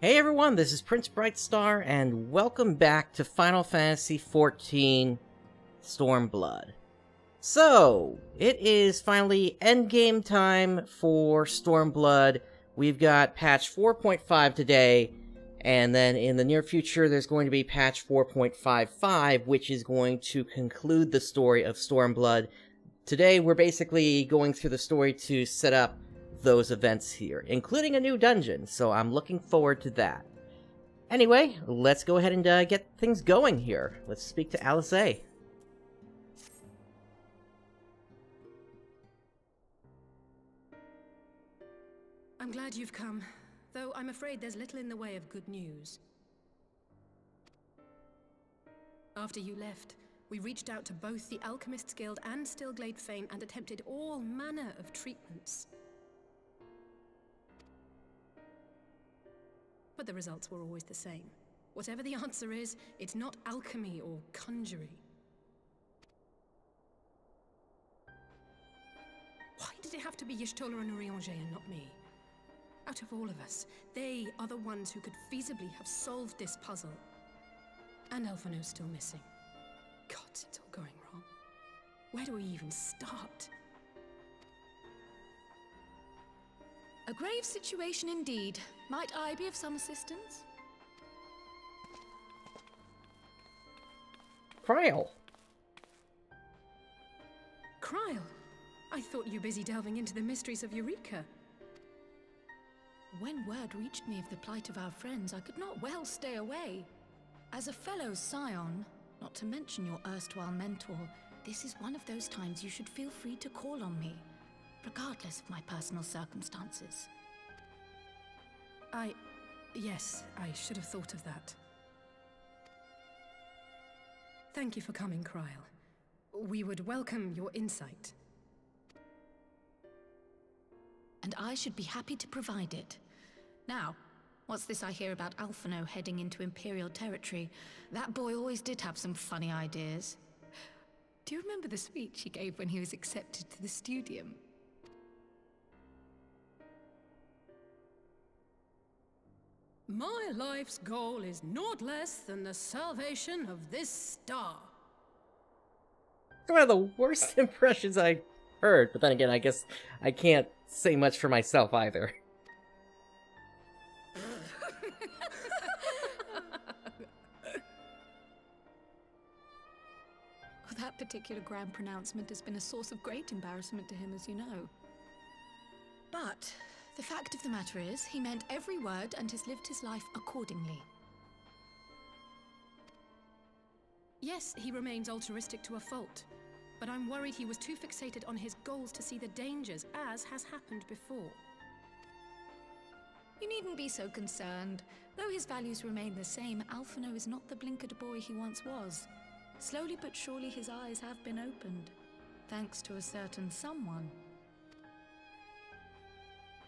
Hey everyone, this is PrinceBrightstar, and welcome back to Final Fantasy XIV Stormblood. So, it is finally endgame time for Stormblood. We've got patch 4.5 today, and then in the near future there's going to be patch 4.55, which is going to conclude the story of Stormblood. Today we're basically going through the story to set up those events here, including a new dungeon, so I'm looking forward to that. Anyway, let's go ahead and get things going here. Let's speak to Alice. I'm glad you've come, though I'm afraid there's little in the way of good news. After you left, we reached out to both the Alchemists Guild and Stillglade Fane and attempted all manner of treatments. But the results were always the same. Whatever the answer is, it's not alchemy or conjuring. Why did it have to be Y'shtola and Urianger and not me? Out of all of us, they are the ones who could feasibly have solved this puzzle. And Elfino's still missing. God, it's all going wrong. Where do we even start? A grave situation indeed. Might I be of some assistance? Kryl. Kryl? I thought you were busy delving into the mysteries of Eureka. When word reached me of the plight of our friends, I could not well stay away. As a fellow scion, not to mention your erstwhile mentor, this is one of those times you should feel free to call on me, regardless of my personal circumstances. Yes, I should have thought of that. Thank you for coming, Kryl. We would welcome your insight. And I should be happy to provide it. Now, what's this I hear about Alphino heading into Imperial territory? That boy always did have some funny ideas. Do you remember the speech he gave when he was accepted to the Studium? My life's goal is naught less than the salvation of this star. One of the worst impressions I heard, but then again, I guess I can't say much for myself either. That particular grand pronouncement has been a source of great embarrassment to him, as you know. But the fact of the matter is, he meant every word and has lived his life accordingly. Yes, he remains altruistic to a fault, but I'm worried he was too fixated on his goals to see the dangers, as has happened before. You needn't be so concerned. Though his values remain the same, Alphino is not the blinkered boy he once was. Slowly but surely his eyes have been opened, thanks to a certain someone.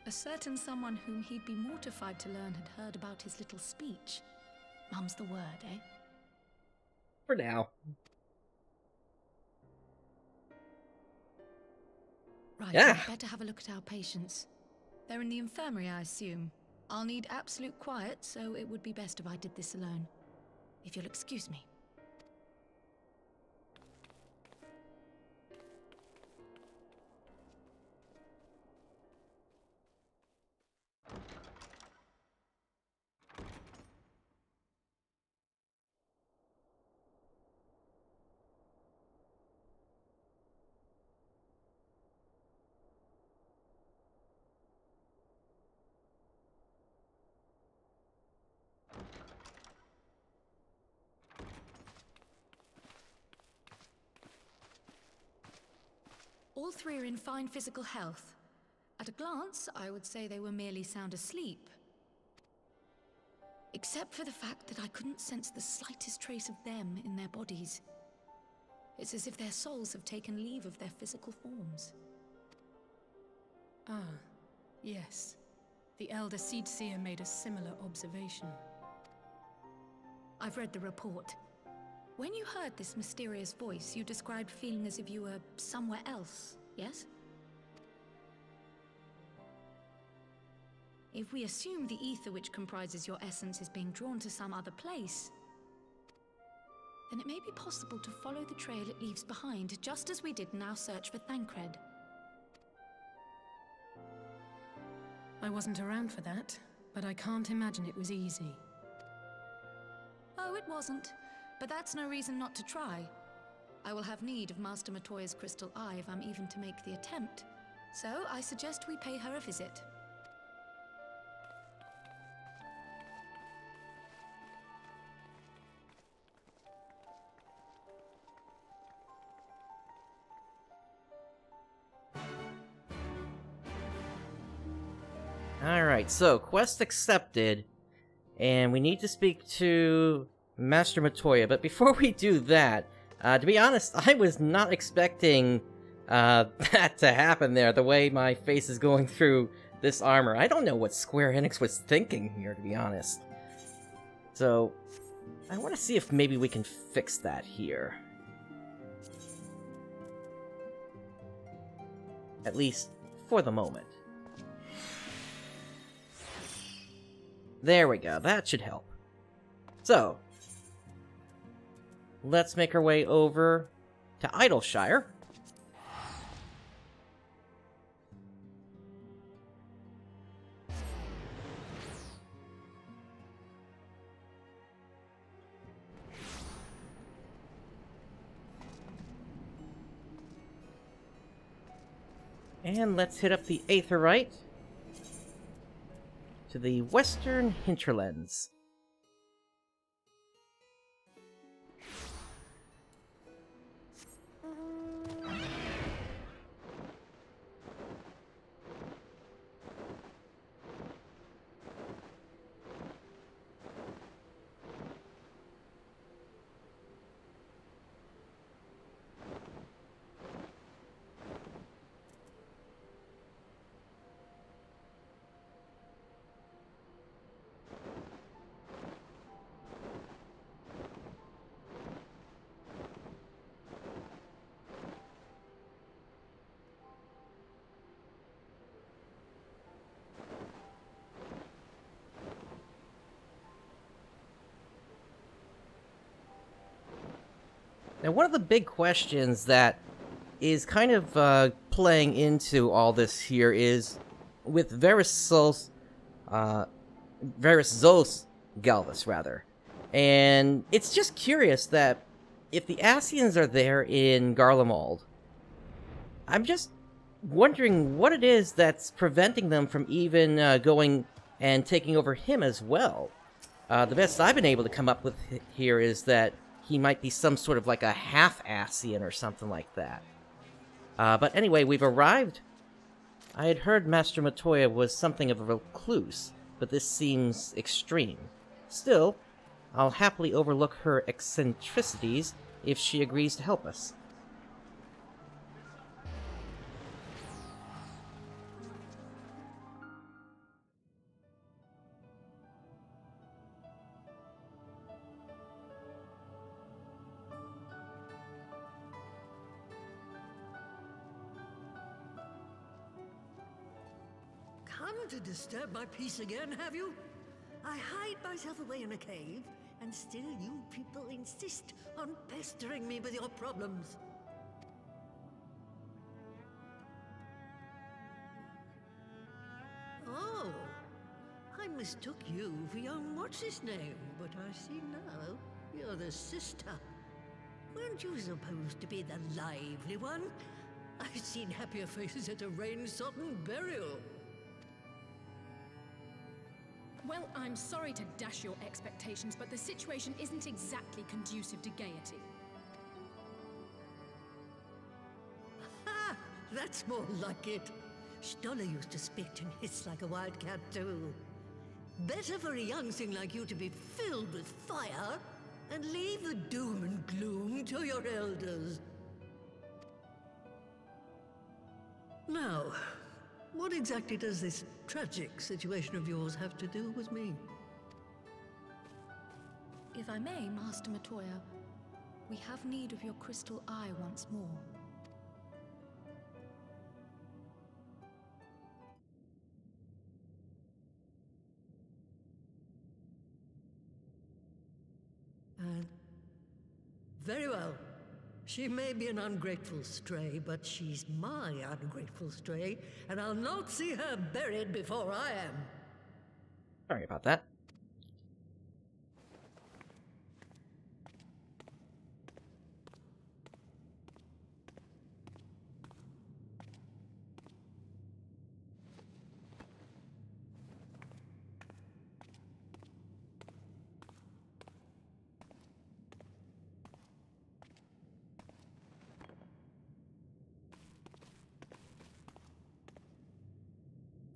A certain someone whom he'd be mortified to learn had heard about his little speech. Mum's the word, eh? For now. Right, Yeah. I'd better have a look at our patients. They're in the infirmary, I assume. I'll need absolute quiet, so it would be best if I did this alone. If you'll excuse me. All three are in fine physical health. At a glance, I would say they were merely sound asleep. Except for the fact that I couldn't sense the slightest trace of them in their bodies. It's as if their souls have taken leave of their physical forms. Ah, yes. The Elder Seedseer made a similar observation. I've read the report. When you heard this mysterious voice, you described feeling as if you were somewhere else, yes? If we assume the ether which comprises your essence is being drawn to some other place, then it may be possible to follow the trail it leaves behind, just as we did in our search for Thancred. I wasn't around for that, but I can't imagine it was easy. Oh, it wasn't. But that's no reason not to try. I will have need of Master Matoya's crystal eye if I'm even to make the attempt. So I suggest we pay her a visit. Alright, so quest accepted, and we need to speak to Master Matoya, but before we do that, to be honest, I was not expecting that to happen there, the way my face is going through this armor. I don't know what Square Enix was thinking here, to be honest. So, I want to see if maybe we can fix that here. At least, for the moment. There we go, that should help. So, let's make our way over to Idleshire. And let's hit up the Aetheryte to the western hinterlands. Now, one of the big questions that is kind of playing into all this here is with Varis Zos Galvus, rather. And it's just curious that if the Ascians are there in Garlemald, I'm just wondering what it is that's preventing them from even going and taking over him as well. The best I've been able to come up with here is that he might be some sort of like a half-Ascian or something like that. But anyway, we've arrived. I had heard Master Matoya was something of a recluse, but this seems extreme. Still, I'll happily overlook her eccentricities if she agrees to help us. Come to disturb my peace again, have you? I hide myself away in a cave, and still you people insist on pestering me with your problems. Oh, I mistook you for young what's-his-name, but I see now you're the sister. Weren't you supposed to be the lively one? I've seen happier faces at a rain-sodden burial. Well, I'm sorry to dash your expectations, but the situation isn't exactly conducive to gaiety. Ha! That's more like it. Stoller used to spit and hiss like a wildcat too. Better for a young thing like you to be filled with fire and leave the doom and gloom to your elders. Now, what exactly does this tragic situation of yours have to do with me? If I may, Master Matoya, we have need of your crystal eye once more. Very well. She may be an ungrateful stray, but she's my ungrateful stray, and I'll not see her buried before I am. Sorry about that.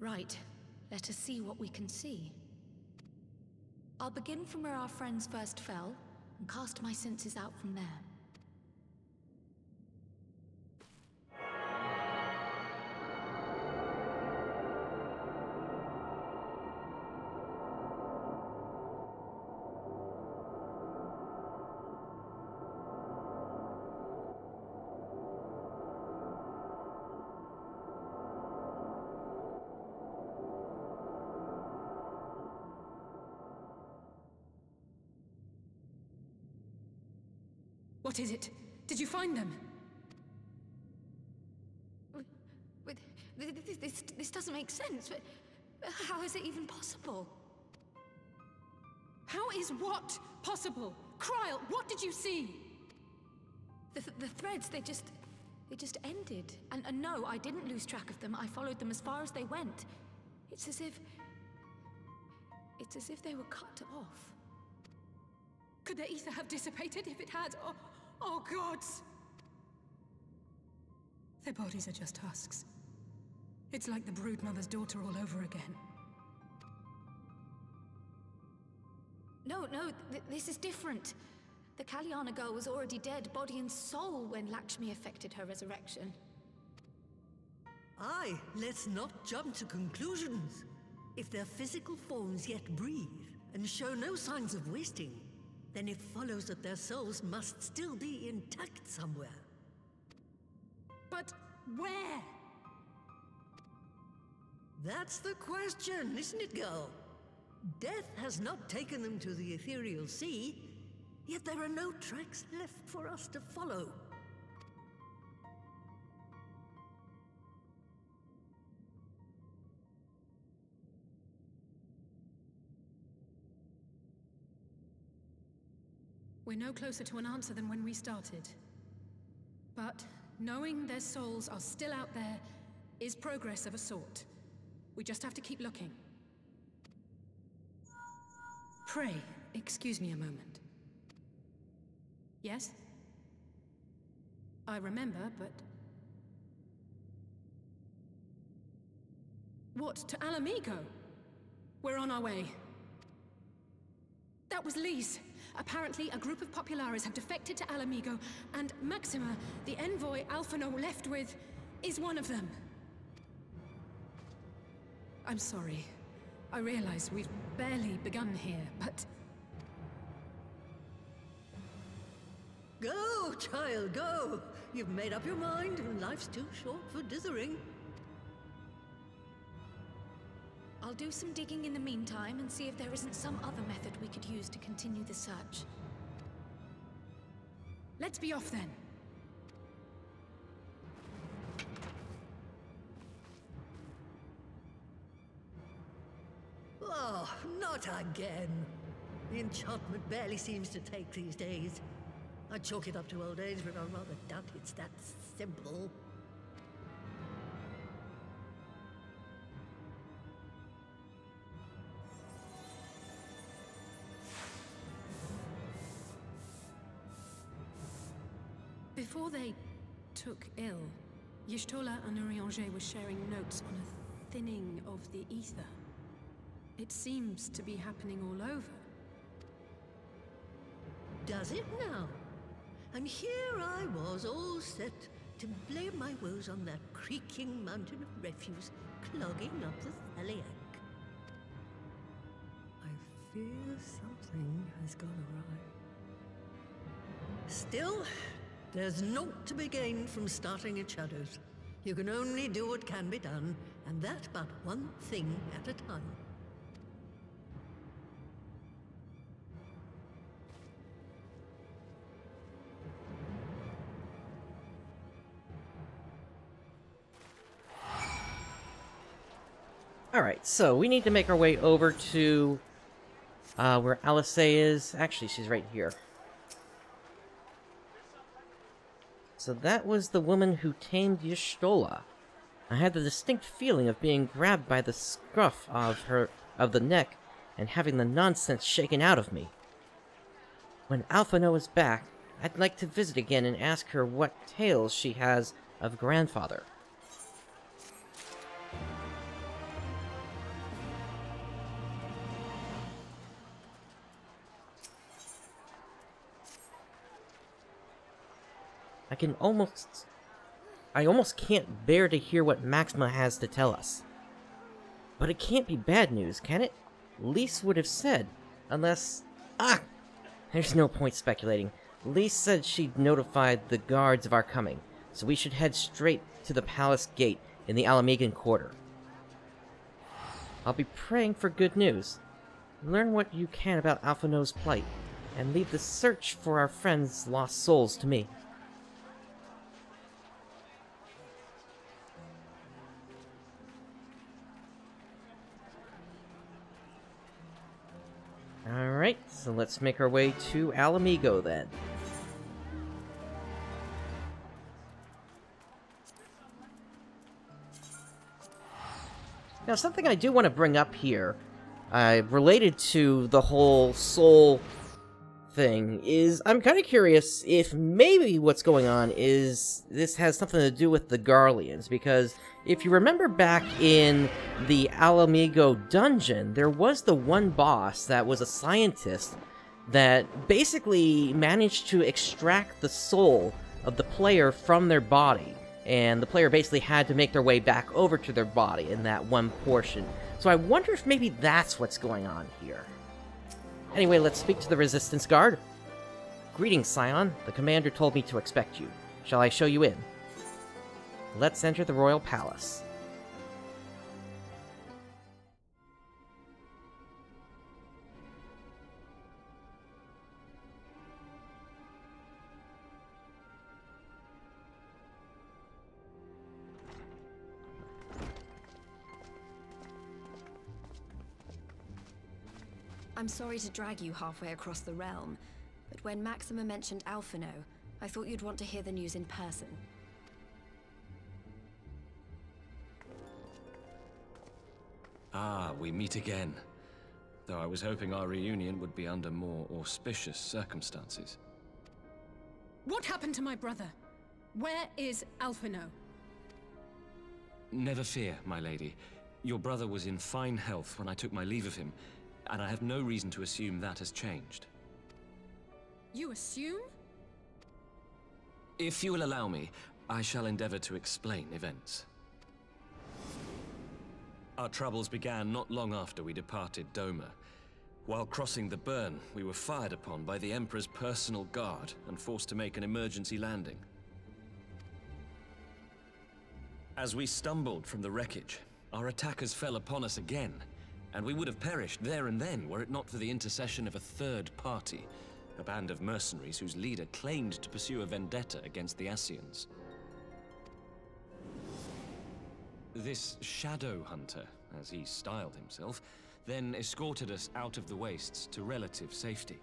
Right. Let us see what we can see. I'll begin from where our friends first fell, and cast my senses out from there. What is it? Did you find them? This doesn't make sense. How is it even possible? How is what possible? Kryl, what did you see? The threads, they just ended. And no, I didn't lose track of them. I followed them as far as they went. It's as if they were cut off. Could the ether have dissipated if it had? Oh gods! Their bodies are just husks. It's like the Broodmother's daughter all over again. No, this is different. The Kalyana girl was already dead, body and soul, when Lakshmi effected her resurrection. Aye, let's not jump to conclusions. If their physical forms yet breathe, and show no signs of wasting, then it follows that their souls must still be intact somewhere. But where? That's the question, isn't it, girl? Death has not taken them to the ethereal sea, yet there are no tracks left for us to follow. We're no closer to an answer than when we started. But knowing their souls are still out there is progress of a sort. We just have to keep looking. Pray, excuse me a moment. Yes? I remember, but... What, to Alamigo? We're on our way. That was Lise. Apparently, a group of Populares have defected to Alamigo, and Maxima, the envoy Alphino left with, is one of them. I'm sorry. I realize we've barely begun here, but... Go, child, go! You've made up your mind, and life's too short for dithering. I'll do some digging in the meantime and see if there isn't some other method we could use to continue the search. Let's be off then. Oh, not again. The enchantment barely seems to take these days. I chalk it up to old age, but I rather doubt it's that simple. Before they took ill, Y'shtola and Urianger were sharing notes on a thinning of the ether. It seems to be happening all over. Does it now? And here I was, all set to blame my woes on that creaking mountain of refuse clogging up the Thaliak. I fear something has gone awry. Still, there's naught to be gained from starting at Shadows. You can only do what can be done, and that but one thing at a time. Alright, so we need to make our way over to where Alice is. Actually, she's right here. So that was the woman who tamed Y'shtola. I had the distinct feeling of being grabbed by the scruff of the neck and having the nonsense shaken out of me. When Alphino is back, I'd like to visit again and ask her what tales she has of grandfather. I almost can't bear to hear what Maxima has to tell us. But it can't be bad news, can it? Lise would have said, unless... Ah! There's no point speculating. Lise said she'd notified the guards of our coming, so we should head straight to the palace gate in the Alamegan Quarter. I'll be praying for good news. Learn what you can about Alphino's plight, and leave the search for our friends' lost souls to me. Alright, so let's make our way to Alamigo then. Now, something I do want to bring up here, related to the whole soul thing, is I'm kind of curious if maybe what's going on is this has something to do with the Garleans, because if you remember back in the Alamigo dungeon, there was the one boss that was a scientist that basically managed to extract the soul of the player from their body, and the player basically had to make their way back over to their body in that one portion. So I wonder if maybe that's what's going on here. Anyway, let's speak to the Resistance Guard. Greetings, Scion. The commander told me to expect you. Shall I show you in? Let's enter the Royal Palace. I'm sorry to drag you halfway across the realm, but when Maxima mentioned Alphino, I thought you'd want to hear the news in person. Ah, we meet again. Though I was hoping our reunion would be under more auspicious circumstances. What happened to my brother? Where is Alphino? Never fear, my lady. Your brother was in fine health when I took my leave of him, and I have no reason to assume that has changed. You assume? If you will allow me, I shall endeavor to explain events. Our troubles began not long after we departed Doma. While crossing the burn, we were fired upon by the Emperor's personal guard and forced to make an emergency landing. As we stumbled from the wreckage, our attackers fell upon us again, and we would have perished there and then were it not for the intercession of a third party, a band of mercenaries whose leader claimed to pursue a vendetta against the Ascians. This shadow hunter, as he styled himself, then escorted us out of the wastes to relative safety.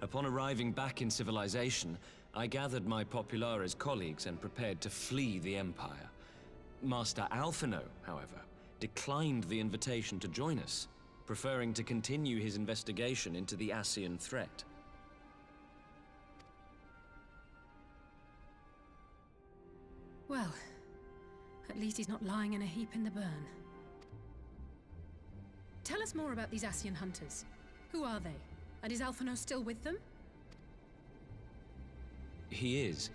Upon arriving back in civilization, I gathered my Populares colleagues and prepared to flee the Empire. Master Alphino, however, declined the invitation to join us, preferring to continue his investigation into the Ascian threat. Well, at least he's not lying in a heap in the burn. Tell us more about these Ascian hunters. Who are they? And is Alphino still with them? He is.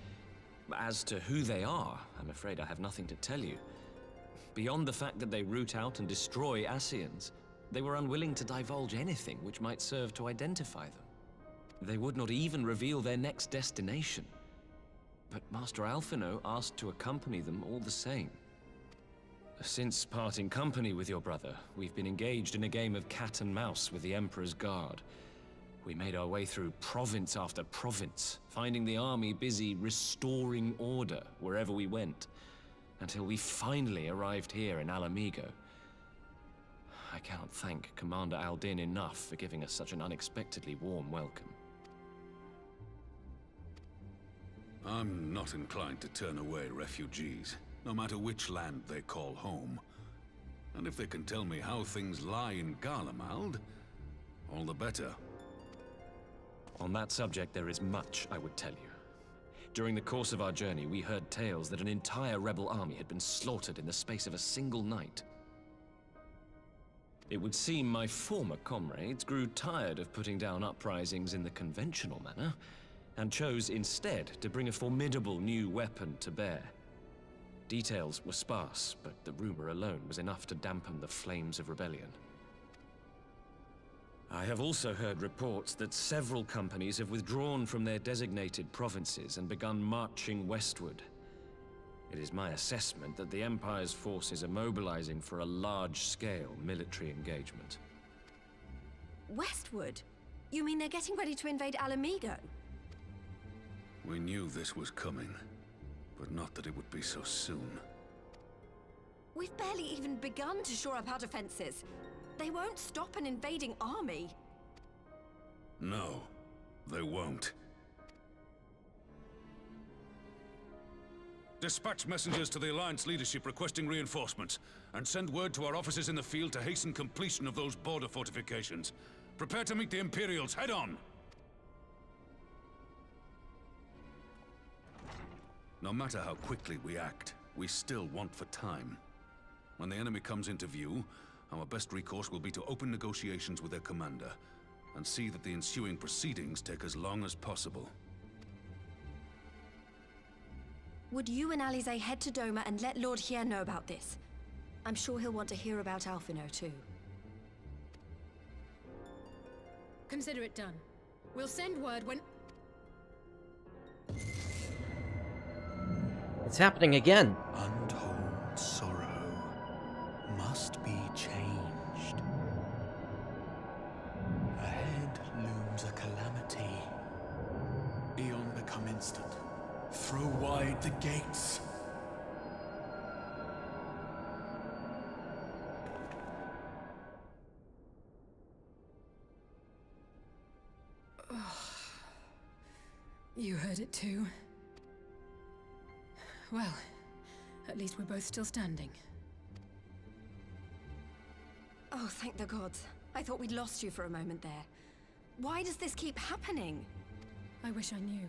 As to who they are, I'm afraid I have nothing to tell you. Beyond the fact that they root out and destroy Ascians, they were unwilling to divulge anything which might serve to identify them. They would not even reveal their next destination. But Master Alphino asked to accompany them all the same. Since parting company with your brother, we've been engaged in a game of cat and mouse with the Emperor's guard. We made our way through province after province, finding the army busy restoring order wherever we went, until we finally arrived here in Alamigo. I cannot thank Commander Aldin enough for giving us such an unexpectedly warm welcome. I'm not inclined to turn away refugees, no matter which land they call home. And if they can tell me how things lie in Garlemald, all the better. On that subject, there is much I would tell you. During the course of our journey, we heard tales that an entire rebel army had been slaughtered in the space of a single night. It would seem my former comrades grew tired of putting down uprisings in the conventional manner, and chose instead to bring a formidable new weapon to bear. Details were sparse, but the rumor alone was enough to dampen the flames of rebellion. I have also heard reports that several companies have withdrawn from their designated provinces and begun marching westward. It is my assessment that the Empire's forces are mobilizing for a large-scale military engagement. Westward? You mean they're getting ready to invade Alamigo? We knew this was coming, but not that it would be so soon. We've barely even begun to shore up our defenses. They won't stop an invading army. No, they won't. Dispatch messengers to the Alliance leadership requesting reinforcements, and send word to our officers in the field to hasten completion of those border fortifications. Prepare to meet the Imperials head on! No matter how quickly we act, we still want for time. When the enemy comes into view, our best recourse will be to open negotiations with their commander, and see that the ensuing proceedings take as long as possible. Would you and Alize head to Doma and let Lord Hien know about this? I'm sure he'll want to hear about Alphino too. Consider it done. We'll send word when... It's happening again. Untold sorrow must be changed. Ahead looms a calamity. Eon become instant. Throw wide the gates. You heard it too. Well, at least we're both still standing. Oh, thank the gods. I thought we'd lost you for a moment there. Why does this keep happening? I wish I knew.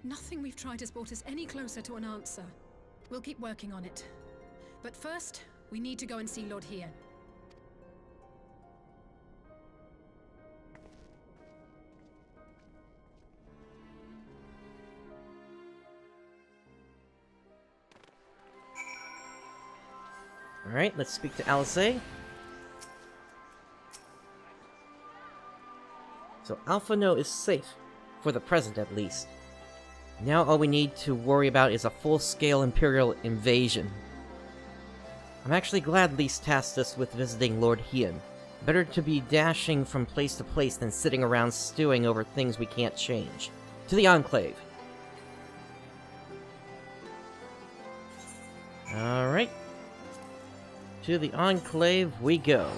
Nothing we've tried has brought us any closer to an answer. We'll keep working on it. But first, we need to go and see Lord Hien. Alright, let's speak to Alize. So Alphino is safe, for the present at least. Now all we need to worry about is a full-scale Imperial invasion. I'm actually glad Lys tasked us with visiting Lord Hien. Better to be dashing from place to place than sitting around stewing over things we can't change. To the Enclave. Alright. To the Enclave we go.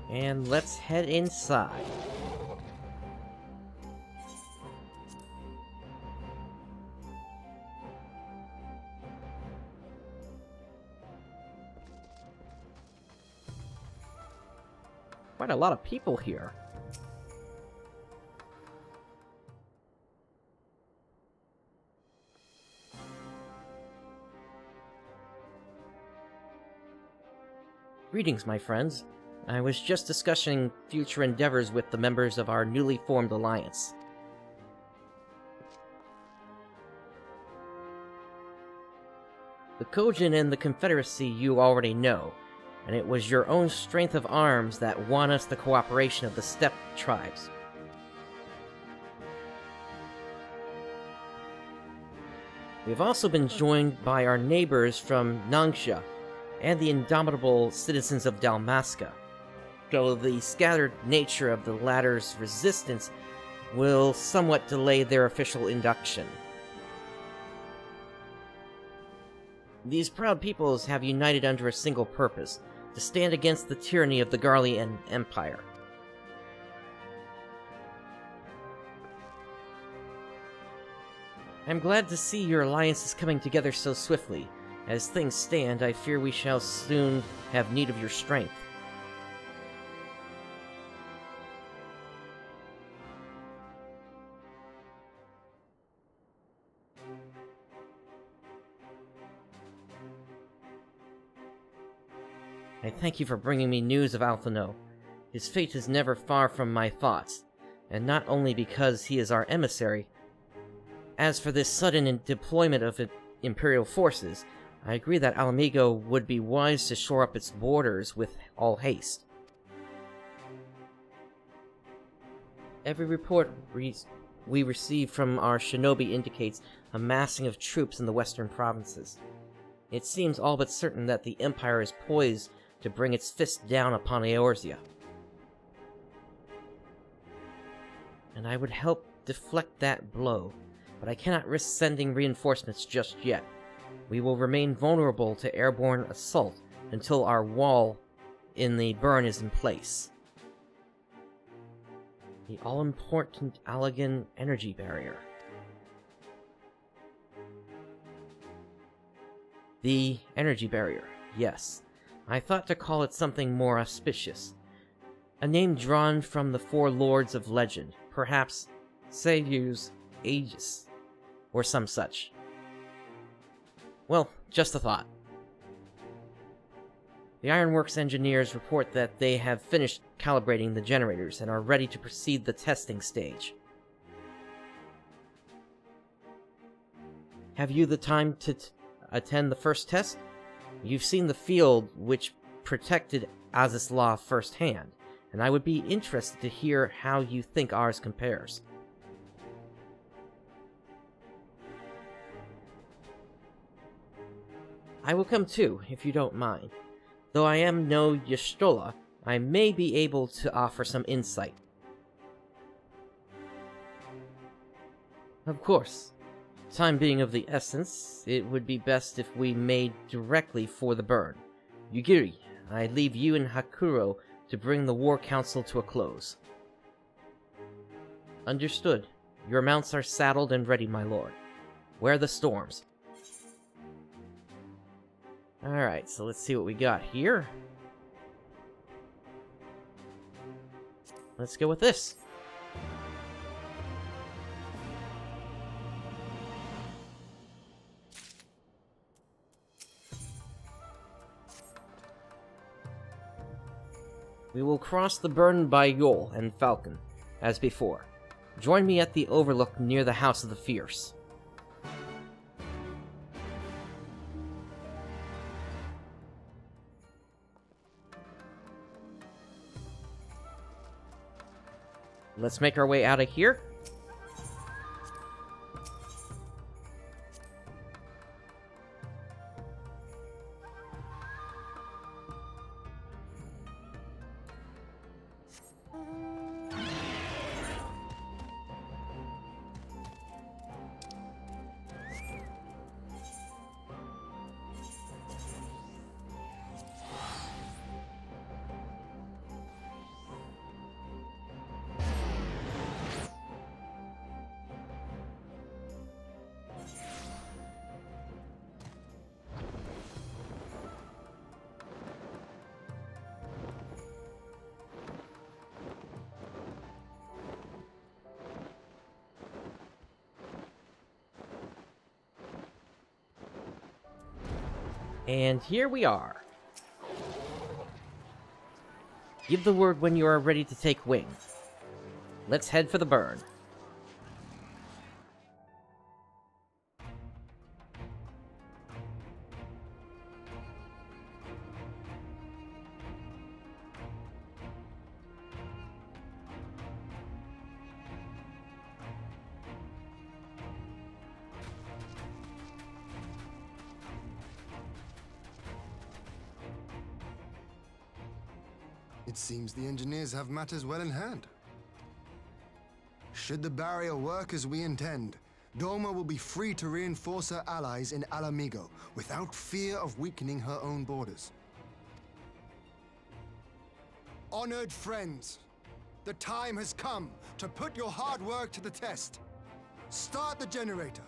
And let's head inside. Quite a lot of people here. Greetings, my friends. I was just discussing future endeavors with the members of our newly formed alliance. The Kojin and the Confederacy you already know, and it was your own strength of arms that won us the cooperation of the steppe tribes. We've also been joined by our neighbors from Nangsha and the indomitable citizens of Dalmasca, though the scattered nature of the latter's resistance will somewhat delay their official induction. These proud peoples have united under a single purpose, to stand against the tyranny of the Garlean Empire. I'm glad to see your alliance is coming together so swiftly. As things stand, I fear we shall soon have need of your strength. I thank you for bringing me news of Alphino. His fate is never far from my thoughts, and not only because he is our emissary. As for this sudden deployment of Imperial forces, I agree that Alamigo would be wise to shore up its borders with all haste. Every report we receive from our shinobi indicates a massing of troops in the western provinces. It seems all but certain that the Empire is poised to bring its fist down upon Eorzea. And I would help deflect that blow, but I cannot risk sending reinforcements just yet. We will remain vulnerable to airborne assault until our wall in the burn is in place. The all-important Allagan energy barrier. The energy barrier, yes. I thought to call it something more auspicious. A name drawn from the four lords of legend, perhaps Seiyu's Aegis, or some such. Well, just a thought. The Ironworks engineers report that they have finished calibrating the generators and are ready to proceed the testing stage. Have you the time to attend the first test? You've seen the field which protected Azislaw firsthand, and I would be interested to hear how you think ours compares. I will come too, if you don't mind. Though I am no Y'shtola, I may be able to offer some insight. Of course. Time being of the essence, it would be best if we made directly for the burn. Yugiri, I leave you and Hakuro to bring the War Council to a close. Understood. Your mounts are saddled and ready, my lord. Where the storms? Alright, so let's see what we got here. Let's go with this. We will cross the burn by Yol and Falcon, as before. Join me at the overlook near the House of the Fierce. Let's make our way out of here. And here we are. Give the word when you are ready to take wing. Let's head for the burn. It seems the engineers have matters well in hand. Should the barrier work as we intend, Doma will be free to reinforce her allies in Alamigo without fear of weakening her own borders. Honored friends, the time has come to put your hard work to the test. Start the generator.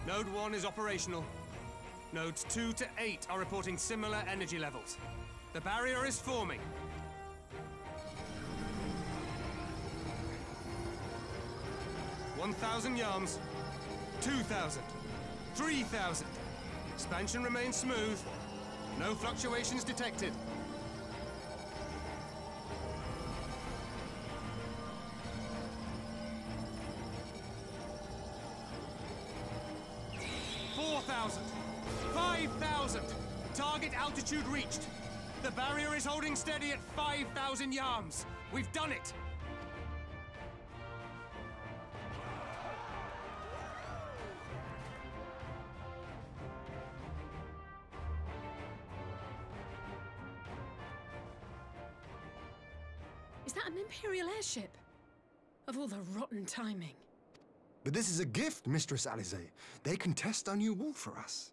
Node 1 is operational. Nodes 2 to 8 are reporting similar energy levels. The barrier is forming. $1,000 yards, 2,000, 3,000. Expansion remains smooth. No fluctuations detected. Target altitude reached. The barrier is holding steady at 5,000 yards. We've done it. Is that an Imperial airship? Of all the rotten timing. But this is a gift, Mistress Alize. They can test our new wall for us.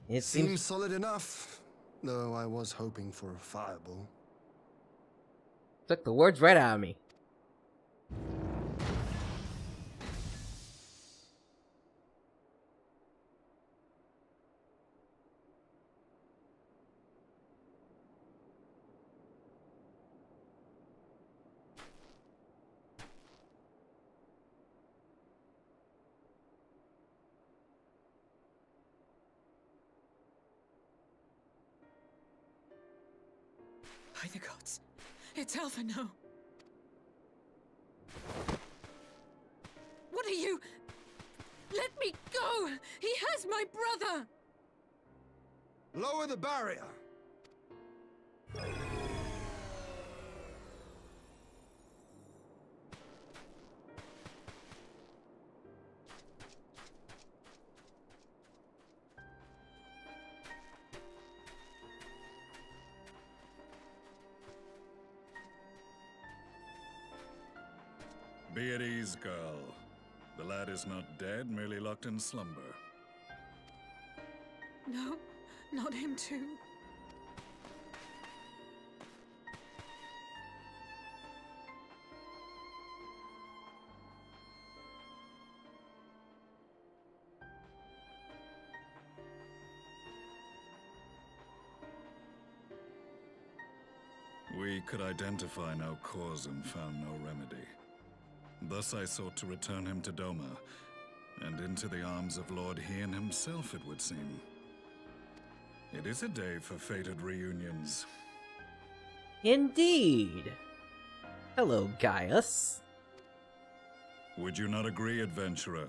It seems solid enough, though I was hoping for a fireball. Took the words right out of me. By the gods, it's Alphino. What are you? Let me go! He has my brother! Lower the barrier! Be at ease, girl. The lad is not dead, merely locked in slumber. No, not him too. We could identify no cause and found no remedy. Thus I sought to return him to Doma, and into the arms of Lord Hien himself, it would seem. It is a day for fated reunions. Indeed. Hello, Gaius. Would you not agree, adventurer?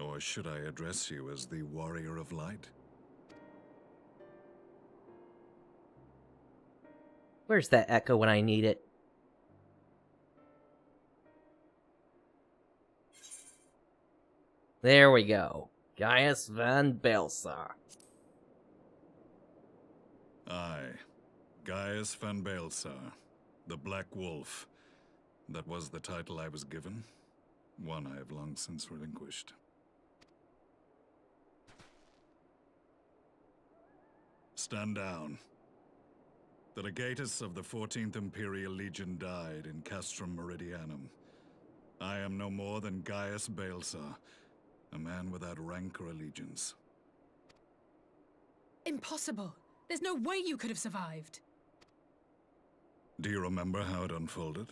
Or should I address you as the Warrior of Light? Where's that echo when I need it? There we go. Gaius van Baelsar. Aye. Gaius van Baelsar. The Black Wolf. That was the title I was given. One I have long since relinquished. Stand down. The legatus of the 14th Imperial Legion died in Castrum Meridianum. I am no more than Gaius Baelsar, a man without rank or allegiance. Impossible! There's no way you could have survived! Do you remember how it unfolded?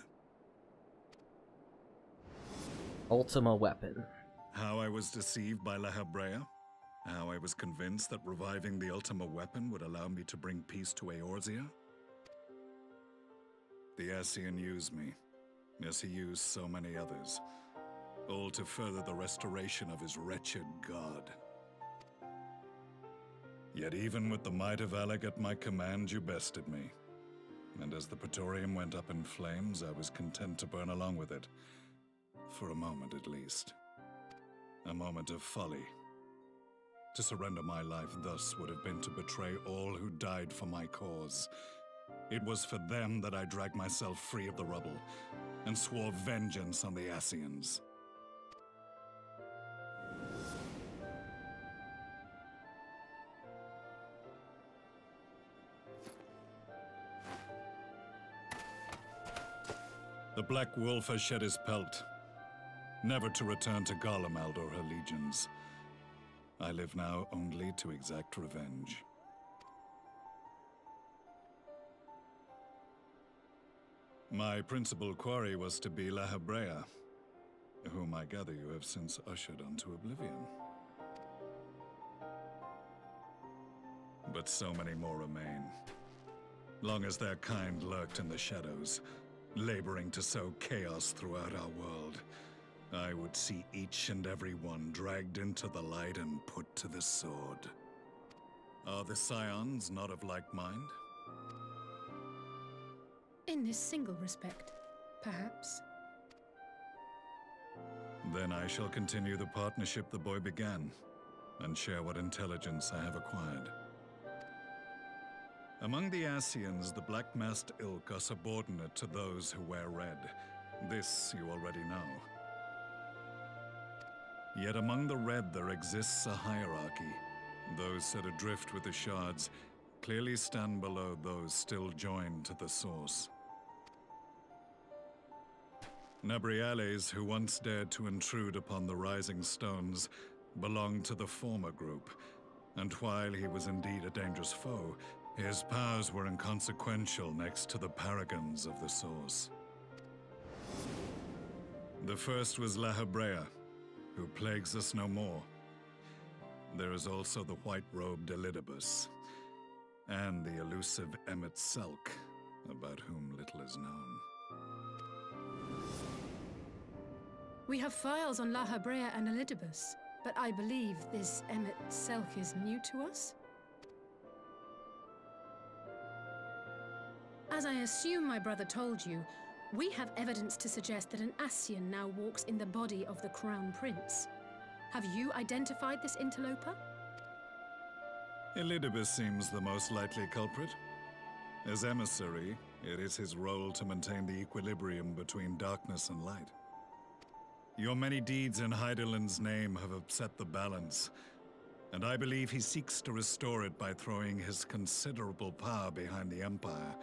Ultima weapon. How I was deceived by La Habrea? How I was convinced that reviving the Ultima weapon would allow me to bring peace to Eorzea? The Ascian used me, as he used so many others, all to further the restoration of his wretched god. Yet even with the might of Alec at my command, you bested me. And as the Praetorium went up in flames, I was content to burn along with it. For a moment at least. A moment of folly. To surrender my life thus would have been to betray all who died for my cause. It was for them that I dragged myself free of the rubble, and swore vengeance on the Ascians. The Black Wolf has shed his pelt, never to return to Garlemald or her legions. I live now only to exact revenge. My principal quarry was to be La Habrea, whom I gather you have since ushered onto oblivion. But so many more remain, long as their kind lurked in the shadows, laboring to sow chaos throughout our world. I would see each and every one dragged into the light and put to the sword. Are the scions not of like mind? In this single respect, perhaps. Then I shall continue the partnership the boy began, and share what intelligence I have acquired. Among the Ascians, the Black-masked ilk are subordinate to those who wear red. This you already know. Yet among the red there exists a hierarchy. Those set adrift with the shards clearly stand below those still joined to the source. Nabriales, who once dared to intrude upon the Rising Stones, belonged to the former group, and while he was indeed a dangerous foe, his powers were inconsequential next to the paragons of the source. The first was La Habrea, who plagues us no more. There is also the white-robed Elidibus, and the elusive Emmet Selk, about whom little is known. We have files on La Habrea and Elidibus, but I believe this Emmet Selk is new to us? As I assume my brother told you, we have evidence to suggest that an Ascian now walks in the body of the Crown Prince. Have you identified this interloper? Elidibus seems the most likely culprit. As emissary, it is his role to maintain the equilibrium between darkness and light. Your many deeds in Hydaelyn's name have upset the balance, and I believe he seeks to restore it by throwing his considerable power behind the Empire.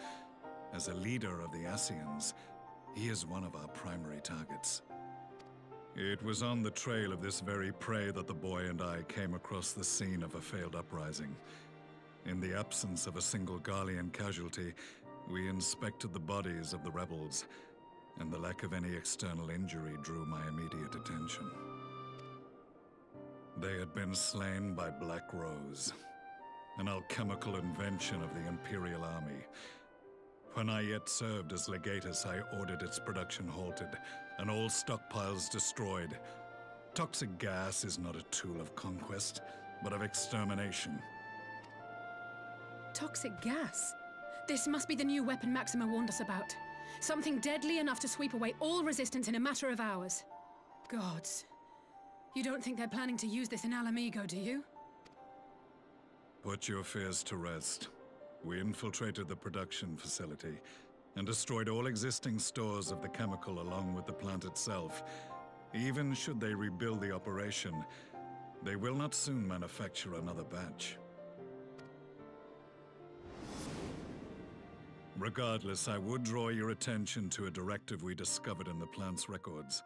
As a leader of the Ascians, he is one of our primary targets. It was on the trail of this very prey that the boy and I came across the scene of a failed uprising. In the absence of a single Garlean casualty, we inspected the bodies of the rebels, and the lack of any external injury drew my immediate attention. They had been slain by Black Rose, an alchemical invention of the Imperial Army. When I yet served as legatus, I ordered its production halted, and all stockpiles destroyed. Toxic gas is not a tool of conquest, but of extermination. Toxic gas? This must be the new weapon Maxima warned us about. Something deadly enough to sweep away all resistance in a matter of hours. Gods. You don't think they're planning to use this in Alamigo, do you? Put your fears to rest. We infiltrated the production facility and destroyed all existing stores of the chemical along with the plant itself. Even should they rebuild the operation, they will not soon manufacture another batch. Regardless, I would draw your attention to a directive we discovered in the plant's records.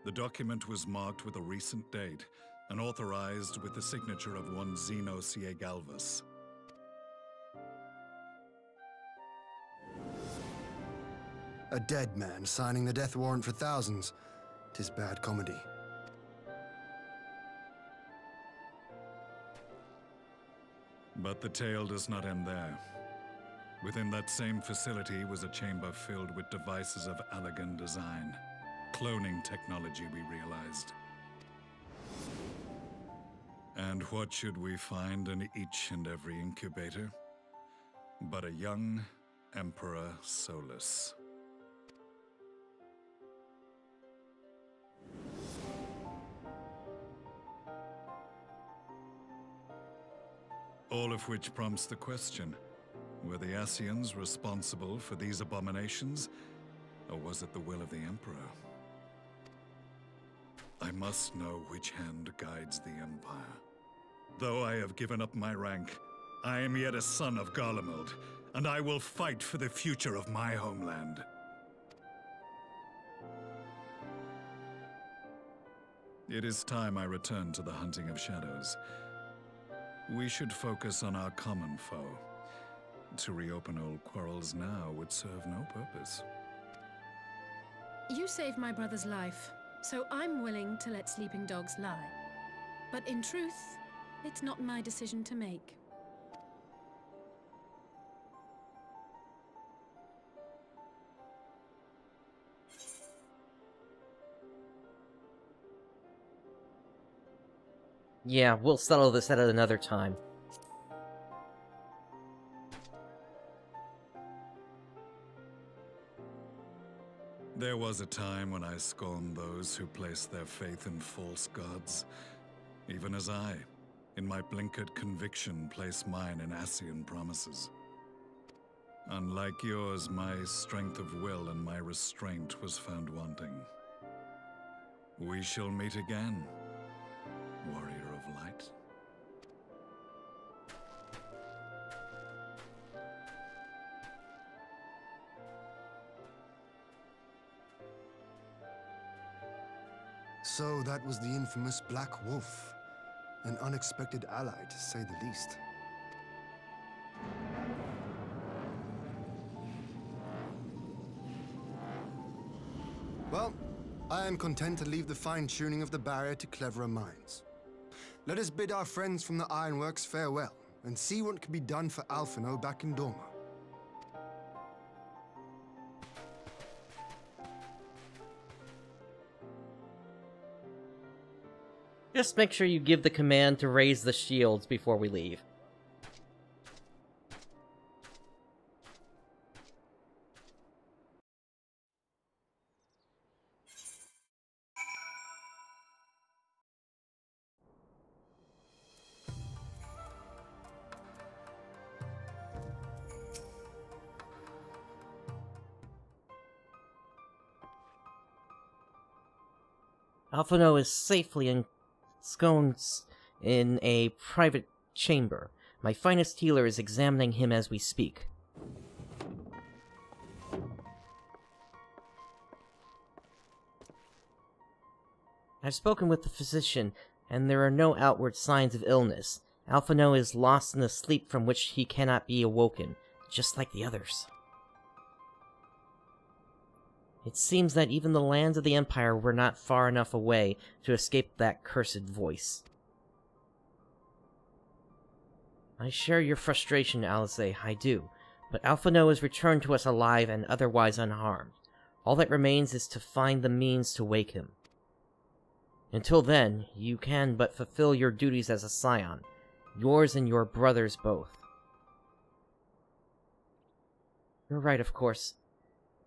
The document was marked with a recent date and authorized with the signature of one Zeno C.A. Galvus. A dead man signing the death warrant for thousands. 'Tis bad comedy. But the tale does not end there. Within that same facility was a chamber filled with devices of elegant design. Cloning technology, we realized. And what should we find in each and every incubator? But a young Emperor Solus. All of which prompts the question, were the Ascians responsible for these abominations, or was it the will of the Emperor? I must know which hand guides the Empire. Though I have given up my rank, I am yet a son of Garlemald, and I will fight for the future of my homeland. It is time I return to the hunting of shadows. We should focus on our common foe. To reopen old quarrels now would serve no purpose. You saved my brother's life, so I'm willing to let sleeping dogs lie. But in truth, it's not my decision to make. Yeah, we'll settle this at another time. There was a time when I scorned those who placed their faith in false gods, even as I, in my blinkered conviction, place mine in Ascian promises. Unlike yours, my strength of will and my restraint was found wanting. We shall meet again, warrior of light. So that was the infamous Black Wolf. An unexpected ally, to say the least. Well, I am content to leave the fine-tuning of the barrier to cleverer minds. Let us bid our friends from the Ironworks farewell, and see what can be done for Alphino back in Doma. Just make sure you give the command to raise the shields before we leave. Alphino is safely ensconced in a private chamber. My finest healer is examining him as we speak. I've spoken with the physician, and there are no outward signs of illness. Alphino is lost in a sleep from which he cannot be awoken, just like the others. It seems that even the lands of the Empire were not far enough away to escape that cursed voice. I share your frustration, Alice, I do, but Alphino is returned to us alive and otherwise unharmed. All that remains is to find the means to wake him. Until then, you can but fulfill your duties as a scion, yours and your brother's both. You're right, of course.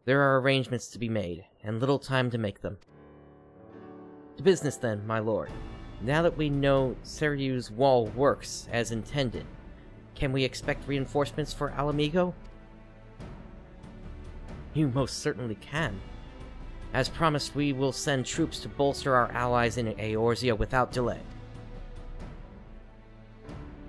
There are arrangements to be made, and little time to make them. To business then, my lord. Now that we know Seryu's wall works as intended, can we expect reinforcements for Alamigo? You most certainly can. As promised, we will send troops to bolster our allies in Eorzea without delay.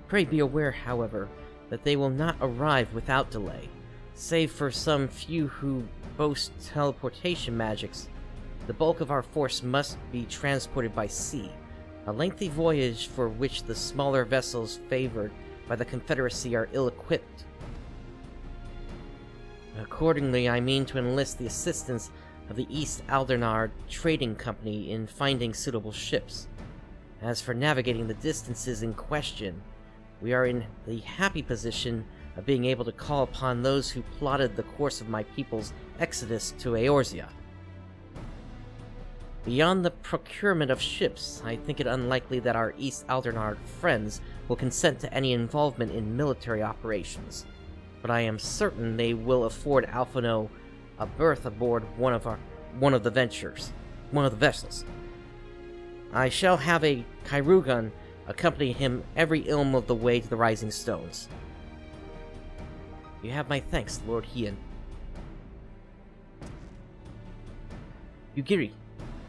Pray be aware, however, that they will not arrive without delay. Save for some few who boast teleportation magics, the bulk of our force must be transported by sea, a lengthy voyage for which the smaller vessels favored by the Confederacy are ill-equipped. Accordingly, I mean to enlist the assistance of the East Aldernard Trading Company in finding suitable ships. As for navigating the distances in question, we are in the happy position of being able to call upon those who plotted the course of my people's exodus to Eorzea. Beyond the procurement of ships, I think it unlikely that our East Aldernard friends will consent to any involvement in military operations, but I am certain they will afford Alphino a berth aboard one of the vessels. I shall have a Kairugan accompany him every ilm of the way to the Rising Stones. You have my thanks, Lord Hien. Yugiri,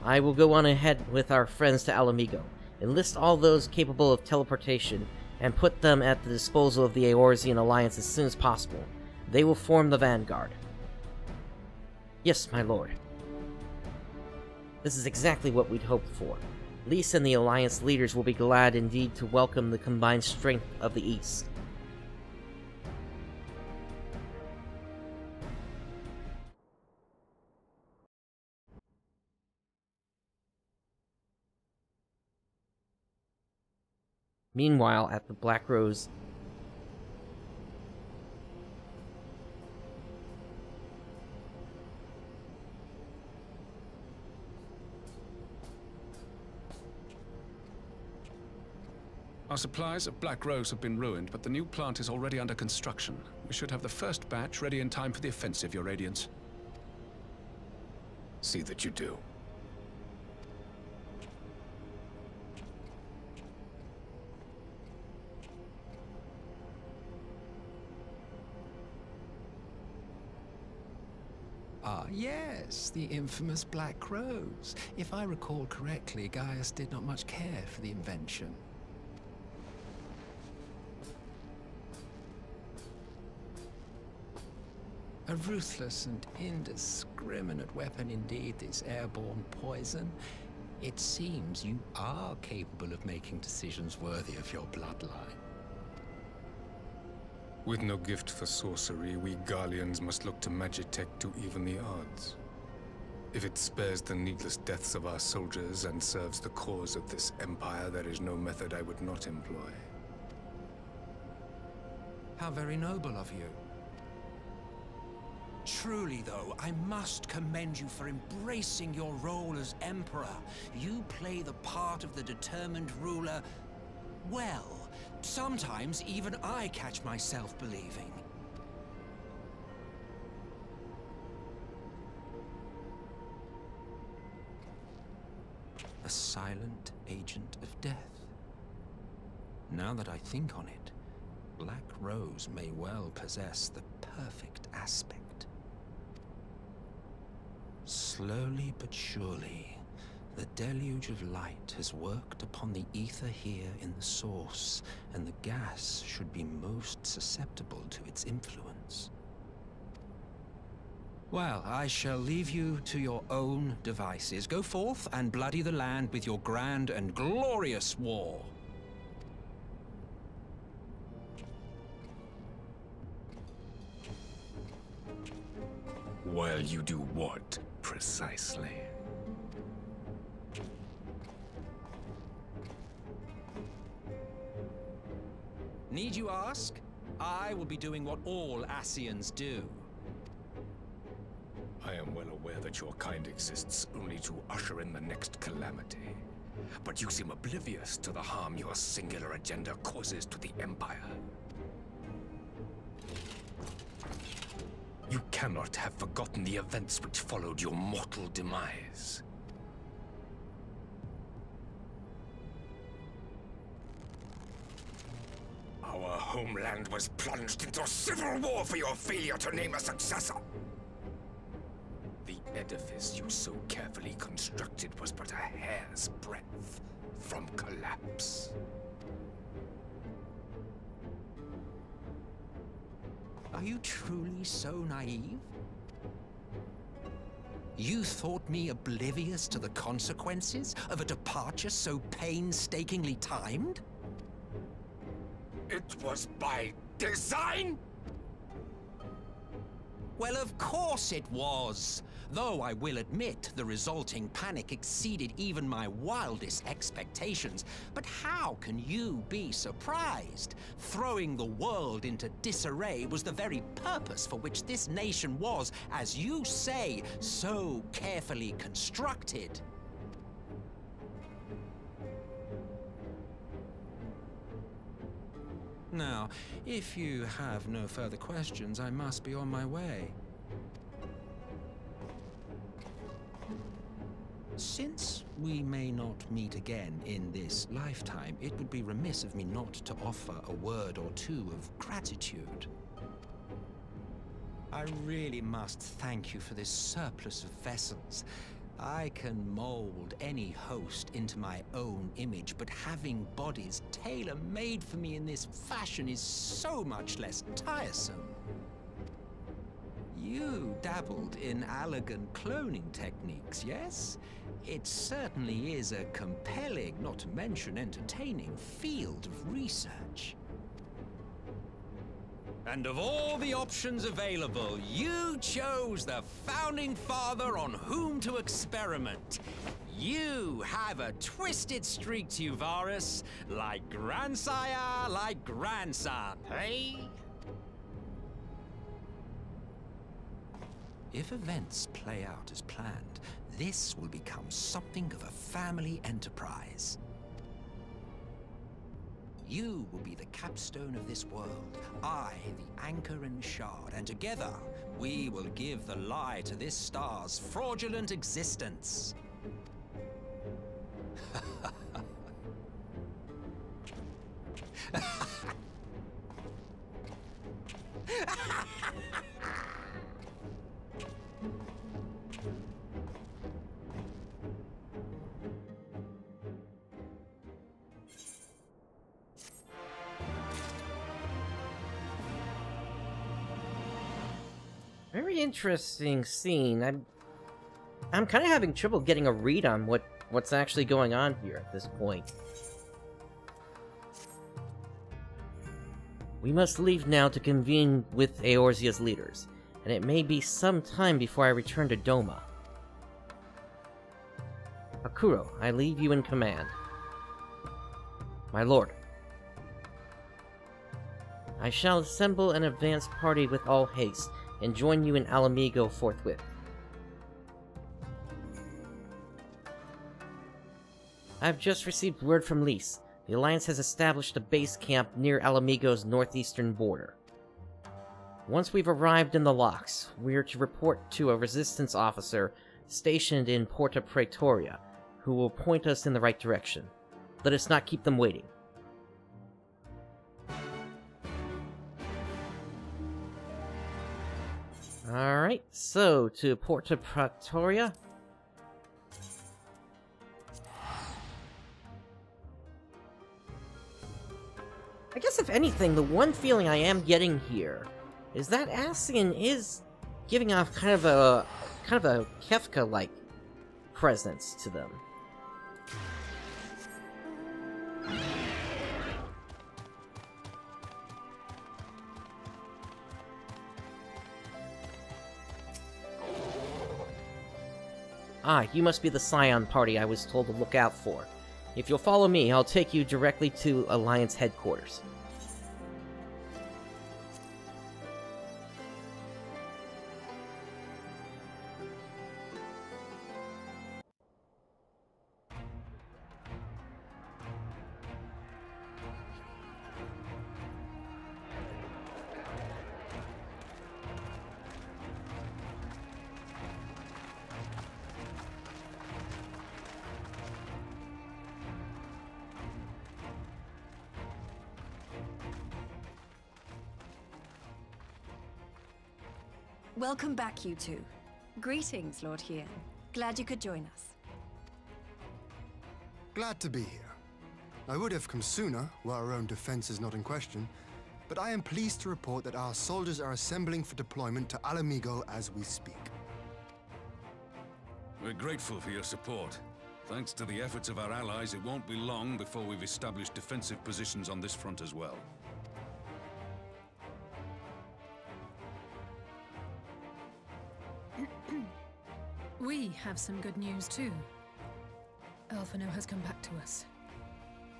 I will go on ahead with our friends to Alamigo, enlist all those capable of teleportation, and put them at the disposal of the Eorzean Alliance as soon as possible. They will form the vanguard. Yes, my lord. This is exactly what we'd hoped for. Lys and the Alliance leaders will be glad indeed to welcome the combined strength of the East. Meanwhile, at the Black Rose, Our supplies of Black Rose have been ruined, but the new plant is already under construction. We should have the first batch ready in time for the offensive, Your Radiance. See that you do. Ah, yes, the infamous Black Rose. If I recall correctly, Gaius did not much care for the invention. A ruthless and indiscriminate weapon indeed, this airborne poison. It seems you are capable of making decisions worthy of your bloodline. With no gift for sorcery, we Garleans must look to Magitech to even the odds. If it spares the needless deaths of our soldiers and serves the cause of this empire, there is no method I would not employ. How very noble of you. Truly, though, I must commend you for embracing your role as Emperor. You play the part of the determined ruler well. Sometimes even I catch myself believing. A silent agent of death. Now that I think on it, Black Rose may well possess the perfect aspect. Slowly but surely, the deluge of light has worked upon the ether here in the source, and the gas should be most susceptible to its influence. Well, I shall leave you to your own devices. Go forth and bloody the land with your grand and glorious war. While you do what, precisely? Need you ask? I will be doing what all Ascians do. I am well aware that your kind exists only to usher in the next calamity. But you seem oblivious to the harm your singular agenda causes to the Empire. You cannot have forgotten the events which followed your mortal demise. Our homeland was plunged into civil war for your failure to name a successor. The edifice you so carefully constructed was but a hair's breadth from collapse. Are you truly so naive? You thought me oblivious to the consequences of a departure so painstakingly timed? It was by design? Well, of course it was. Though I will admit the resulting panic exceeded even my wildest expectations. But how can you be surprised? Throwing the world into disarray was the very purpose for which this nation was, as you say, so carefully constructed. Now, if you have no further questions, I must be on my way. Since we may not meet again in this lifetime, it would be remiss of me not to offer a word or two of gratitude. I really must thank you for this surplus of vessels. I can mold any host into my own image, but having bodies tailor-made for me in this fashion is so much less tiresome. You dabbled in elegant cloning techniques, yes? It certainly is a compelling, not to mention entertaining, field of research. And of all the options available, you chose the founding father on whom to experiment. You have a twisted streak to you, Varis, like grandsire, like grandson, hey? If events play out as planned, this will become something of a family enterprise. You will be the capstone of this world, I the anchor and shard, and together we will give the lie to this star's fraudulent existence. Very interesting scene. I'm kind of having trouble getting a read on what's actually going on here at this point. We must leave now to convene with Eorzea's leaders, and it may be some time before I return to Doma. Akuro, I leave you in command. My lord. I shall assemble an advance party with all haste, and join you in Alamigo forthwith. I've just received word from Lys. The Alliance has established a base camp near Alamigo's northeastern border. Once we've arrived in the LOCHS, we are to report to a resistance officer stationed in Porta Praetoria, who will point us in the right direction. Let us not keep them waiting. Alright, so to Porta Praetoria. I guess if anything, the one feeling I am getting here is that Ascian is giving off kind of a Kefka-like presence to them. Ah, you must be the Scion party I was told to look out for. If you'll follow me, I'll take you directly to Alliance headquarters. Welcome back, you two. Greetings, Lord Hien. Glad you could join us. Glad to be here. I would have come sooner, were our own defense is not in question, but I am pleased to report that our soldiers are assembling for deployment to Alamigo as we speak. We're grateful for your support. Thanks to the efforts of our allies, it won't be long before we've established defensive positions on this front as well. We have some good news too. Alphino has come back to us.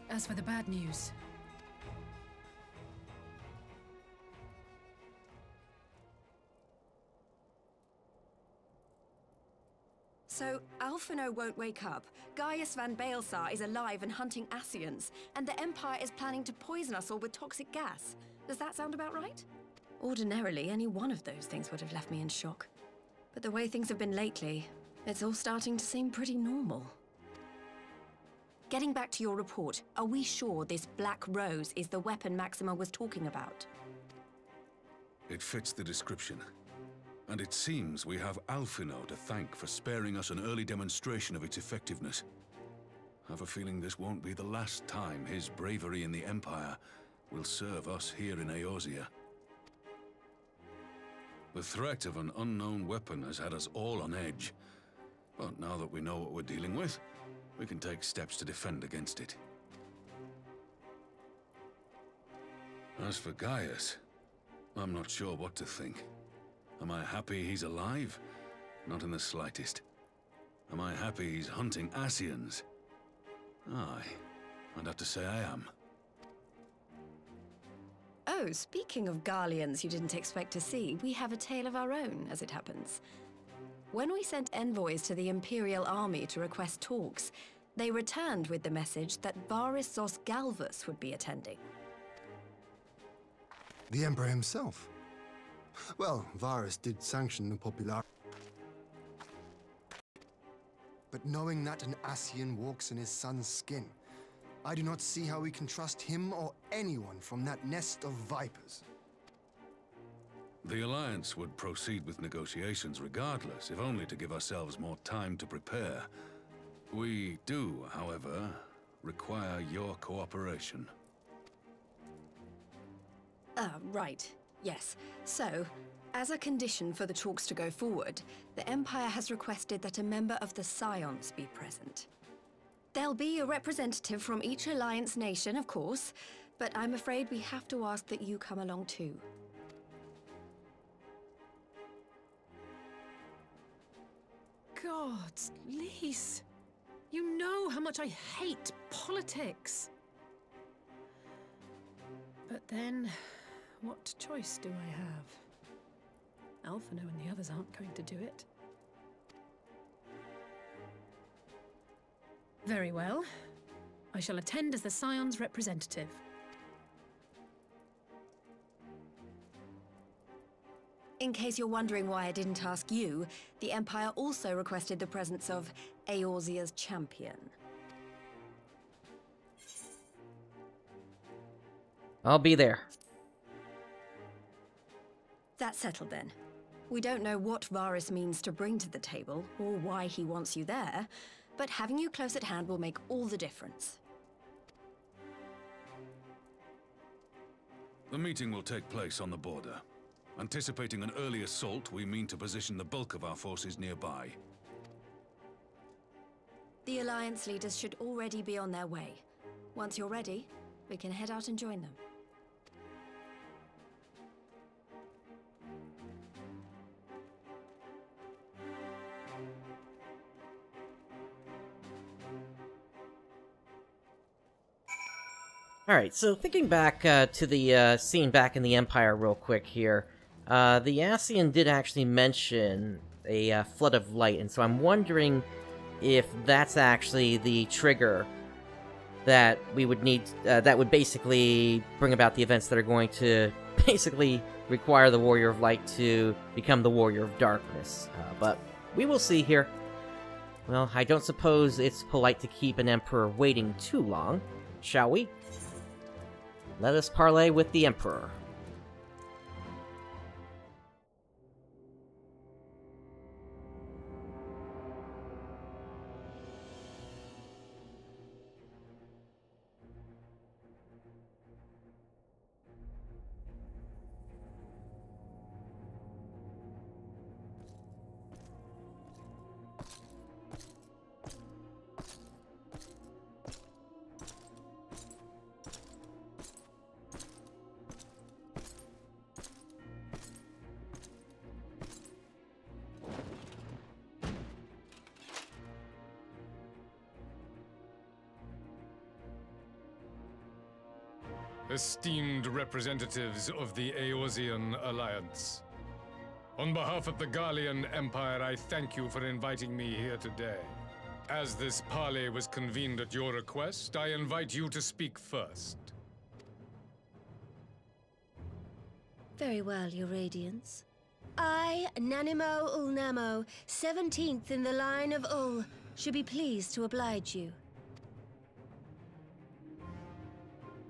As for the bad news... So, Alphino won't wake up, Gaius van Baelsar is alive and hunting Ascians, and the Empire is planning to poison us all with toxic gas. Does that sound about right? Ordinarily, any one of those things would have left me in shock. But the way things have been lately, it's all starting to seem pretty normal. Getting back to your report, are we sure this Black Rose is the weapon Maxima was talking about? It fits the description. And it seems we have Alphino to thank for sparing us an early demonstration of its effectiveness. I have a feeling this won't be the last time his bravery in the Empire will serve us here in Eorzea. The threat of an unknown weapon has had us all on edge. But now that we know what we're dealing with, we can take steps to defend against it. As for Gaius, I'm not sure what to think. Am I happy he's alive? Not in the slightest. Am I happy he's hunting Ascians? Aye, I'd have to say I am. Oh, speaking of Garleans you didn't expect to see, we have a tale of our own, as it happens. When we sent envoys to the Imperial Army to request talks, they returned with the message that Varis Galvus would be attending. The Emperor himself? Well, Varis did sanction the popularity. But knowing that an Ascian walks in his son's skin, I do not see how we can trust him or anyone from that nest of vipers. The Alliance would proceed with negotiations regardless, if only to give ourselves more time to prepare. We do, however, require your cooperation. Right. Yes. So, as a condition for the talks to go forward, the Empire has requested that a member of the Scions be present. There'll be a representative from each Alliance nation, of course, but I'm afraid we have to ask that you come along too. Gods, Lise! You know how much I hate politics! But then, what choice do I have? Alphino and the others aren't going to do it. Very well. I shall attend as the Scion's representative. In case you're wondering why I didn't ask you, the Empire also requested the presence of Eorzea's champion. I'll be there. That's settled then. We don't know what Varis means to bring to the table, or why he wants you there, but having you close at hand will make all the difference. The meeting will take place on the border. Anticipating an early assault, we mean to position the bulk of our forces nearby. The Alliance leaders should already be on their way. Once you're ready, we can head out and join them. Alright, so thinking back to the scene back in the Empire real quick here, the Ascian did actually mention a flood of light, and so I'm wondering if that's actually the trigger that we would need, that would basically bring about the events that are going to basically require the Warrior of Light to become the Warrior of Darkness. But we will see here. Well, I don't suppose it's polite to keep an Emperor waiting too long, shall we? Let us parley with the Emperor. esteemed representatives of the Eorzean Alliance. On behalf of the Gallian Empire, I thank you for inviting me here today. As this parley was convened at your request, I invite you to speak first. Very well, Your Radiance. I, Nanimo Ulnamo, 17th in the line of Ul, should be pleased to oblige you.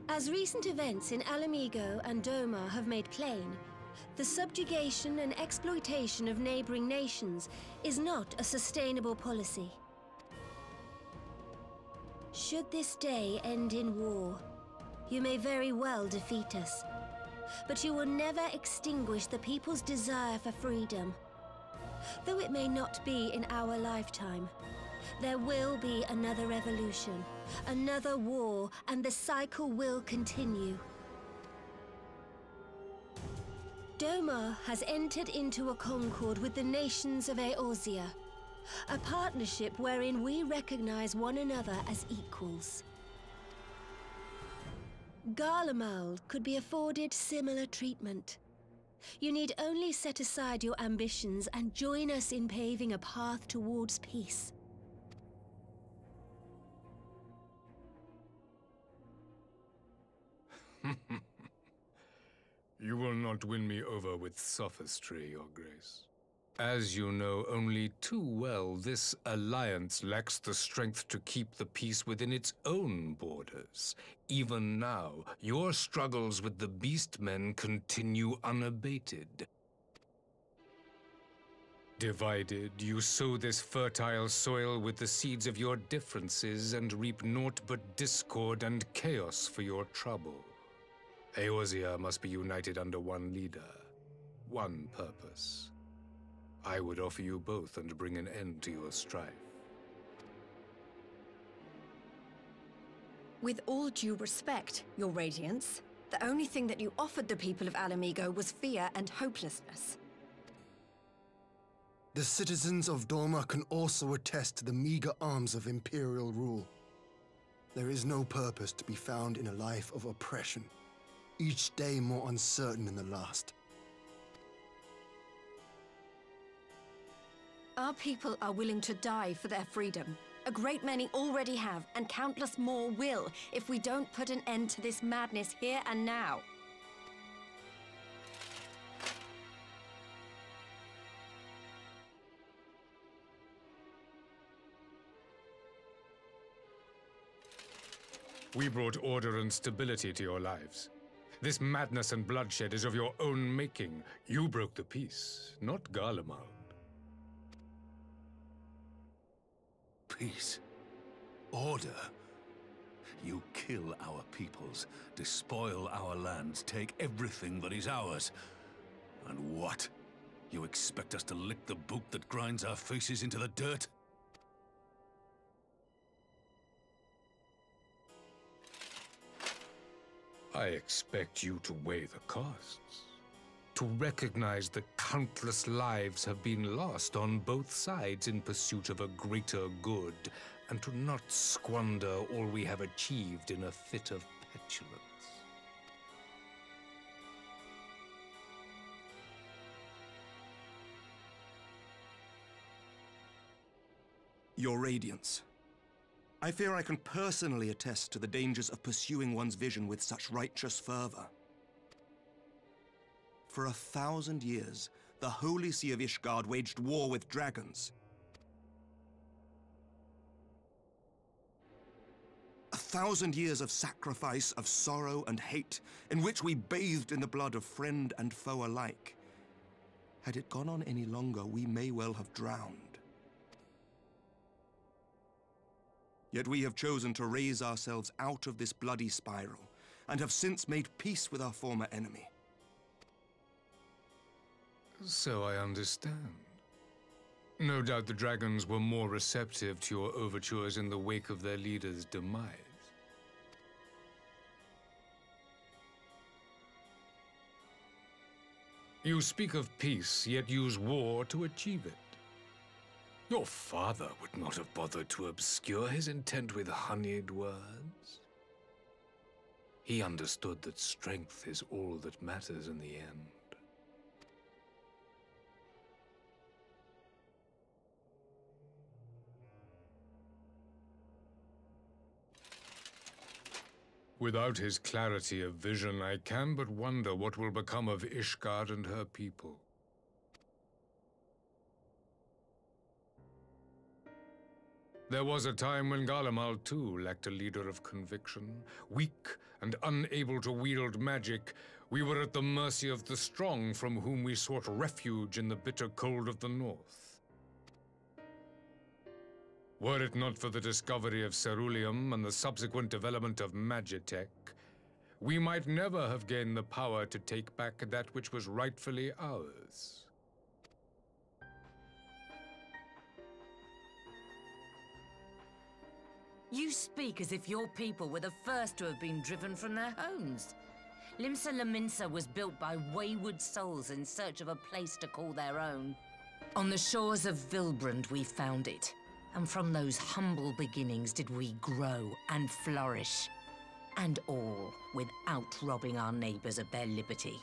As recent events in Alamigo and Doma have made plain, the subjugation and exploitation of neighboring nations is not a sustainable policy. Should this day end in war, you may very well defeat us, but you will never extinguish the people's desire for freedom. Though it may not be in our lifetime, there will be another revolution, another war, and the cycle will continue. Doma has entered into a concord with the nations of Eorzea, a partnership wherein we recognize one another as equals. Garlemald could be afforded similar treatment. You need only set aside your ambitions and join us in paving a path towards peace. You will not win me over with sophistry, Your Grace. As you know only too well, this alliance lacks the strength to keep the peace within its own borders. Even now, your struggles with the Beastmen continue unabated. Divided, you sow this fertile soil with the seeds of your differences and reap naught but discord and chaos for your trouble. Eorzea must be united under one leader, one purpose. I would offer you both and bring an end to your strife. With all due respect, Your Radiance, the only thing that you offered the people of Alamigo was fear and hopelessness. The citizens of Doma can also attest to the meager arms of Imperial rule. There is no purpose to be found in a life of oppression, each day more uncertain than the last. Our people are willing to die for their freedom. A great many already have, and countless more will, if we don't put an end to this madness here and now. We brought order and stability to your lives. This madness and bloodshed is of your own making. You broke the peace, not Garlemald. Peace. Order. You kill our peoples, despoil our lands, take everything that is ours. And what? You expect us to lick the boot that grinds our faces into the dirt? I expect you to weigh the costs. To recognize the countless lives have been lost on both sides in pursuit of a greater good, and to not squander all we have achieved in a fit of petulance. Your Radiance, I fear I can personally attest to the dangers of pursuing one's vision with such righteous fervor. For 1,000 years, the Holy See of Ishgard waged war with dragons. 1,000 years of sacrifice, of sorrow and hate, in which we bathed in the blood of friend and foe alike. Had it gone on any longer, we may well have drowned. Yet we have chosen to raise ourselves out of this bloody spiral, and have since made peace with our former enemy. So I understand. No doubt the dragons were more receptive to your overtures in the wake of their leader's demise. You speak of peace, yet use war to achieve it. Your father would not have bothered to obscure his intent with honeyed words. He understood that strength is all that matters in the end. Without his clarity of vision, I can but wonder what will become of Ishgard and her people. There was a time when Garlemald too lacked a leader of conviction. Weak and unable to wield magic, we were at the mercy of the strong from whom we sought refuge in the bitter cold of the north. Were it not for the discovery of ceruleum and the subsequent development of Magitech, we might never have gained the power to take back that which was rightfully ours. You speak as if your people were the first to have been driven from their homes. Limsa Lominsa was built by wayward souls in search of a place to call their own. On the shores of Vilbrand we found it. And from those humble beginnings did we grow and flourish. And all without robbing our neighbors of their liberty.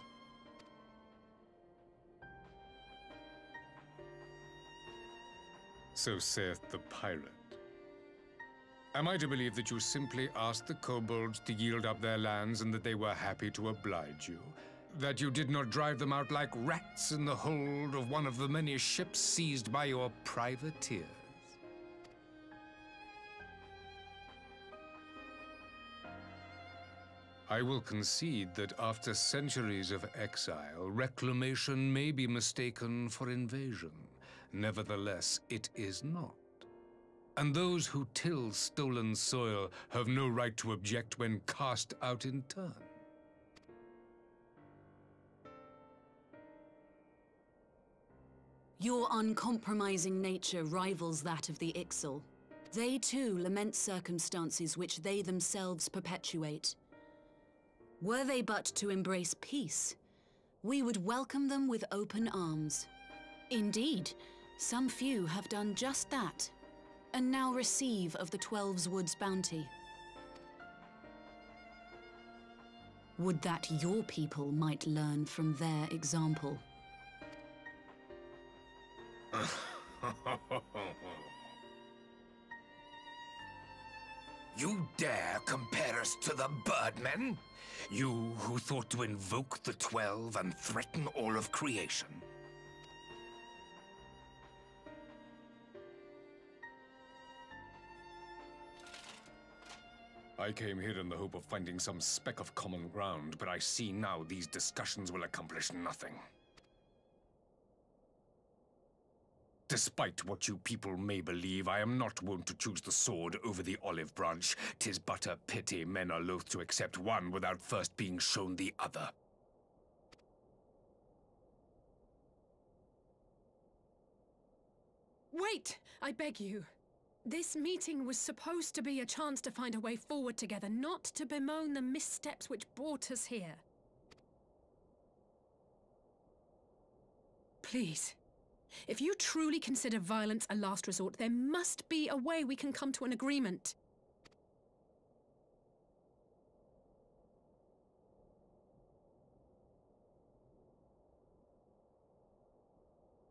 So saith the pirate. Am I to believe that you simply asked the kobolds to yield up their lands and that they were happy to oblige you? That you did not drive them out like rats in the hold of one of the many ships seized by your privateers? I will concede that after centuries of exile, reclamation may be mistaken for invasion. Nevertheless, it is not. And those who till stolen soil have no right to object when cast out in turn. Your uncompromising nature rivals that of the Ixal. They too lament circumstances which they themselves perpetuate. Were they but to embrace peace, we would welcome them with open arms. Indeed, some few have done just that, and now receive of the 12's Wood's bounty. Would that your people might learn from their example. You dare compare us to the Birdmen? You who thought to invoke the 12 and threaten all of creation? I came here in the hope of finding some speck of common ground, but I see now these discussions will accomplish nothing. Despite what you people may believe, I am not wont to choose the sword over the olive branch. 'Tis but a pity men are loath to accept one without first being shown the other. Wait! I beg you. This meeting was supposed to be a chance to find a way forward together, not to bemoan the missteps which brought us here. Please. If you truly consider violence a last resort, there must be a way we can come to an agreement.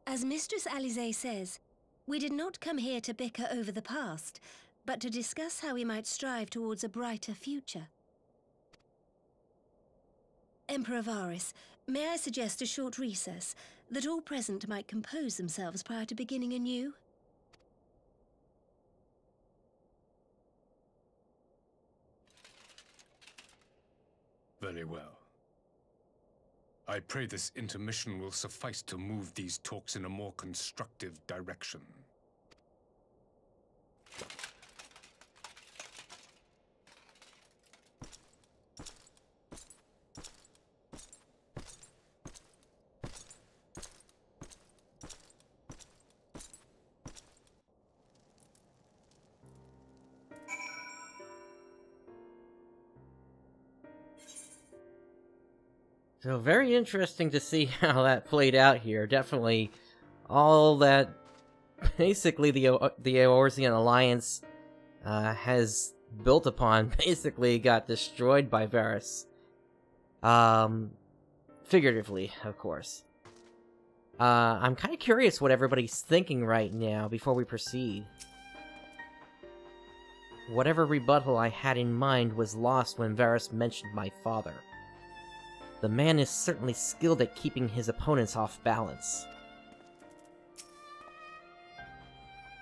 As Mistress Alisaie says, we did not come here to bicker over the past, but to discuss how we might strive towards a brighter future. Emperor Varis, may I suggest a short recess, that all present might compose themselves prior to beginning anew? Very well. I pray this intermission will suffice to move these talks in a more constructive direction. So very interesting to see how that played out here. Definitely all that, basically the Eorzean Alliance has built upon basically got destroyed by Varis. Figuratively, of course. I'm kind of curious what everybody's thinking right now before we proceed. Whatever rebuttal I had in mind was lost when Varis mentioned my father. The man is certainly skilled at keeping his opponents off balance.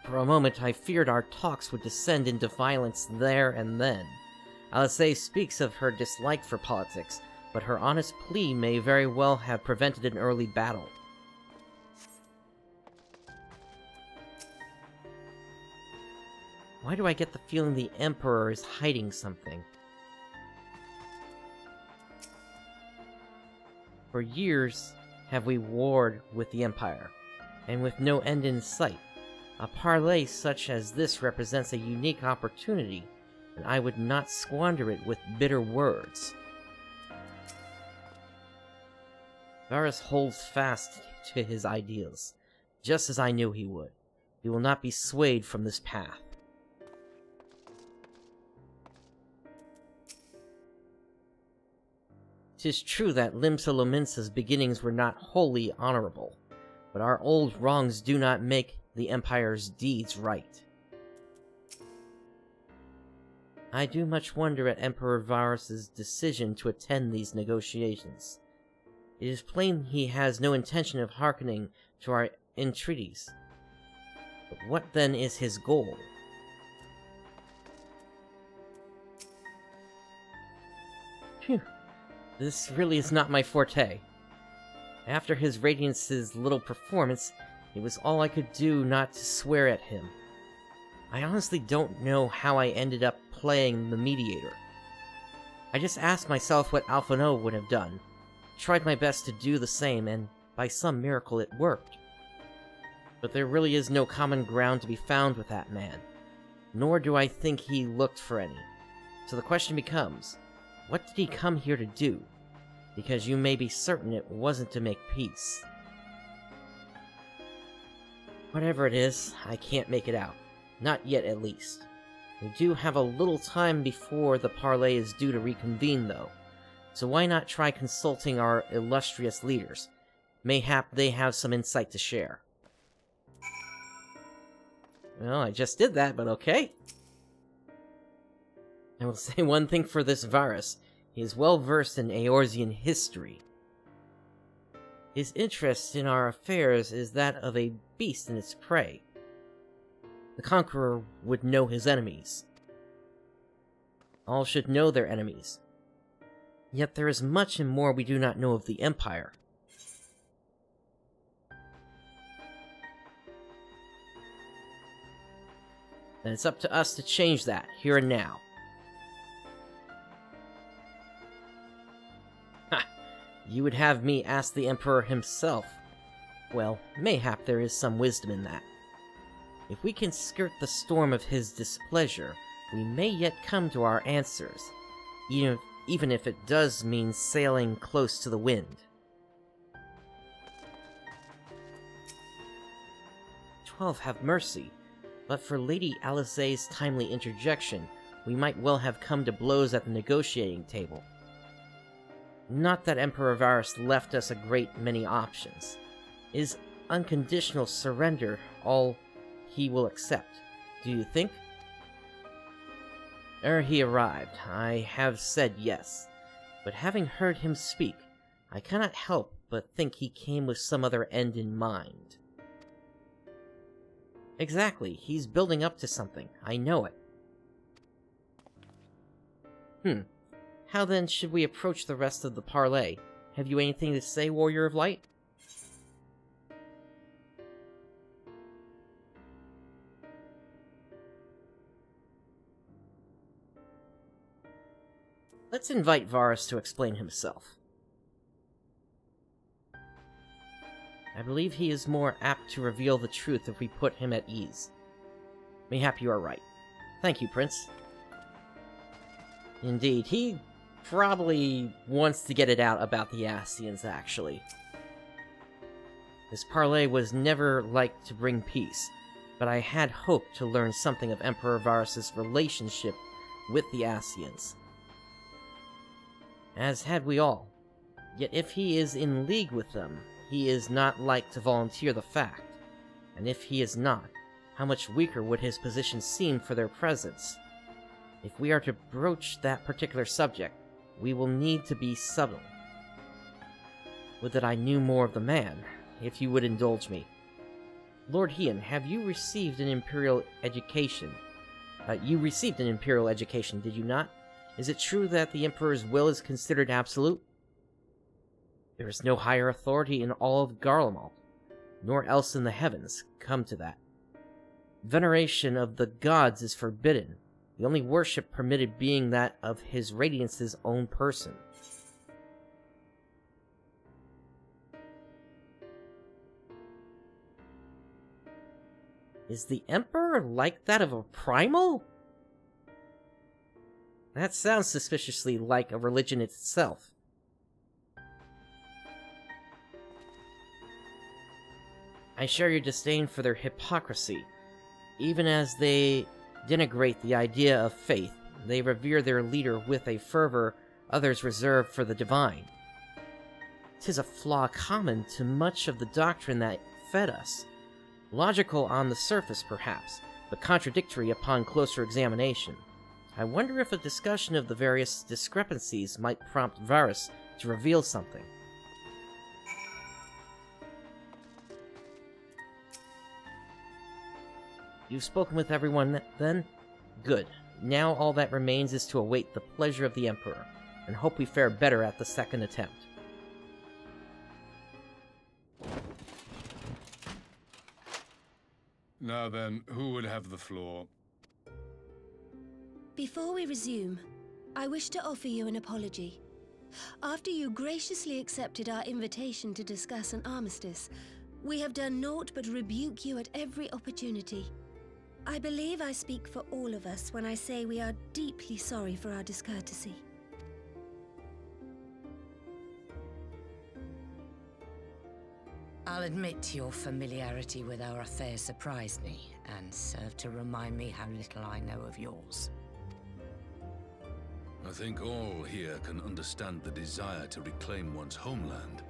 For a moment, I feared our talks would descend into violence there and then. Alizé speaks of her dislike for politics, but her honest plea may very well have prevented an early battle. Why do I get the feeling the Emperor is hiding something? For years have we warred with the Empire, and with no end in sight. A parley such as this represents a unique opportunity, and I would not squander it with bitter words. Varis holds fast to his ideals, just as I knew he would. He will not be swayed from this path. 'Tis true that Limsa Lominsa's beginnings were not wholly honorable, but our old wrongs do not make the Empire's deeds right. I do much wonder at Emperor Varis's decision to attend these negotiations. It is plain he has no intention of hearkening to our entreaties. But what then is his goal? Phew. This really is not my forte. After his Radiance's little performance, it was all I could do not to swear at him. I honestly don't know how I ended up playing the mediator. I just asked myself what Alphinaud would have done, tried my best to do the same, and by some miracle it worked. But there really is no common ground to be found with that man, nor do I think he looked for any. So the question becomes, what did he come here to do? Because you may be certain it wasn't to make peace. Whatever it is, I can't make it out. Not yet, at least. We do have a little time before the parley is due to reconvene, though. So why not try consulting our illustrious leaders? Mayhap they have some insight to share. Well, I just did that, but okay. I will say one thing for this Varis. He is well versed in Eorzean history. His interest in our affairs is that of a beast in its prey. The Conqueror would know his enemies. All should know their enemies. Yet there is much and more we do not know of the Empire. And it's up to us to change that, here and now. Ha! You would have me ask the Emperor himself. Well, mayhap there is some wisdom in that. If we can skirt the storm of his displeasure, we may yet come to our answers, even if it does mean sailing close to the wind. 12 have mercy, but for Lady Alizé's timely interjection, we might well have come to blows at the negotiating table. Not that Emperor Varis left us a great many options. Is unconditional surrender all he will accept, do you think? Ere he arrived, I have said yes, but having heard him speak, I cannot help but think he came with some other end in mind. Exactly, he's building up to something, I know it. How then should we approach the rest of the parley? Have you anything to say, Warrior of Light? Let's invite Varis to explain himself. I believe he is more apt to reveal the truth if we put him at ease. Mayhap you are right. Thank you, Prince. Indeed, he probably wants to get it out about the Ascians, actually. This parley was never like to bring peace, but I had hoped to learn something of Emperor Varis' relationship with the Ascians. As had we all. Yet if he is in league with them, he is not like to volunteer the fact. And if he is not, how much weaker would his position seem for their presence? If we are to broach that particular subject, we will need to be subtle. Would that I knew more of the man, if you would indulge me. Lord Hien, have you received an Imperial education? You received an Imperial education, did you not? Is it true that the Emperor's will is considered absolute? There is no higher authority in all of Garlemald, nor else in the heavens, come to that. Veneration of the gods is forbidden, the only worship permitted being that of His Radiance's own person. Is the Emperor like that of a primal? That sounds suspiciously like a religion itself. I share your disdain for their hypocrisy. Even as they denigrate the idea of faith, they revere their leader with a fervor others reserve for the divine. 'Tis a flaw common to much of the doctrine that fed us. Logical on the surface, perhaps, but contradictory upon closer examination. I wonder if a discussion of the various discrepancies might prompt Varis to reveal something. You've spoken with everyone, then? Good. Now all that remains is to await the pleasure of the Emperor, and hope we fare better at the second attempt. Now then, who would have the floor? Before we resume, I wish to offer you an apology. After you graciously accepted our invitation to discuss an armistice, we have done naught but rebuke you at every opportunity. I believe I speak for all of us when I say we are deeply sorry for our discourtesy. I'll admit your familiarity with our affair surprised me, and served to remind me how little I know of yours. I think all here can understand the desire to reclaim one's homeland.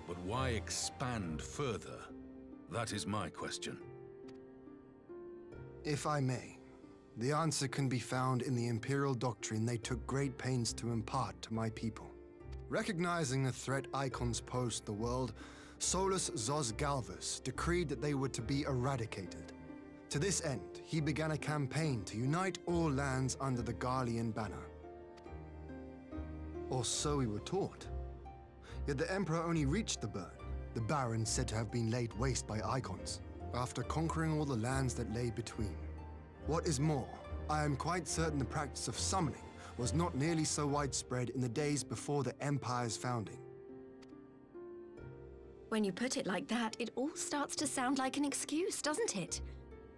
But why expand further? That is my question. If I may, the answer can be found in the Imperial doctrine they took great pains to impart to my people. Recognizing the threat icons pose to the world, Solus Zos Galvus decreed that they were to be eradicated. To this end, he began a campaign to unite all lands under the Garlean banner. Or so we were taught. Yet the Emperor only reached the burn, the Barrens said to have been laid waste by icons, after conquering all the lands that lay between. What is more, I am quite certain the practice of summoning was not nearly so widespread in the days before the Empire's founding. When you put it like that, it all starts to sound like an excuse, doesn't it?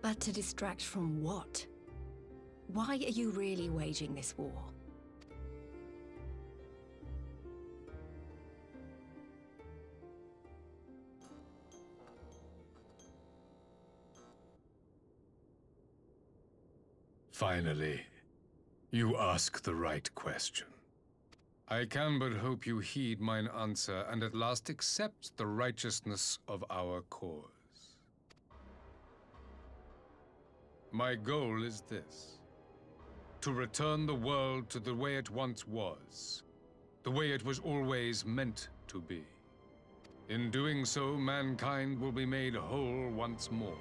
But to distract from what? Why are you really waging this war? Finally, you ask the right question. I can but hope you heed mine answer and at last accept the righteousness of our cause. My goal is this: to return the world to the way it once was, the way it was always meant to be. In doing so, mankind will be made whole once more.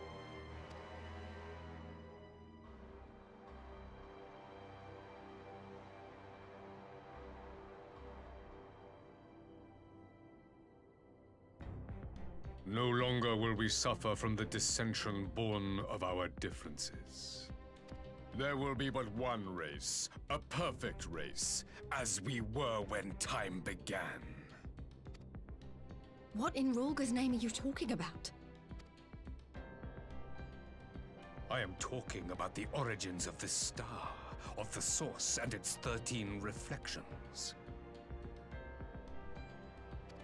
No longer will we suffer from the dissension born of our differences. There will be but one race, a perfect race, as we were when time began. What in Rulga's name are you talking about? I am talking about the origins of this star, of the source and its 13 reflections.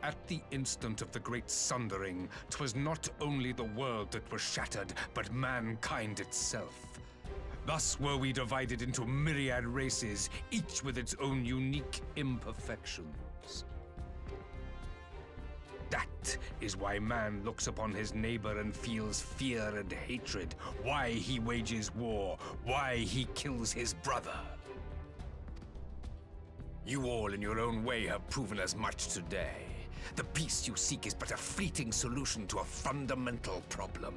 At the instant of the great sundering, 'twas not only the world that was shattered, but mankind itself. Thus were we divided into myriad races, each with its own unique imperfections. That is why man looks upon his neighbor and feels fear and hatred, why he wages war, why he kills his brother. You all in your own way have proven as much today. The peace you seek is but a fleeting solution to a fundamental problem.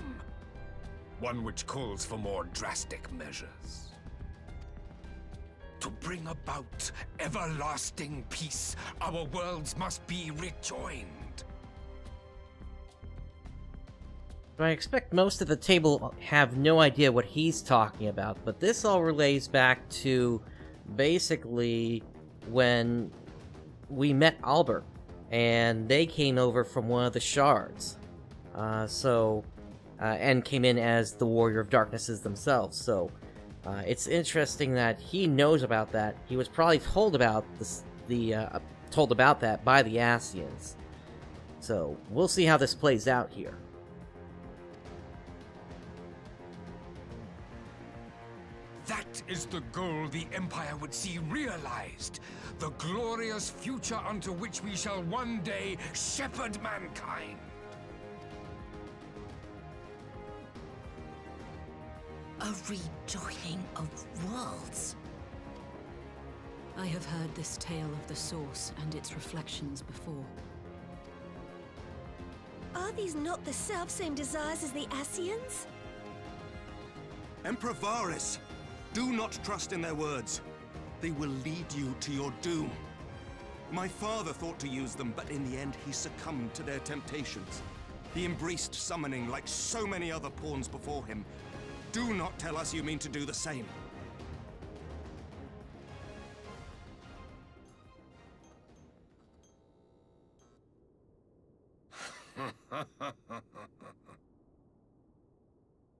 One which calls for more drastic measures. To bring about everlasting peace, our worlds must be rejoined. I expect most of the table have no idea what he's talking about, but this all relates back to basically when we met Albert, and they came over from one of the shards. And came in as the Warrior of Darknesses themselves, so it's interesting that he knows about that. He was probably told about told about that by the Ascians. So we'll see how this plays out here. That is the goal the Empire would see realized. The glorious future unto which we shall one day shepherd mankind. A rejoining of worlds. I have heard this tale of the Source and its reflections before. Are these not the self-same desires as the Ascians? Emperor Varis, do not trust in their words. They will lead you to your doom. My father thought to use them, but in the end he succumbed to their temptations. He embraced summoning like so many other pawns before him. Do not tell us you mean to do the same.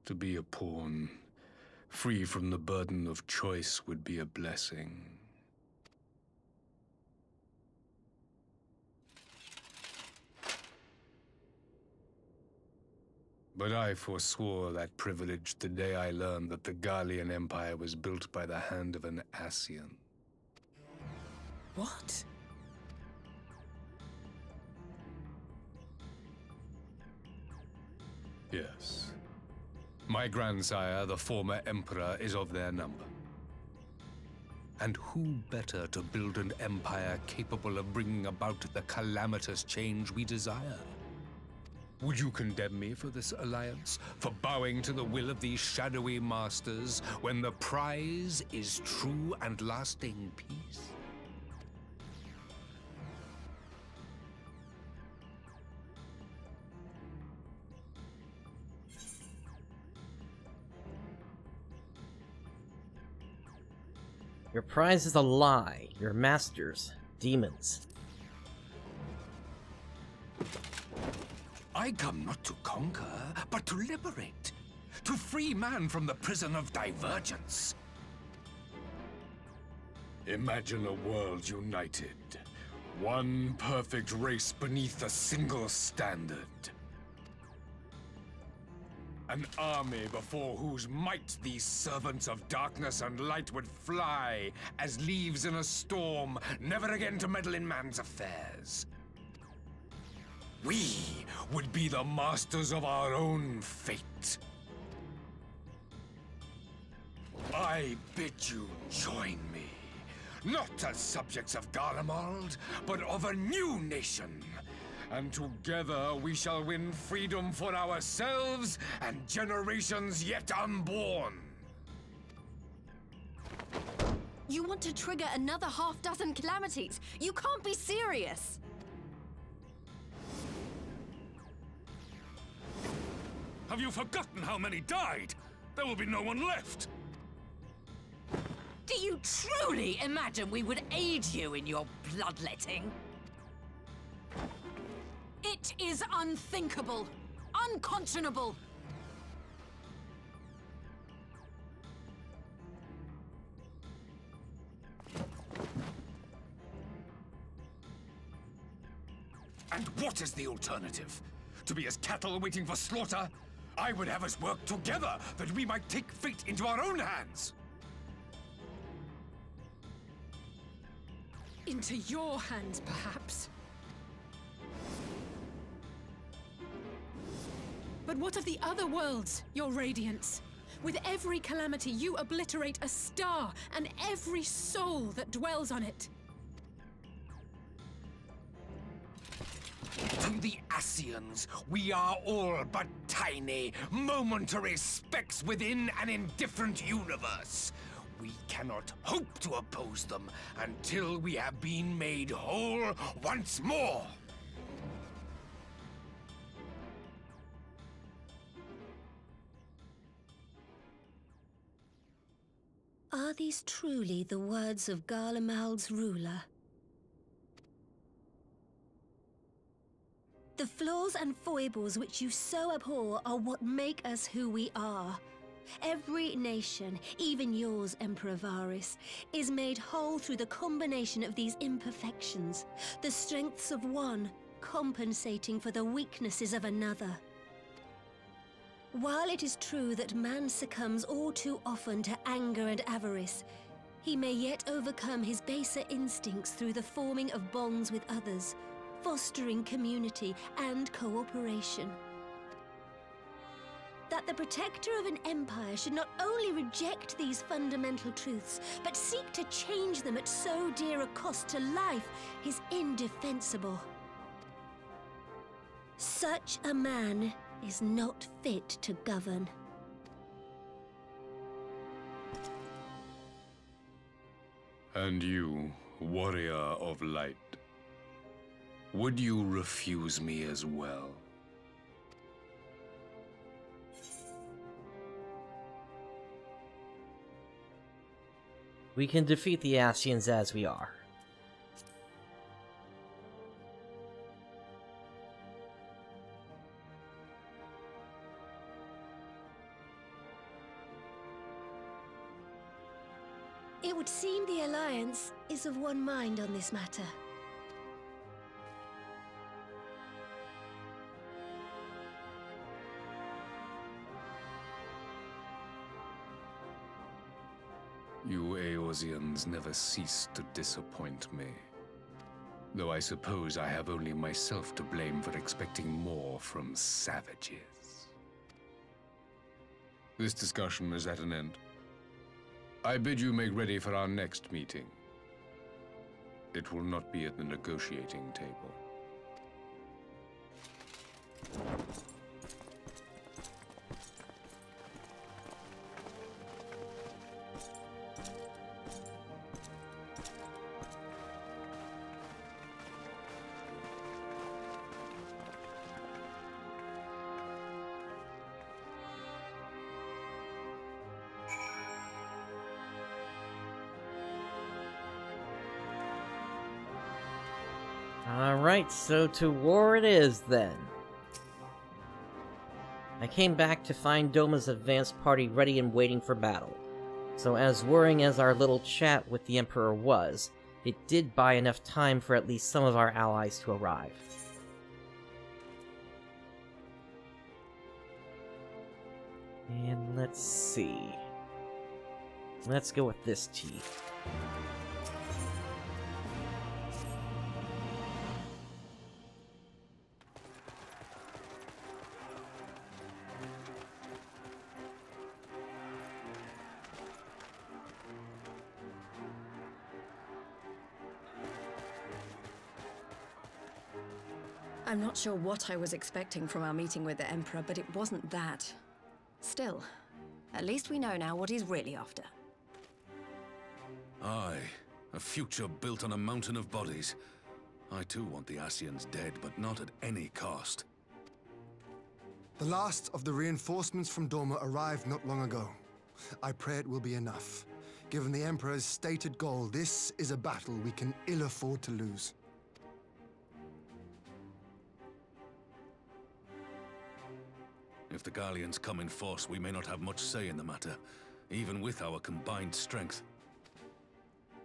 To be a pawn, free from the burden of choice, would be a blessing. But I forswore that privilege the day I learned that the Gallian Empire was built by the hand of an Ascian. What? Yes. My grandsire, the former Emperor, is of their number. And who better to build an empire capable of bringing about the calamitous change we desire? Would you condemn me for this alliance? For bowing to the will of these shadowy masters, when the prize is true and lasting peace? Your prize is a lie. Your masters, demons. I come not to conquer, but to liberate. To free man from the prison of divergence. Imagine a world united. One perfect race beneath a single standard. An army before whose might these servants of darkness and light would fly as leaves in a storm, never again to meddle in man's affairs. We would be the masters of our own fate. I bid you join me, not as subjects of Garlemald, but of a new nation. And together we shall win freedom for ourselves and generations yet unborn. You want to trigger another half-dozen calamities? You can't be serious! Have you forgotten how many died? There will be no one left! Do you truly imagine we would aid you in your bloodletting? It is unthinkable! Unconscionable! And what is the alternative? To be as cattle waiting for slaughter? I would have us work together, that we might take fate into our own hands! Into your hands, perhaps. But what of the other worlds, your radiance? With every calamity, you obliterate a star and every soul that dwells on it. To the Ascians, we are all but tiny, momentary specks within an indifferent universe. We cannot hope to oppose them until we have been made whole once more. Are these truly the words of Garlemald's ruler? The flaws and foibles which you so abhor are what make us who we are. Every nation, even yours, Emperor Varis, is made whole through the combination of these imperfections, the strengths of one compensating for the weaknesses of another. While it is true that man succumbs all too often to anger and avarice, he may yet overcome his baser instincts through the forming of bonds with others, fostering community and cooperation. That the protector of an empire should not only reject these fundamental truths, but seek to change them at so dear a cost to life is indefensible. Such a man is not fit to govern. And you, warrior of light, would you refuse me as well? We can defeat the Ascians as we are. It would seem the Alliance is of one mind on this matter. You Eorzeans never cease to disappoint me. Though I suppose I have only myself to blame for expecting more from savages. This discussion is at an end. I bid you make ready for our next meeting. It will not be at the negotiating table. Alright, so to war it is, then. I came back to find Doma's advanced party ready and waiting for battle. So as worrying as our little chat with the Emperor was, it did buy enough time for at least some of our allies to arrive. And let's see. Let's go with this tea. I'm not sure what I was expecting from our meeting with the Emperor, but it wasn't that. Still, at least we know now what he's really after. Aye, a future built on a mountain of bodies. I too want the Ascians dead, but not at any cost. The last of the reinforcements from Doma arrived not long ago. I pray it will be enough. Given the Emperor's stated goal, this is a battle we can ill afford to lose. If the Gallians come in force, we may not have much say in the matter, even with our combined strength.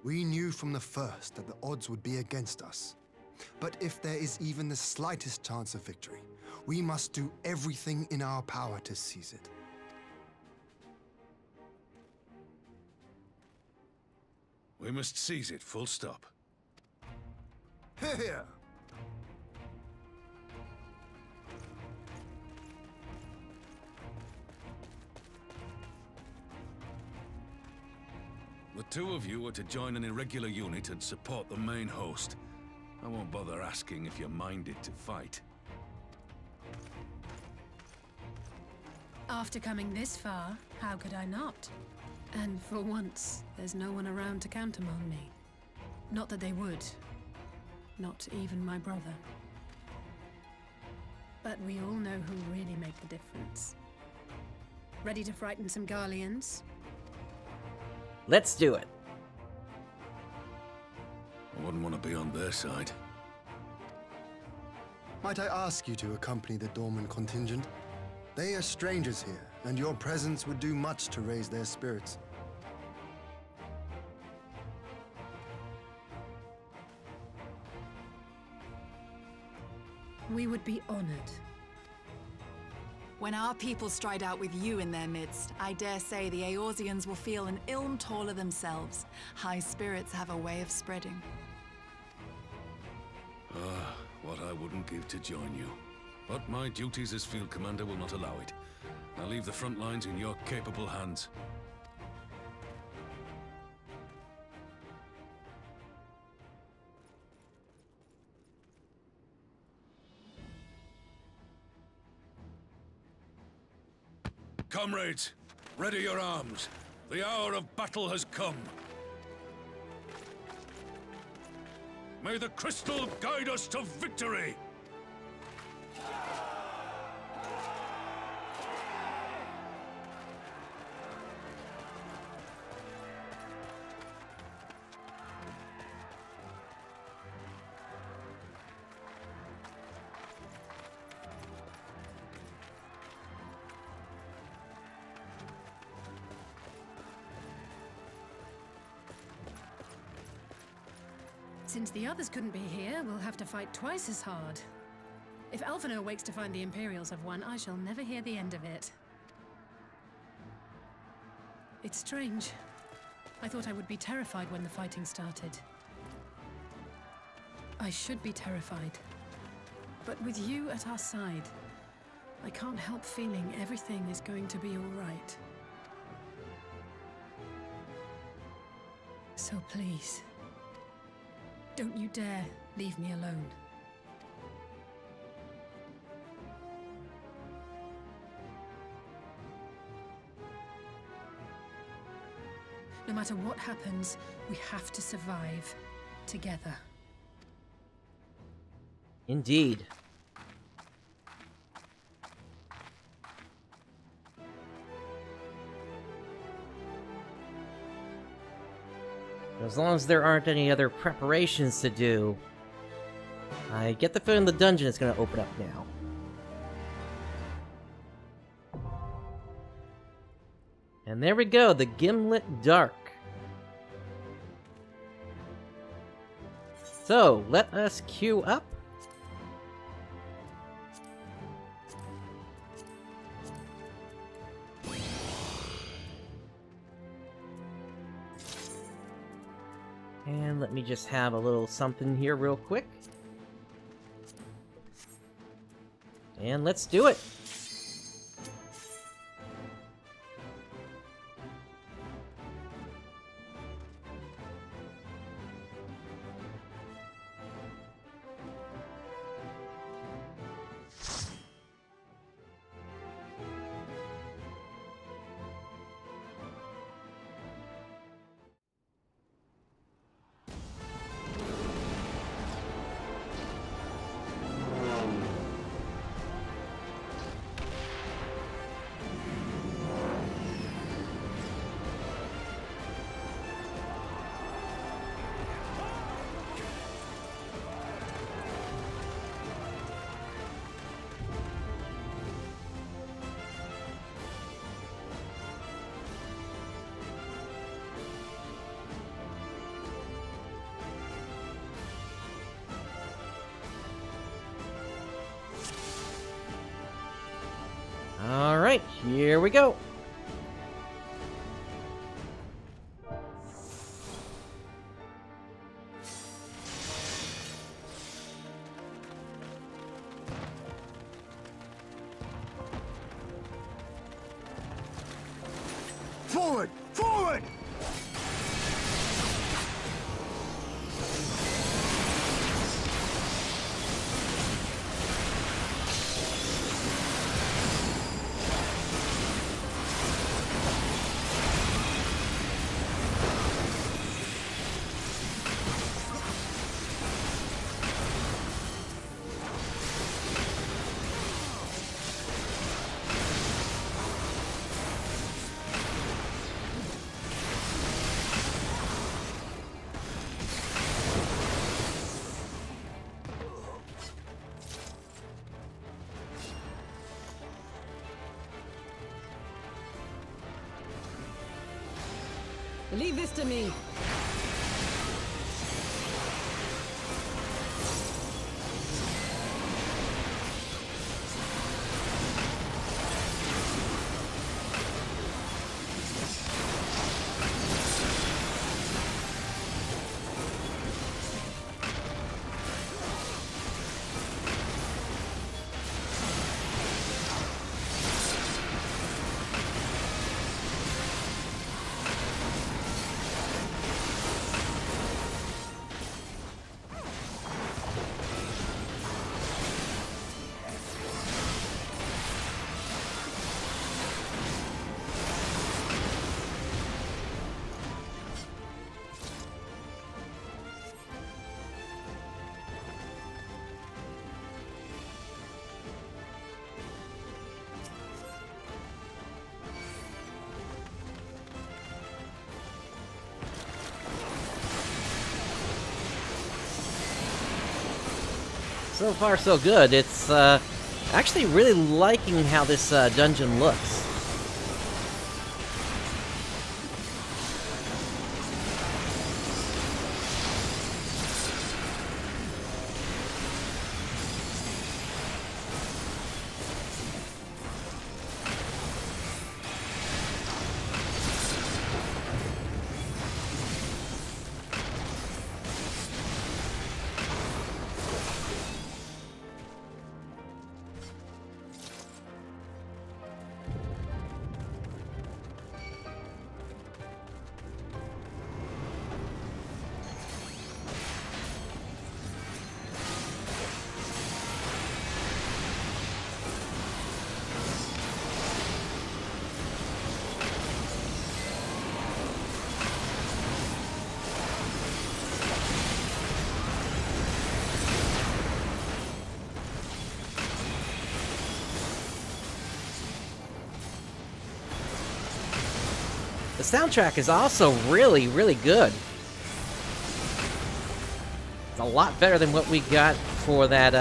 We knew from the first that the odds would be against us. But if there is even the slightest chance of victory, we must do everything in our power to seize it. We must seize it, full stop. Here! The two of you are to join an irregular unit and support the main host. I won't bother asking if you're minded to fight. After coming this far, how could I not? And for once, there's no one around to countermand me. Not that they would. Not even my brother. But we all know who really make the difference. Ready to frighten some Garleans? Let's do it. I wouldn't want to be on their side. Might I ask you to accompany the DOMAN contingent? They are strangers here, and your presence would do much to raise their spirits. We would be honored. When our people stride out with you in their midst, I dare say the Eorzeans will feel an ilm taller themselves. High spirits have a way of spreading. Ah, what I wouldn't give to join you. But my duties as field commander will not allow it. I'll leave the front lines in your capable hands. Comrades, ready your arms. The hour of battle has come. May the crystal guide us to victory! Since the others couldn't be here, we'll have to fight twice as hard. If Alphino wakes to find the Imperials have won, I shall never hear the end of it. It's strange. I thought I would be terrified when the fighting started. I should be terrified. But with you at our side, I can't help feeling everything is going to be all right. So please, don't you dare leave me alone. No matter what happens, we have to survive together. Indeed. As long as there aren't any other preparations to do, I get the feeling the dungeon is going to open up now. And there we go, the Gimlet Dark. So, let us queue up. And let me just have a little something here real quick. And let's do it! Here we go. Forward! Forward! Leave this to me. So far, so good. It's actually really liking how this dungeon looks. The soundtrack is also really, really good. It's a lot better than what we got for that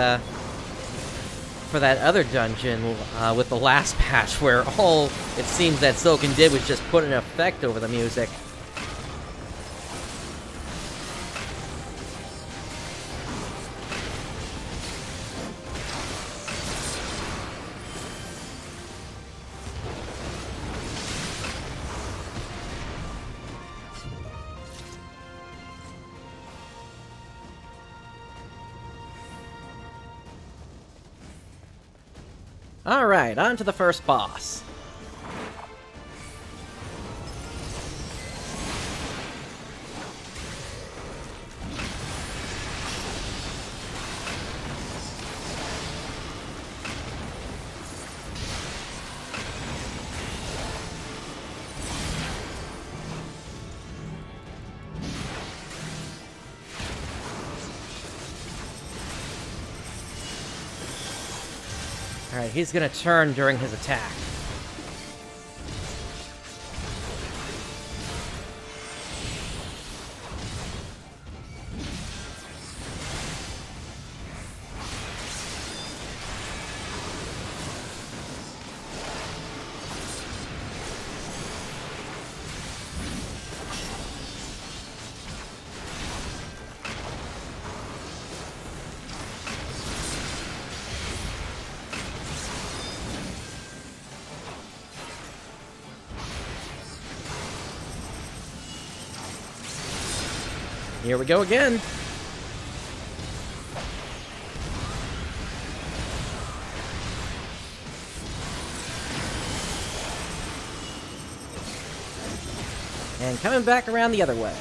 other dungeon with the last patch, where all it seems that Silken did was just put an effect over the music. Alright, on to the first boss. Alright, he's gonna turn during his attack. Here we go again. And coming back around the other way.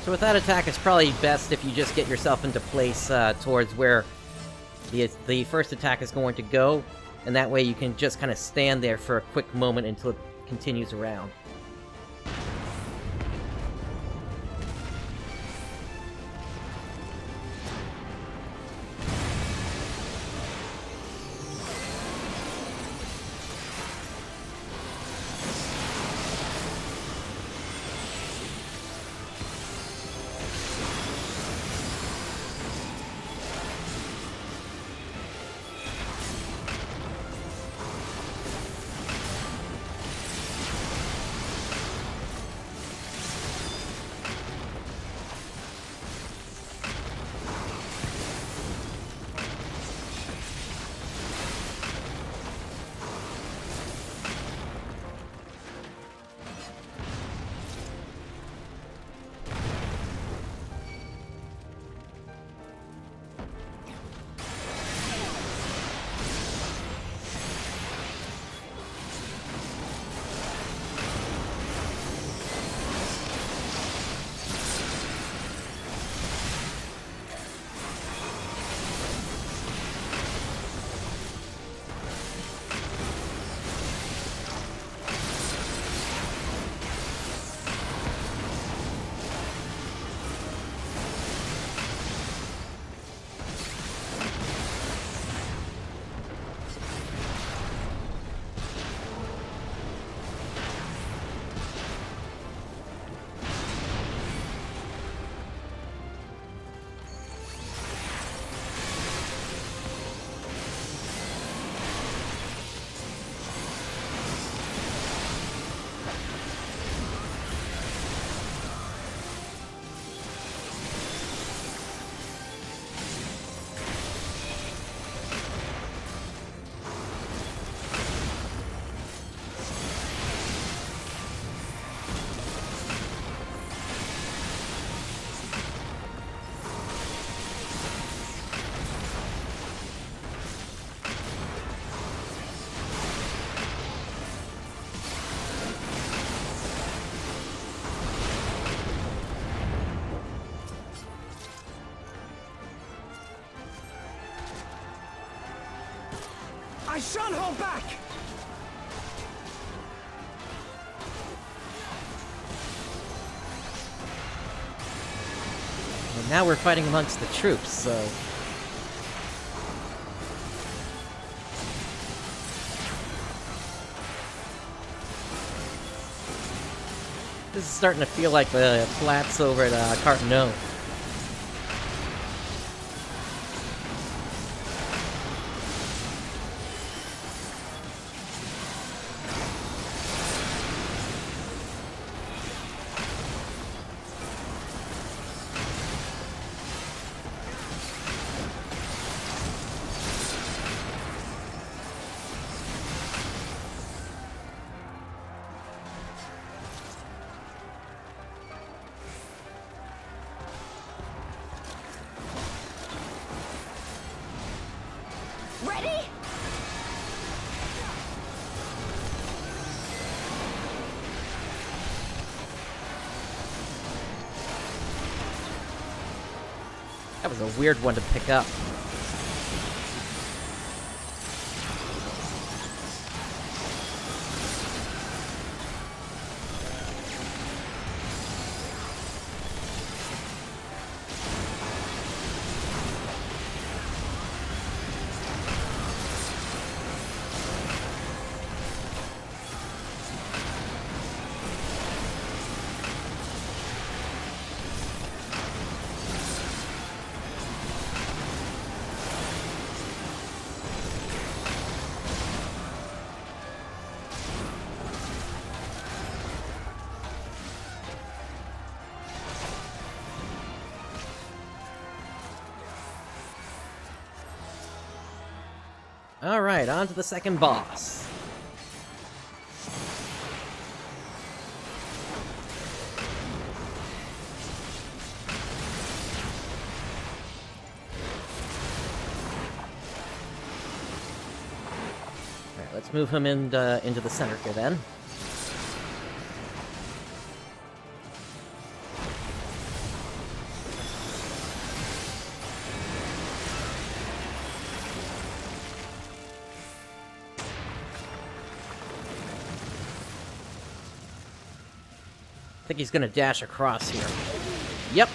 So with that attack, it's probably best if you just get yourself into place towards where the first attack is going to go, and that way you can just kind of stand there for a quick moment until it continues around. I shan't hold back! And now we're fighting amongst the troops, so... This is starting to feel like the flats over at Cartano. That was a weird one to pick up. Alright, on to the second boss. Alright, let's move him into the center here then. I think he's gonna dash across here. Yep.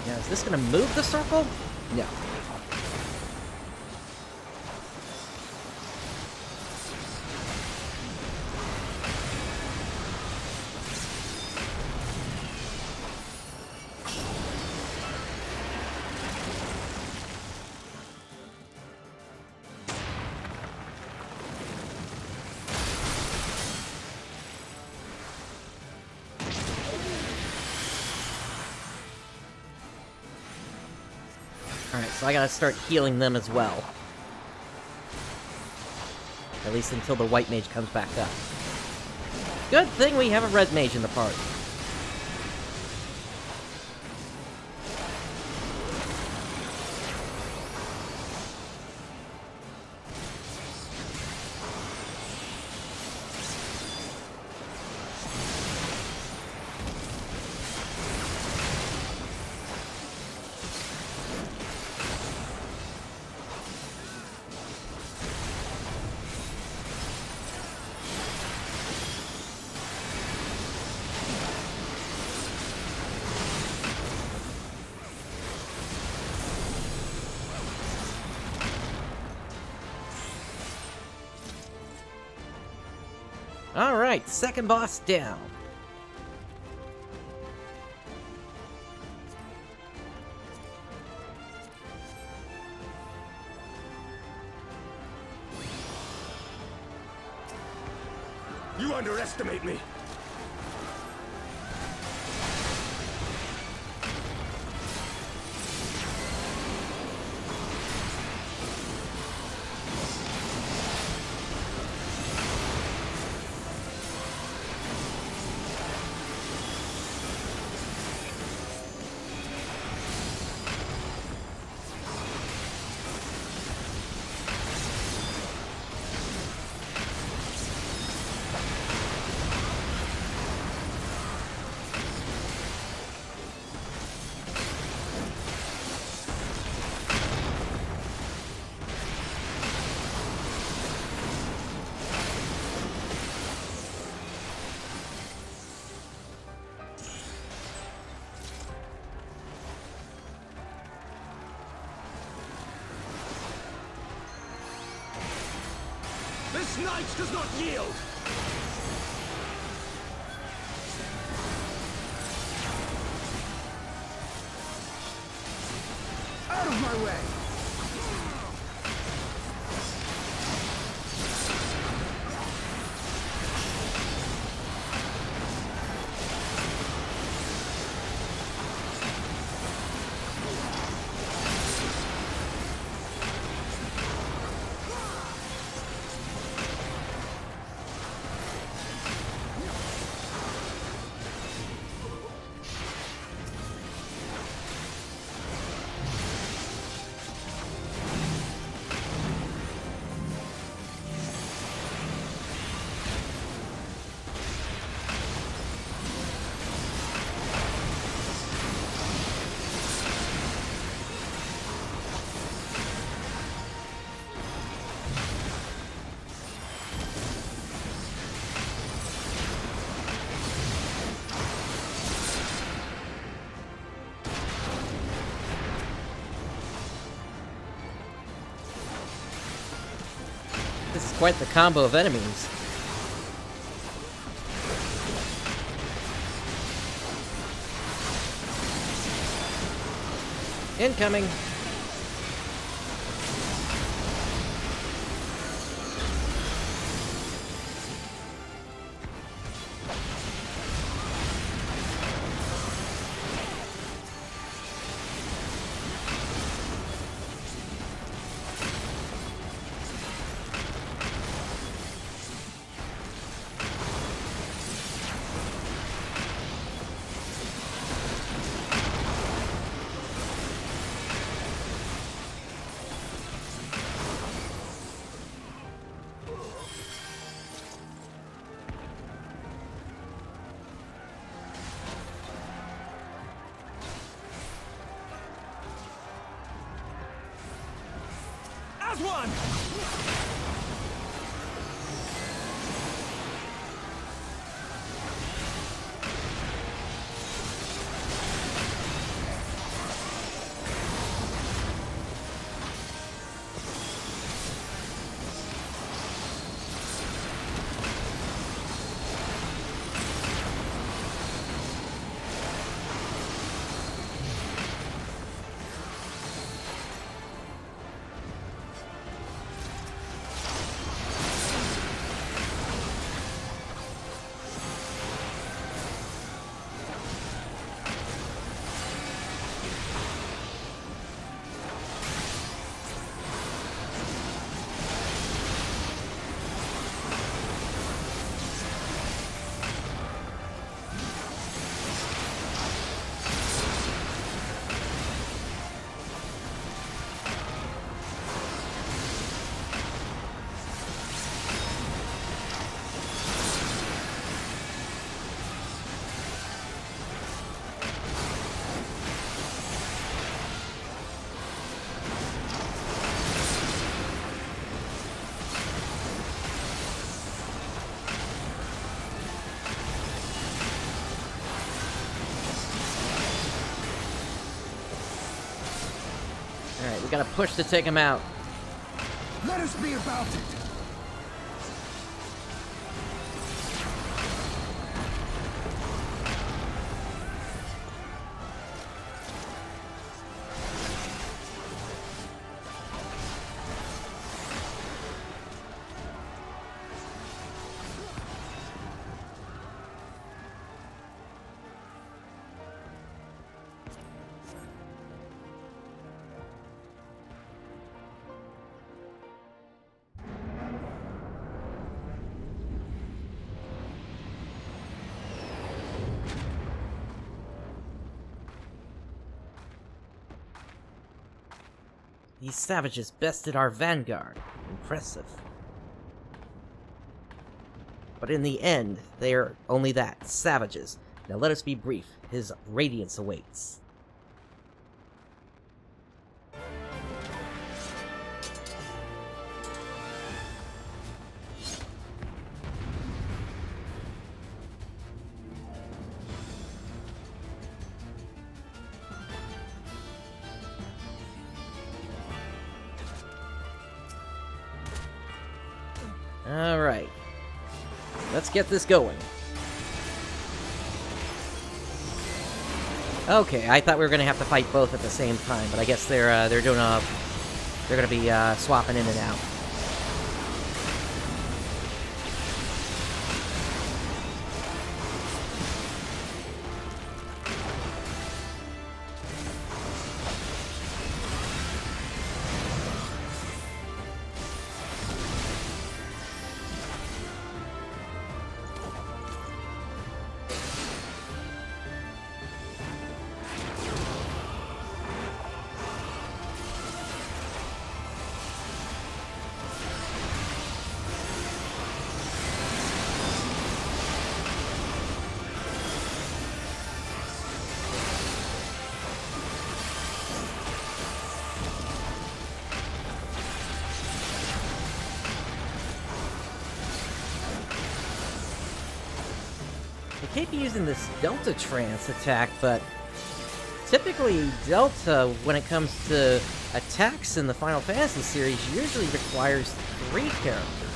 Now, is this gonna move the circle? No. Alright, so I gotta start healing them as well. At least until the white mage comes back up. Good thing we have a red mage in the party. Alright, second boss down. You underestimate me. This knight does not yield! Out of my way! This is quite the combo of enemies. Incoming. As one! Alright, we gotta push to take him out. Let us be about it! These savages bested our vanguard. Impressive. But in the end, they are only that, savages. Now let us be brief. His radiance awaits. Alright. Let's get this going. Okay, I thought we were gonna have to fight both at the same time, but I guess they're gonna be swapping in and out. I keep using this Delta Trance attack, but typically Delta, when it comes to attacks in the Final Fantasy series, usually requires 3 characters.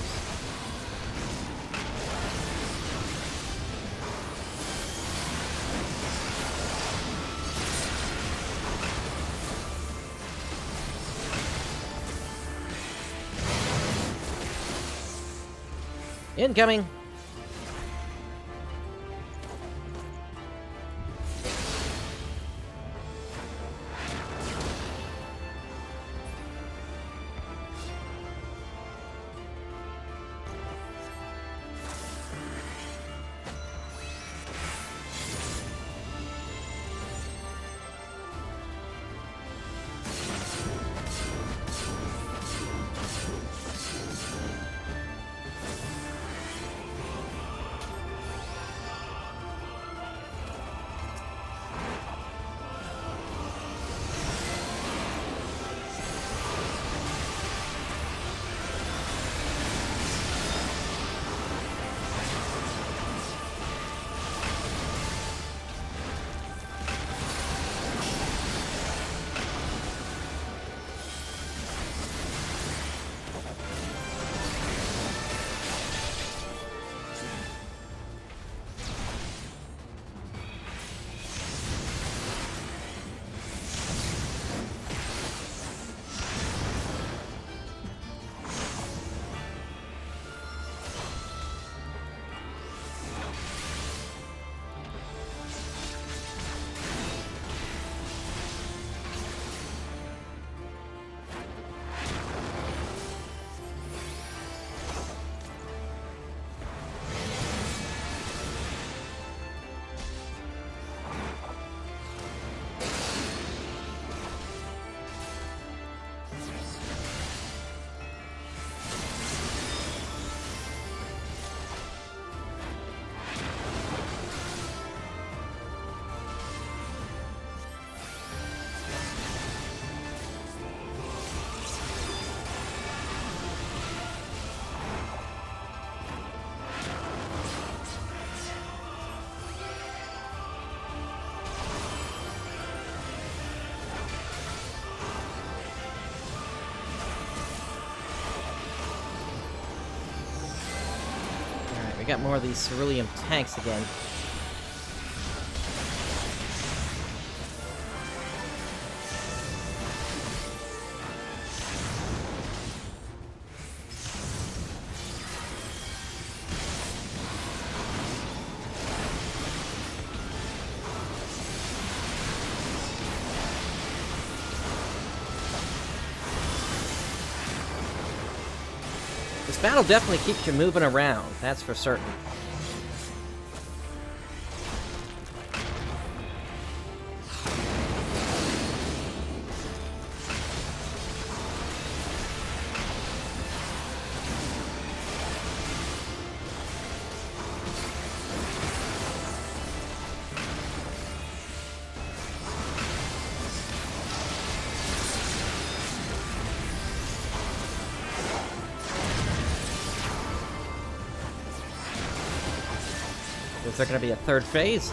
Incoming! Got more of these cerulean tanks again. This battle definitely keeps you moving around, that's for certain. Is there going to be a third phase?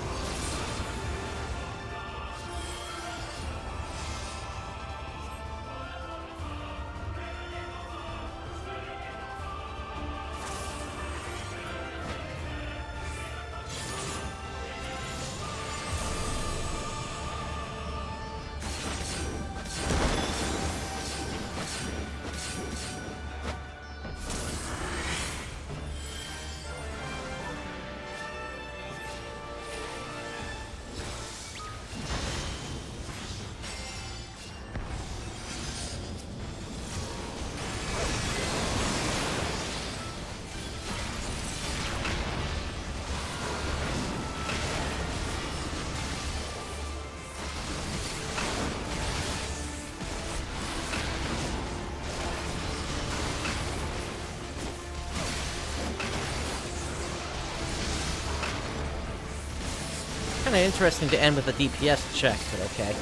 Kinda interesting to end with a DPS check, but okay.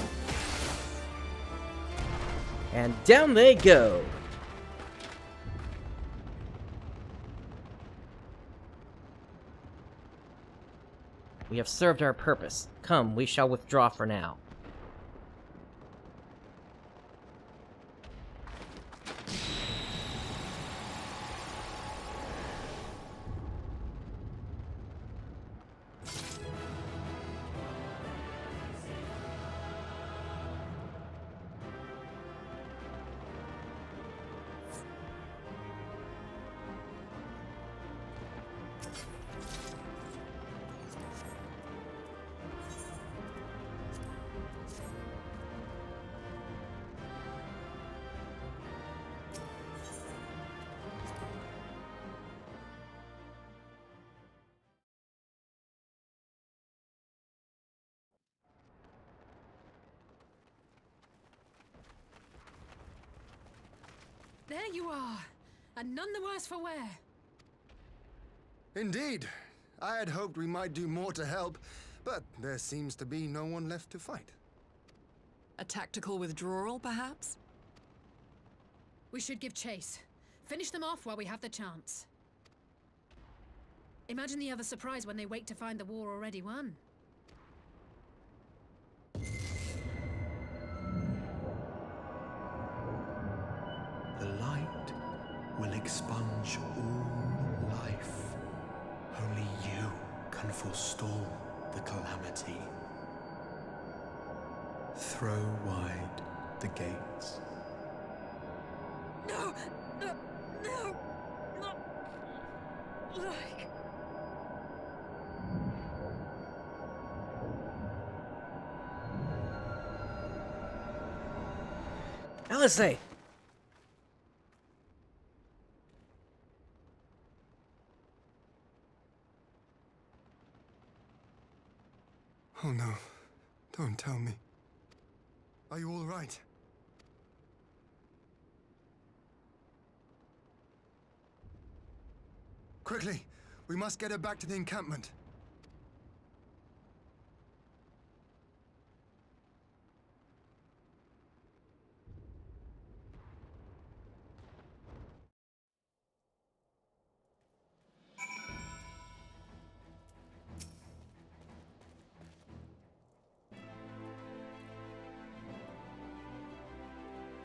And down they go! We have served our purpose. Come, we shall withdraw for now. There you are, and none the worse for wear. Indeed. I had hoped we might do more to help, but there seems to be no one left to fight. A tactical withdrawal, perhaps? We should give chase. Finish them off while we have the chance. Imagine the other surprise when they wake to find the war already won. The light will expunge all life. Only you can forestall the calamity. Throw wide the gates. No! No! No! Not like... Alisei! Oh no. Don't tell me. Are you all right? Quickly! We must get her back to the encampment.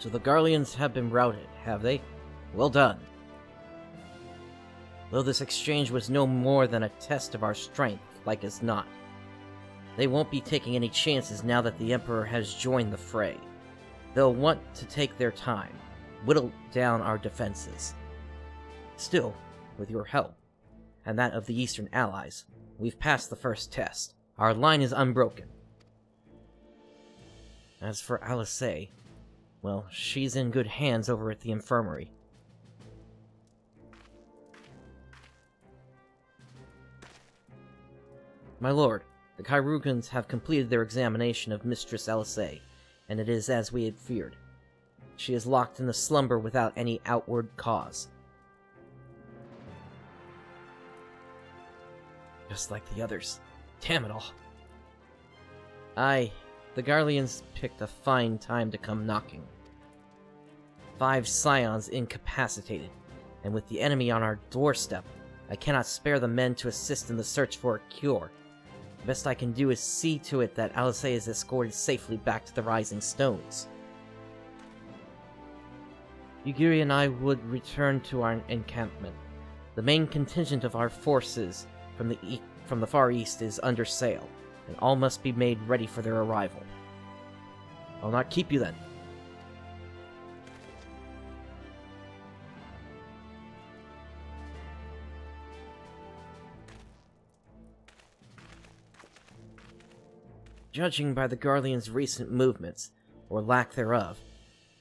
So the Garleans have been routed, have they? Well done. Though this exchange was no more than a test of our strength, like as not. They won't be taking any chances now that the Emperor has joined the fray. They'll want to take their time, whittle down our defenses. Still, with your help, and that of the Eastern allies, we've passed the first test. Our line is unbroken. As for Alisei, well, she's in good hands over at the infirmary. My lord, the Kairugans have completed their examination of Mistress Alisei, and it is as we had feared. She is locked in a slumber without any outward cause. Just like the others. Damn it all. Aye, the Garleans picked a fine time to come knocking. 5 scions incapacitated, and with the enemy on our doorstep, I cannot spare the men to assist in the search for a cure. The best I can do is see to it that Alisei is escorted safely back to the Rising Stones. Yugiri and I would return to our encampment. The main contingent of our forces from the Far East is under sail, and all must be made ready for their arrival. I'll not keep you then. Judging by the Garleans' recent movements, or lack thereof,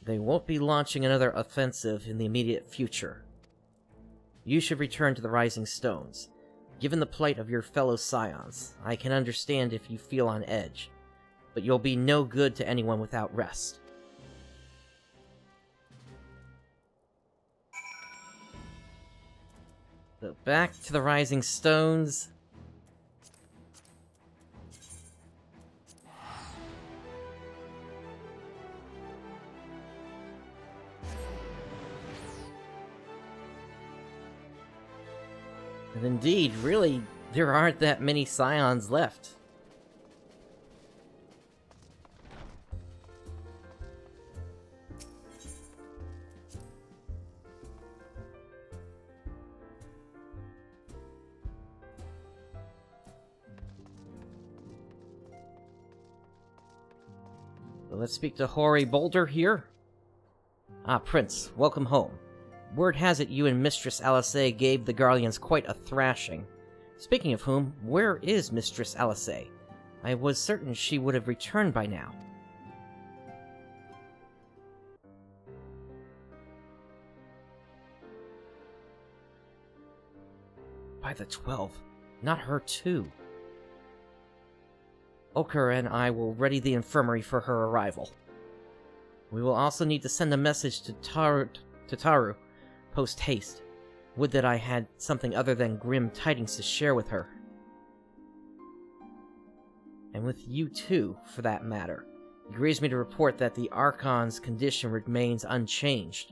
they won't be launching another offensive in the immediate future. You should return to the Rising Stones. Given the plight of your fellow scions, I can understand if you feel on edge, but you'll be no good to anyone without rest. So back to the Rising Stones. And indeed, really, there aren't that many scions left. Let's speak to Hoary Boulder here. Ah, Prince, welcome home. Word has it you and Mistress Alisay gave the Garleans quite a thrashing. Speaking of whom, where is Mistress Alisay? I was certain she would have returned by now. By the 12, not her too. Oker and I will ready the infirmary for her arrival. We will also need to send a message to Taru, post-haste. Would that I had something other than grim tidings to share with her. And with you too, for that matter. It grieves me to report that the Archon's condition remains unchanged.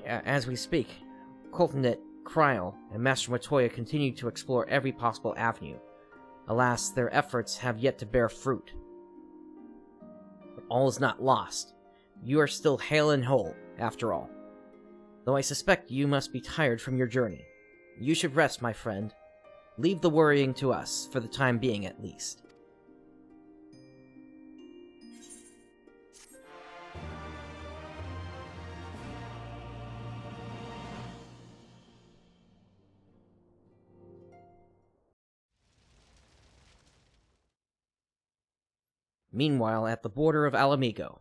As we speak, Coltonet, Kryl, and Master Matoya continue to explore every possible avenue. Alas, their efforts have yet to bear fruit. But all is not lost. You are still hale and whole, after all. Though I suspect you must be tired from your journey. You should rest, my friend. Leave the worrying to us, for the time being at least. Meanwhile, at the border of Alamigo.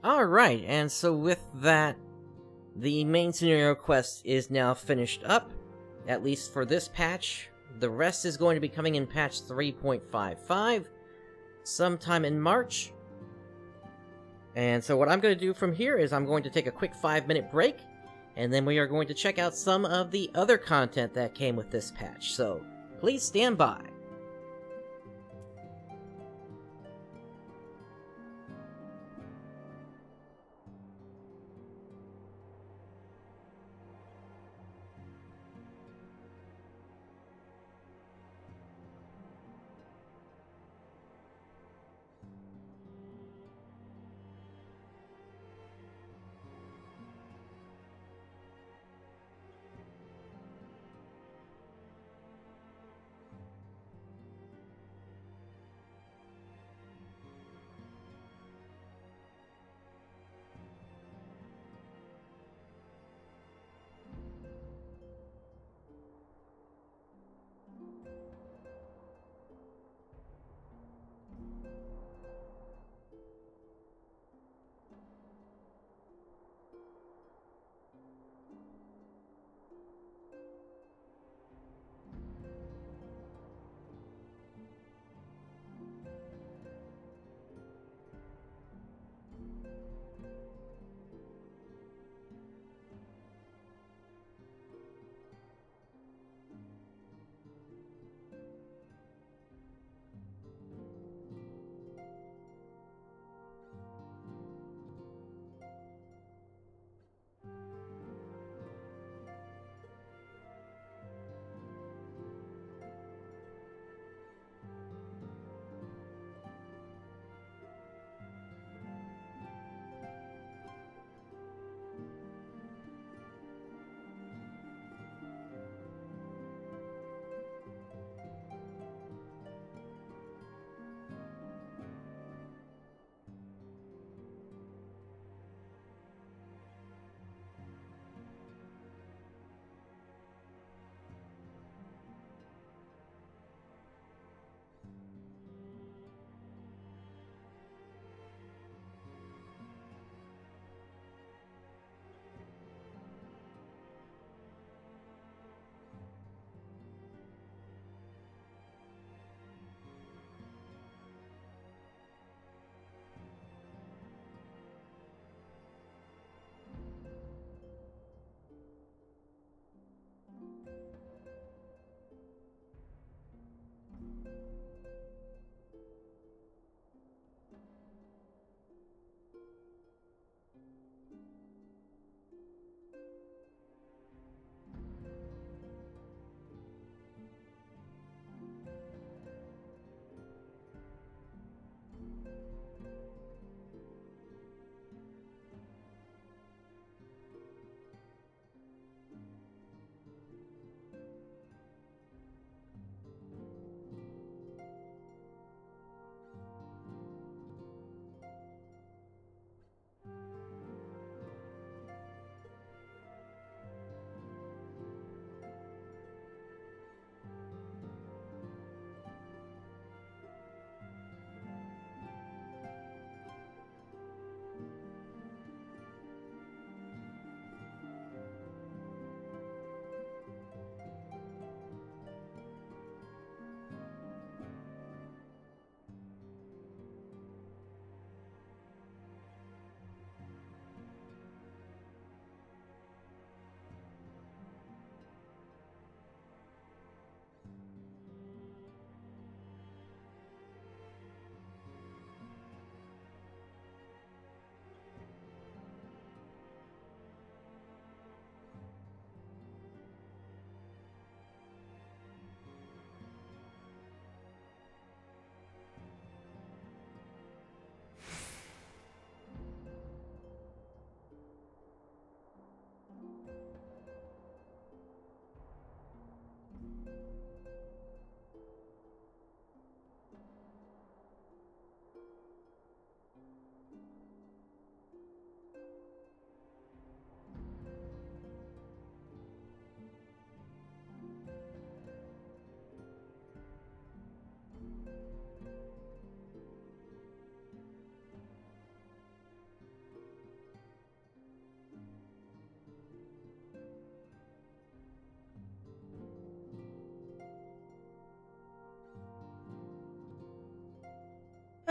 Alright, and so with that, the main scenario quest is now finished up, at least for this patch. The rest is going to be coming in patch 3.55, sometime in March. And so what I'm going to do from here is I'm going to take a quick 5-minute break, and then we are going to check out some of the other content that came with this patch, so please stand by.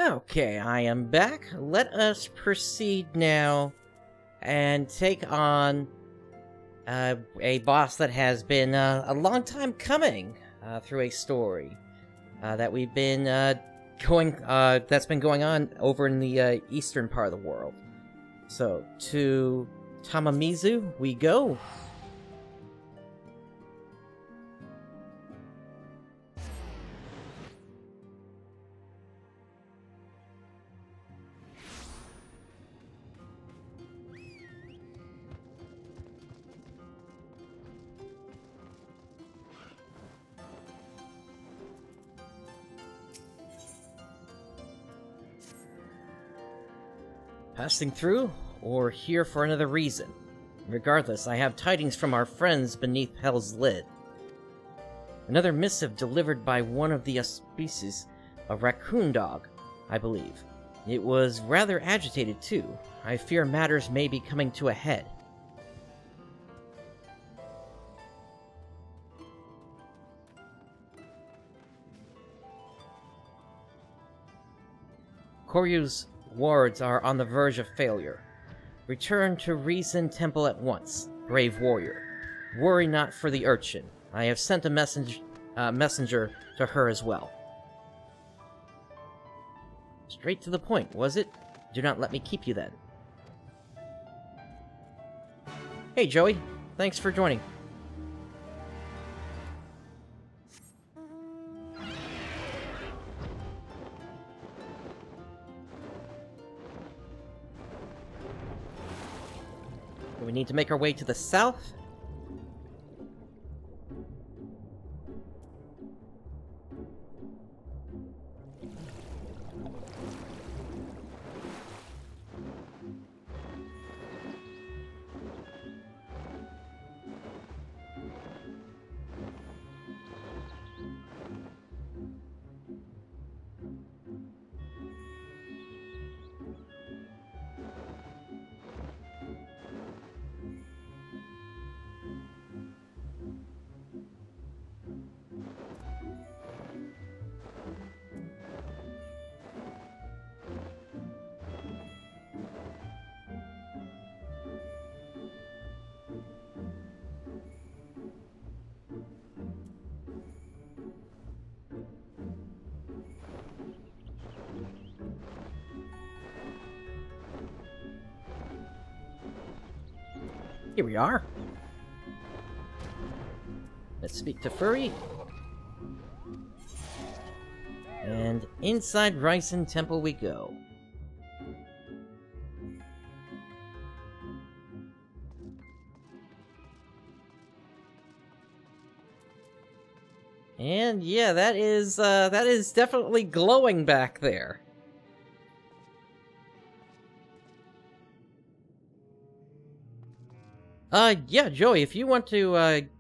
Okay, I am back. Let us proceed now and take on a boss that has been a long time coming through a story that we've been that's been going on over in the eastern part of the world. So, to Tamamizu we go. Passing through, or here for another reason? Regardless, I have tidings from our friends beneath Hell's lid. Another missive delivered by one of the species, a raccoon dog, I believe. It was rather agitated too. I fear matters may be coming to a head. Koryu's wards are on the verge of failure. Return to Reason Temple at once, brave warrior. Worry not for the urchin. I have sent a messenger to her as well. Straight to the point, was it? Do not let me keep you then. Hey Joey, thanks for joining. We need to make our way to the south. Here we are. Let's speak to Furry. And inside Ryzen Temple we go. And yeah, that is definitely glowing back there. Yeah, Joey, if you want to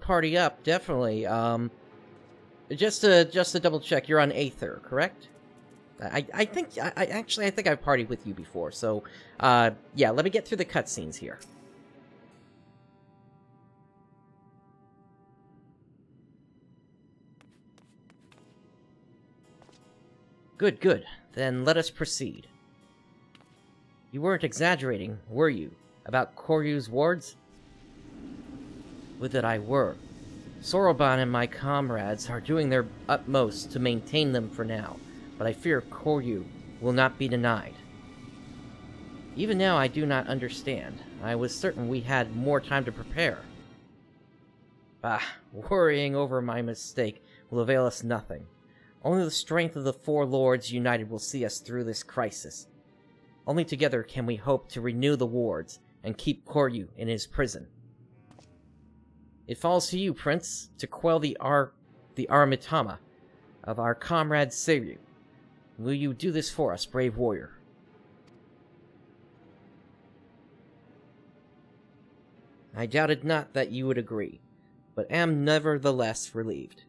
party up, definitely. Just to double check, you're on Aether, correct? I think I've partied with you before. So, yeah, let me get through the cutscenes here. Good, good. Then let us proceed. You weren't exaggerating, were you? About Koryu's wards? Would that I were. Soroban and my comrades are doing their utmost to maintain them for now, but I fear Koryu will not be denied. Even now I do not understand. I was certain we had more time to prepare. Bah, worrying over my mistake will avail us nothing. Only the strength of the four lords united will see us through this crisis. Only together can we hope to renew the wards and keep Koryu in his prison. It falls to you, Prince, to quell the Aramitama of our comrade Seiryu. Will you do this for us, brave warrior? I doubted not that you would agree, but am nevertheless relieved.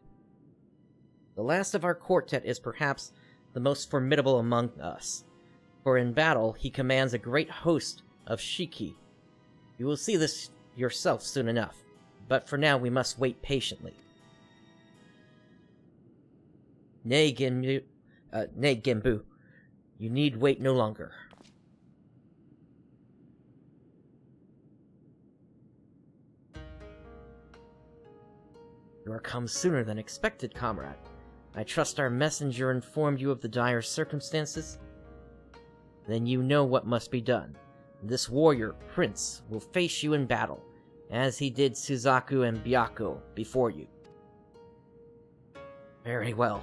The last of our quartet is perhaps the most formidable among us, for in battle he commands a great host of Shiki. You will see this yourself soon enough, but for now we must wait patiently. Nay, Genbu, You need wait no longer. You are come sooner than expected, comrade. I trust our messenger informed you of the dire circumstances? Then you know what must be done. This warrior, Prince, will face you in battle, as he did Suzaku and Byakko before you. Very well,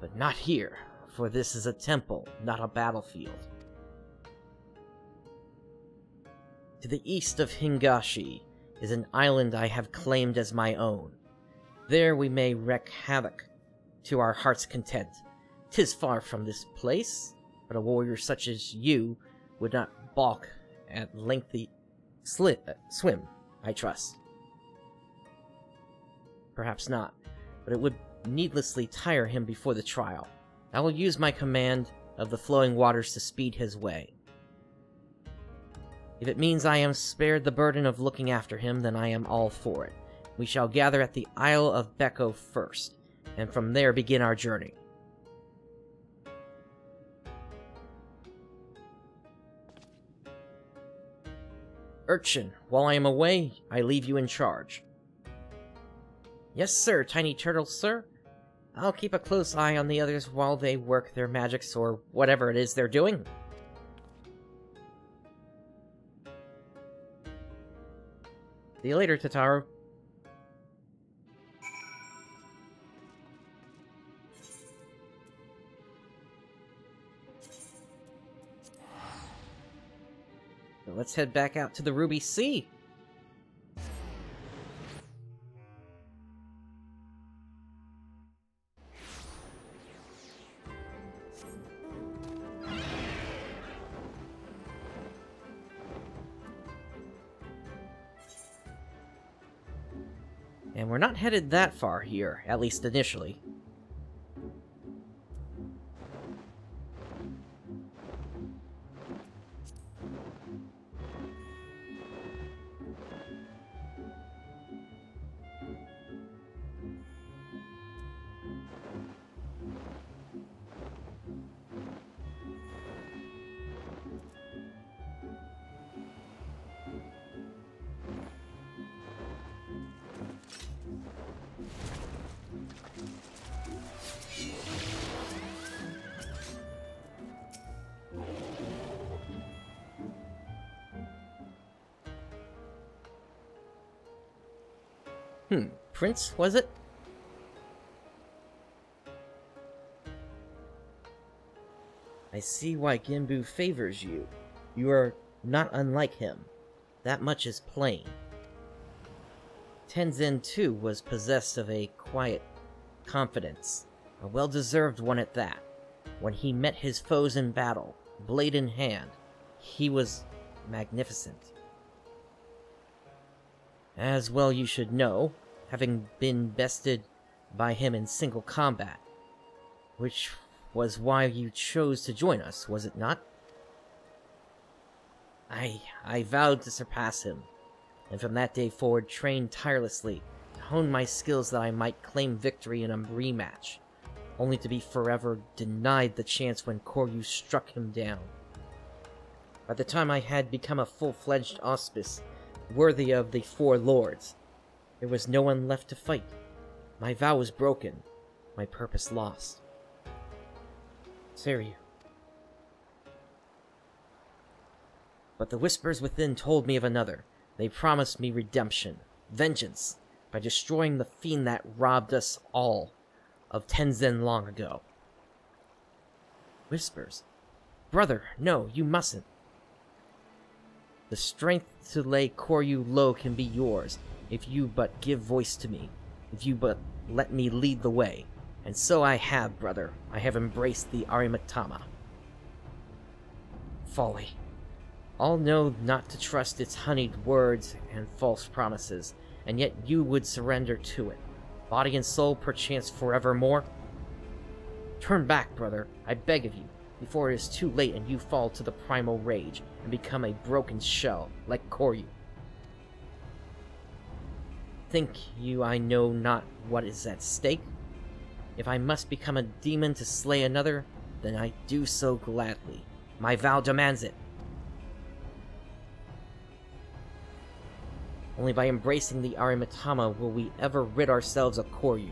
but not here, for this is a temple, not a battlefield. To the east of Hingashi is an island I have claimed as my own. There we may wreak havoc to our heart's content. 'Tis far from this place, but a warrior such as you would not balk at lengthy swim, I trust. Perhaps not, but it would needlessly tire him before the trial. I will use my command of the flowing waters to speed his way. If it means I am spared the burden of looking after him, then I am all for it. We shall gather at the Isle of Becco first, and from there begin our journey. Urchin, while I am away, I leave you in charge. Yes, sir, Tiny Turtle, sir. I'll keep a close eye on the others while they work their magics or whatever it is they're doing. See you later, Tataru. So let's head back out to the Ruby Sea. And we're not headed that far here, at least initially. Prince, was it? I see why Genbu favors you. You are not unlike him. That much is plain. Tenzin, too, was possessed of a quiet confidence, a well-deserved one at that. When he met his foes in battle, blade in hand, he was magnificent. As well you should know, having been bested by him in single combat. Which was why you chose to join us, was it not? I vowed to surpass him, and from that day forward trained tirelessly to hone my skills that I might claim victory in a rematch, only to be forever denied the chance when Koryu struck him down. By the time I had become a full-fledged auspice, worthy of the Four Lords, there was no one left to fight. My vow was broken, my purpose lost. Seryu. But the whispers within told me of another. They promised me redemption, vengeance, by destroying the fiend that robbed us all of Tenzin long ago. Whispers? Brother, no, you mustn't. The strength to lay Koryu low can be yours, if you but give voice to me, if you but let me lead the way. And so I have, brother. I have embraced the Arimatama. Folly. All know not to trust its honeyed words and false promises, and yet you would surrender to it, body and soul perchance forevermore? Turn back, brother, I beg of you, before it is too late and you fall to the primal rage and become a broken shell, like Koryu. Think you I know not what is at stake? If I must become a demon to slay another, then I do so gladly. My vow demands it. Only by embracing the Arimitama will we ever rid ourselves of Koryu.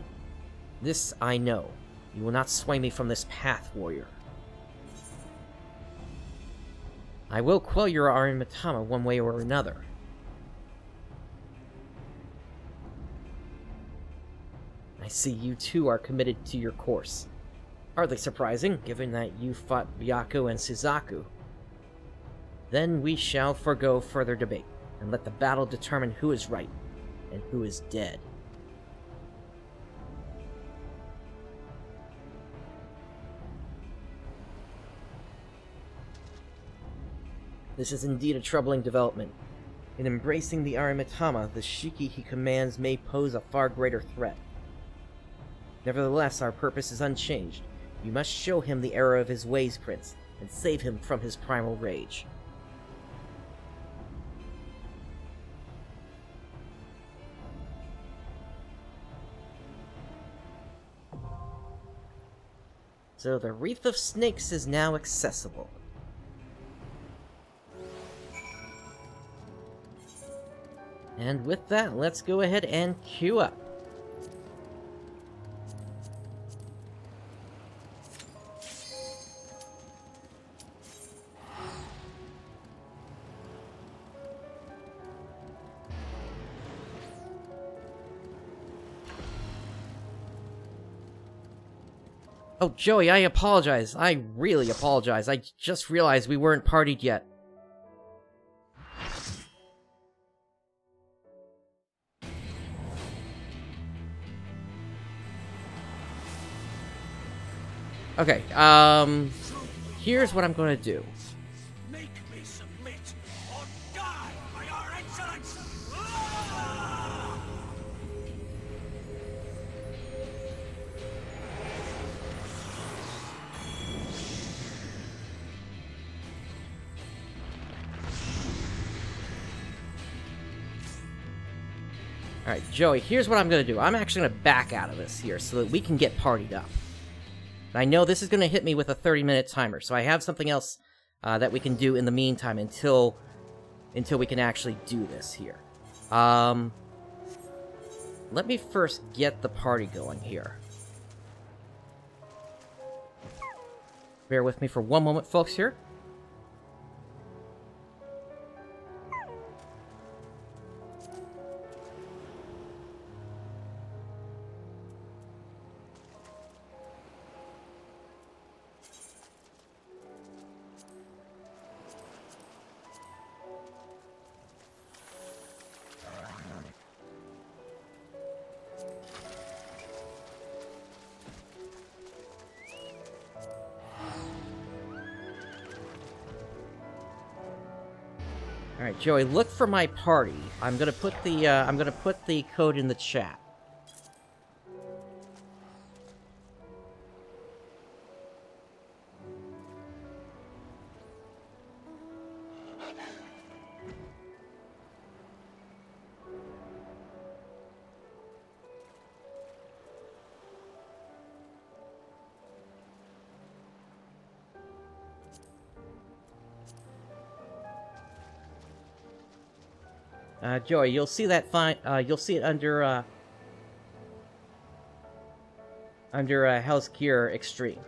This I know. You will not sway me from this path, warrior. I will quell your Arimitama one way or another. I see you too are committed to your course. Hardly surprising, given that you fought Byaku and Suzaku. Then we shall forgo further debate, and let the battle determine who is right, and who is dead. This is indeed a troubling development. In embracing the Arimitama, the Shiki he commands may pose a far greater threat. Nevertheless, our purpose is unchanged. You must show him the error of his ways, Prince, and save him from his primal rage. So the Wreath of Snakes is now accessible. And with that, let's go ahead and queue up. Oh, Joey, I apologize. I really apologize. I just realized we weren't partied yet. Okay, here's what I'm gonna do. Make me submit or die by your excellence! Alright, Joey, here's what I'm gonna do. I'm actually gonna back out of this here so that we can get partied up. I know this is going to hit me with a 30-minute timer, so I have something else that we can do in the meantime until we can actually do this here. Let me first get the party going here. Bear with me for one moment, folks, here. Alright, Joey, look for my party. I'm gonna put the code in the chat. Joey, you'll see that you'll see it under Hell's Cure Extreme.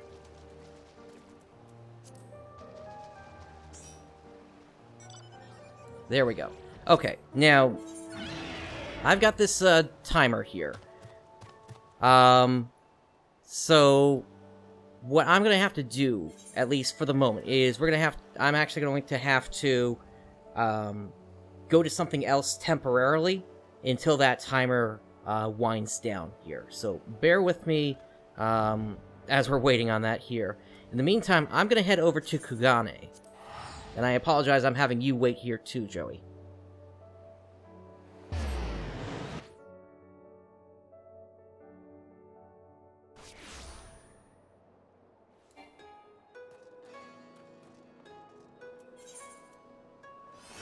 There we go. Okay, now I've got this timer here. So what I'm gonna have to do, at least for the moment, is I'm actually going to have to go to something else temporarily until that timer winds down here. So bear with me as we're waiting on that here. In the meantime, I'm going to head over to Kugane. And I apologize, I'm having you wait here too, Joey.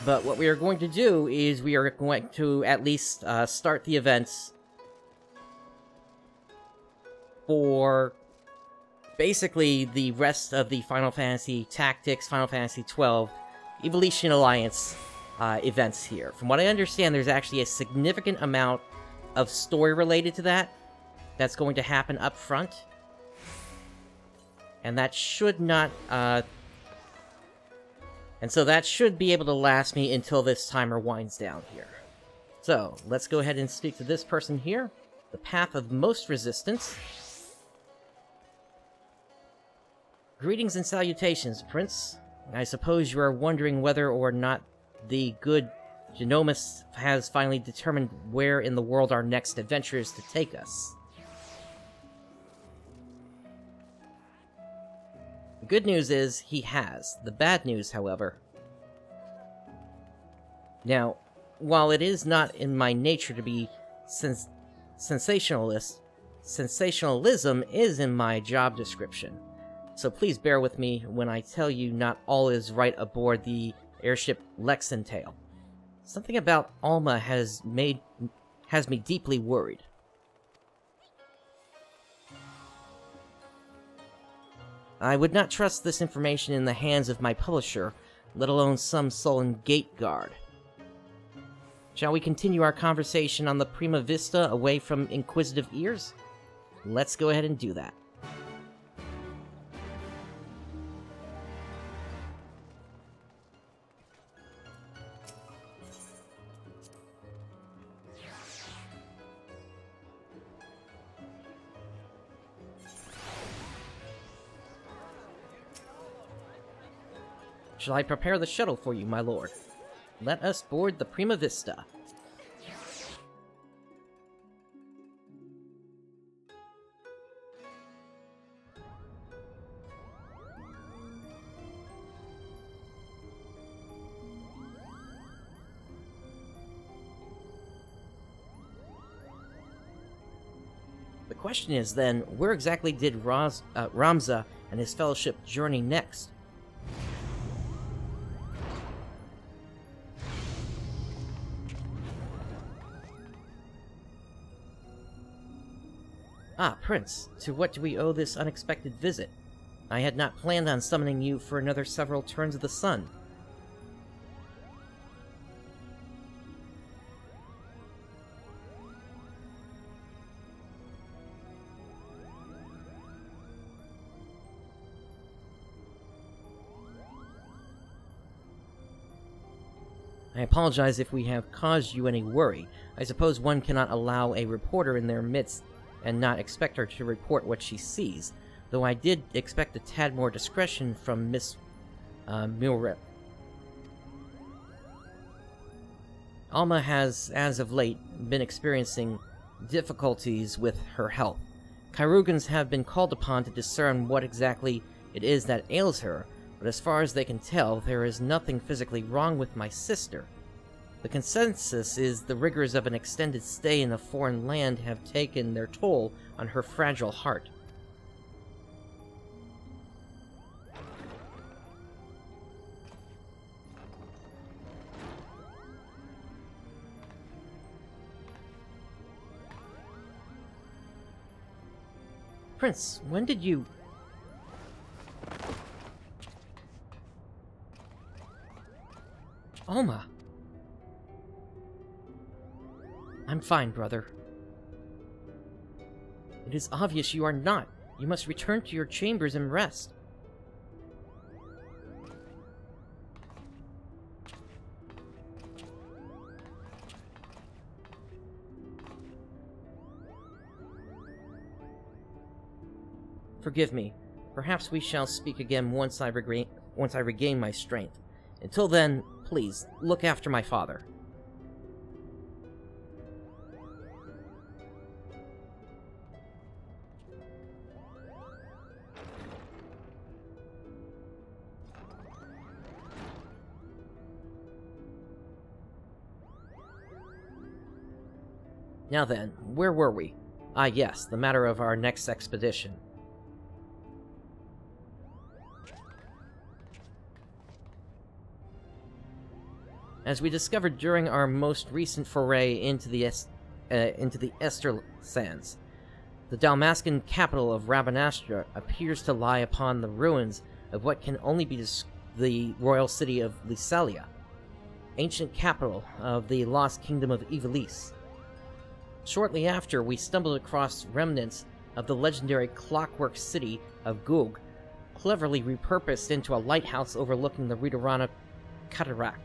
But what we are going to do is we are going to at least start the events for basically the rest of the Final Fantasy Tactics, Final Fantasy XII, Evolution Alliance events here. From what I understand, there's actually a significant amount of story related to that that's going to happen up front. And that should not, and so that should be able to last me until this timer winds down here. So, let's go ahead and speak to this person here. The Path of Most Resistance. Greetings and salutations, Prince. I suppose you are wondering whether or not the good Genomist has finally determined where in the world our next adventure is to take us. The good news is, he has. The bad news, however... Now, while it is not in my nature to be sensationalist, sensationalism is in my job description. So please bear with me when I tell you not all is right aboard the airship Lexentail. Something about Alma has me deeply worried. I would not trust this information in the hands of my publisher, let alone some sullen gate guard. Shall we continue our conversation on the Prima Vista away from inquisitive ears? Let's go ahead and do that. Shall I prepare the shuttle for you, my lord? Let us board the Prima Vista. The question is then, where exactly did Ramza and his fellowship journey next? Ah, Prince, to what do we owe this unexpected visit? I had not planned on summoning you for another several turns of the sun. I apologize if we have caused you any worry. I suppose one cannot allow a reporter in their midst and not expect her to report what she sees, though I did expect a tad more discretion from Miss Milrep. Alma has, as of late, been experiencing difficulties with her health. Kairugans have been called upon to discern what exactly it is that ails her, but as far as they can tell, there is nothing physically wrong with my sister. The consensus is the rigors of an extended stay in a foreign land have taken their toll on her fragile heart. Prince, when did you... Alma! I'm fine, brother. It is obvious you are not. You must return to your chambers and rest. Forgive me. Perhaps we shall speak again once I regain my strength. Until then, please, look after my father. Now then, where were we? Ah yes, the matter of our next expedition. As we discovered during our most recent foray into the Ester Sands, The Dalmascan capital of Rabanastra appears to lie upon the ruins of what can only be the royal city of Lysalia, ancient capital of the lost kingdom of Ivalice. Shortly after, we stumbled across remnants of the legendary clockwork city of Gug, cleverly repurposed into a lighthouse overlooking the Ritorana cataract,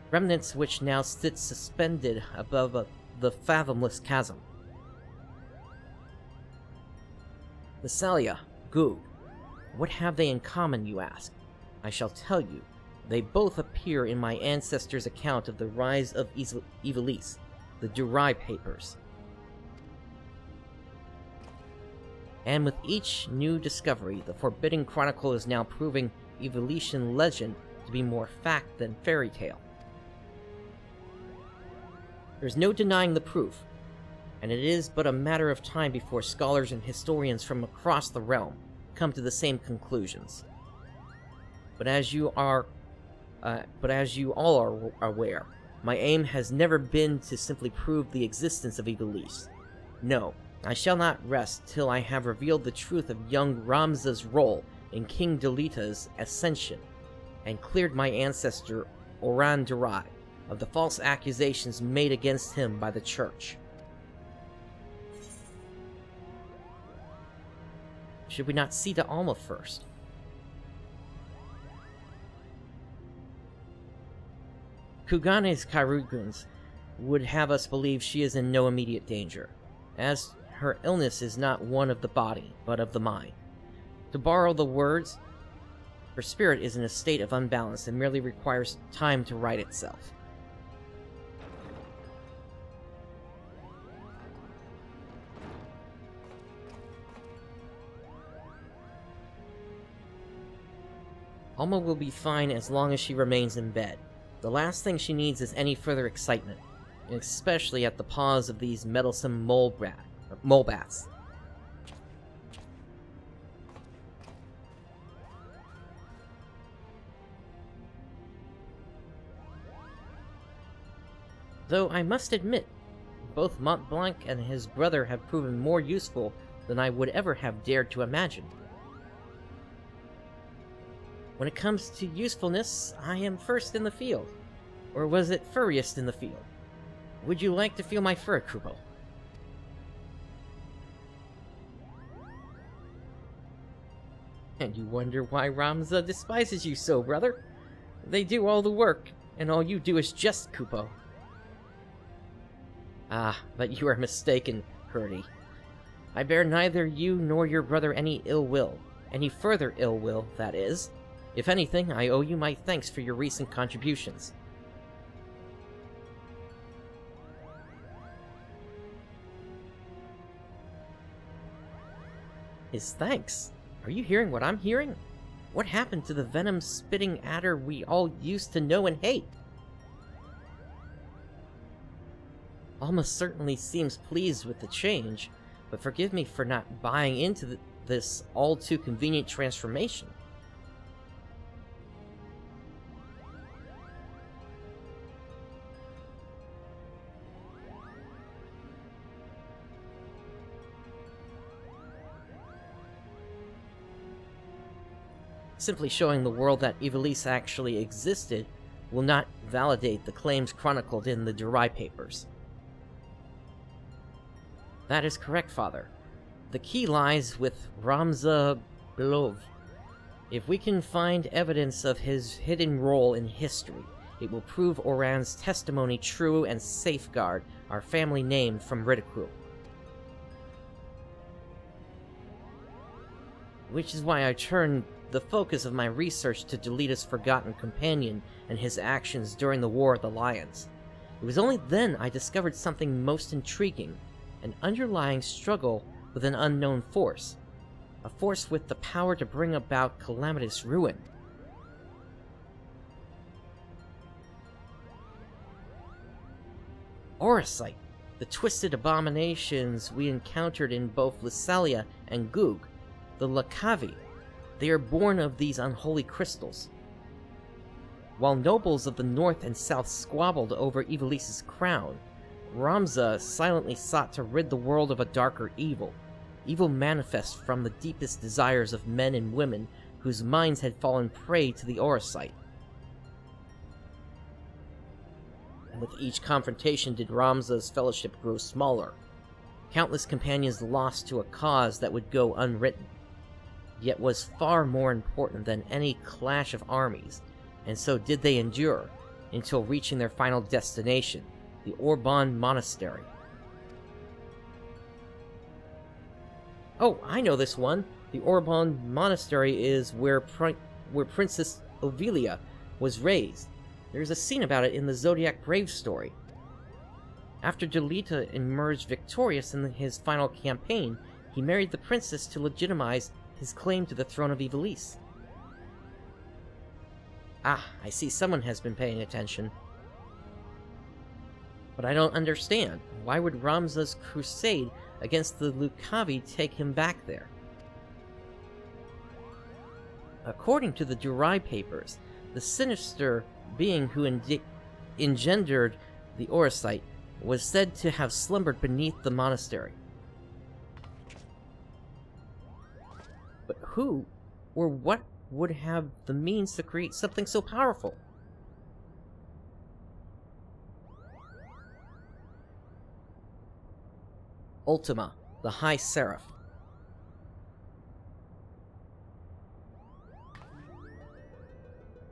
remnants which now sit suspended above the fathomless chasm. Lysalia, Gug, what have they in common, you ask? I shall tell you. They both appear in my ancestors' account of the rise of Ivalice, the Durai Papers. And with each new discovery, the Forbidden Chronicle is now proving Ivalician legend to be more fact than fairy tale. There's no denying the proof, and it is but a matter of time before scholars and historians from across the realm come to the same conclusions. But as you all are aware, my aim has never been to simply prove the existence of Ivalice. No, I shall not rest till I have revealed the truth of young Ramza's role in King Delita's ascension, and cleared my ancestor Oran Durai of the false accusations made against him by the Church. Should we not see to Alma first? Kugane's Kairuguns would have us believe she is in no immediate danger, as her illness is not one of the body, but of the mind. To borrow the words, her spirit is in a state of unbalance and merely requires time to right itself. Alma will be fine as long as she remains in bed. The last thing she needs is any further excitement, especially at the paws of these meddlesome mole bats. Though I must admit, both Mont Blanc and his brother have proven more useful than I would ever have dared to imagine. When it comes to usefulness, I am first in the field. Or was it furriest in the field? Would you like to feel my fur, Kupo? And you wonder why Ramza despises you so, brother? They do all the work, and all you do is just Kupo. Ah, but you are mistaken, Hurdy. I bear neither you nor your brother any ill will. Any further ill will, that is. If anything, I owe you my thanks for your recent contributions. His thanks? Are you hearing what I'm hearing? What happened to the venom-spitting adder we all used to know and hate? Alma certainly seems pleased with the change, but forgive me for not buying into this all-too-convenient transformation. Simply showing the world that Ivalice actually existed will not validate the claims chronicled in the Durai Papers. That is correct, Father. The key lies with Ramza Belov. If we can find evidence of his hidden role in history, it will prove Oran's testimony true and safeguard our family name from ridicule. Which is why I turned the focus of my research to Delita's forgotten companion and his actions during the War of the Lions. It was only then I discovered something most intriguing, an underlying struggle with an unknown force, a force with the power to bring about calamitous ruin. Orosite, the twisted abominations we encountered in both Lysalia and Gug, the Lochs. They are born of these unholy crystals. While nobles of the north and south squabbled over Ivalice's crown, Ramza silently sought to rid the world of a darker evil, evil manifest from the deepest desires of men and women whose minds had fallen prey to the Auracite. And with each confrontation did Ramza's fellowship grow smaller, countless companions lost to a cause that would go unwritten, yet was far more important than any clash of armies, and so did they endure, until reaching their final destination, the Orban Monastery. Oh, I know this one! The Orban Monastery is where Princess Ovilia was raised. There's a scene about it in the Zodiac Grave story. After Delita emerged victorious in his final campaign, he married the princess to legitimize his claim to the throne of Ivalice. Ah, I see someone has been paying attention. But I don't understand. Why would Ramza's crusade against the Lucavi take him back there? According to the Durai papers, the sinister being who engendered the Auracite was said to have slumbered beneath the monastery. But who or what would have the means to create something so powerful? Ultima, the High Seraph.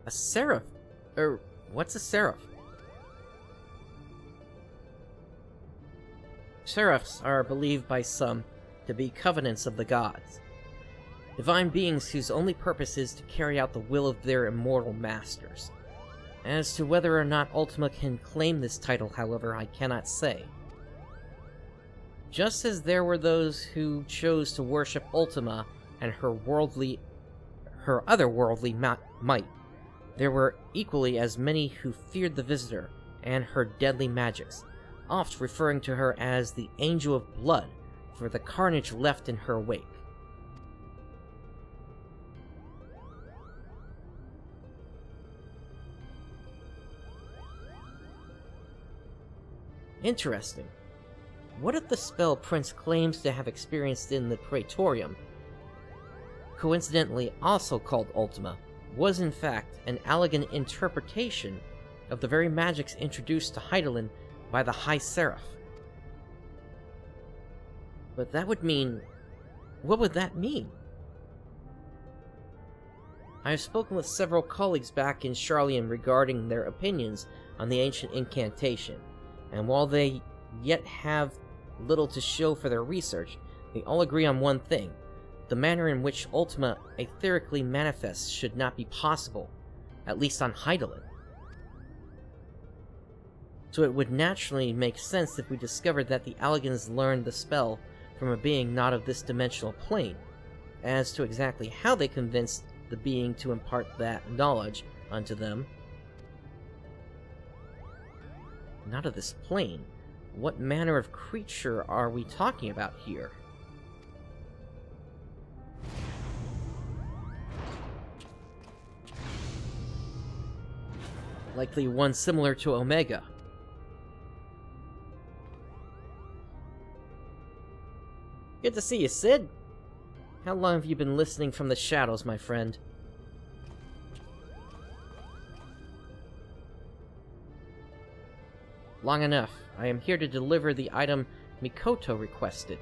A seraph? What's a seraph? Seraphs are believed by some to be covenants of the gods. Divine beings whose only purpose is to carry out the will of their immortal masters. As to whether or not Ultima can claim this title, however, I cannot say. Just as there were those who chose to worship Ultima and her otherworldly might, there were equally as many who feared the Visitor and her deadly magics, oft referring to her as the Angel of Blood for the carnage left in her wake. Interesting. What if the spell Prince claims to have experienced in the Praetorium, coincidentally also called Ultima, was in fact an elegant interpretation of the very magics introduced to Hydaelyn by the High Seraph? But that would mean... what would that mean? I have spoken with several colleagues back in Charlian regarding their opinions on the ancient incantation, and while they yet have little to show for their research, they all agree on one thing. The manner in which Ultima etherically manifests should not be possible, at least on Hydaelyn. So it would naturally make sense if we discovered that the Alligans learned the spell from a being not of this dimensional plane. As to exactly how they convinced the being to impart that knowledge unto them. Not of this plane. What manner of creature are we talking about here? Likely one similar to Omega. Good to see you, Cid. How long have you been listening from the shadows, my friend? Long enough. I am here to deliver the item Mikoto requested.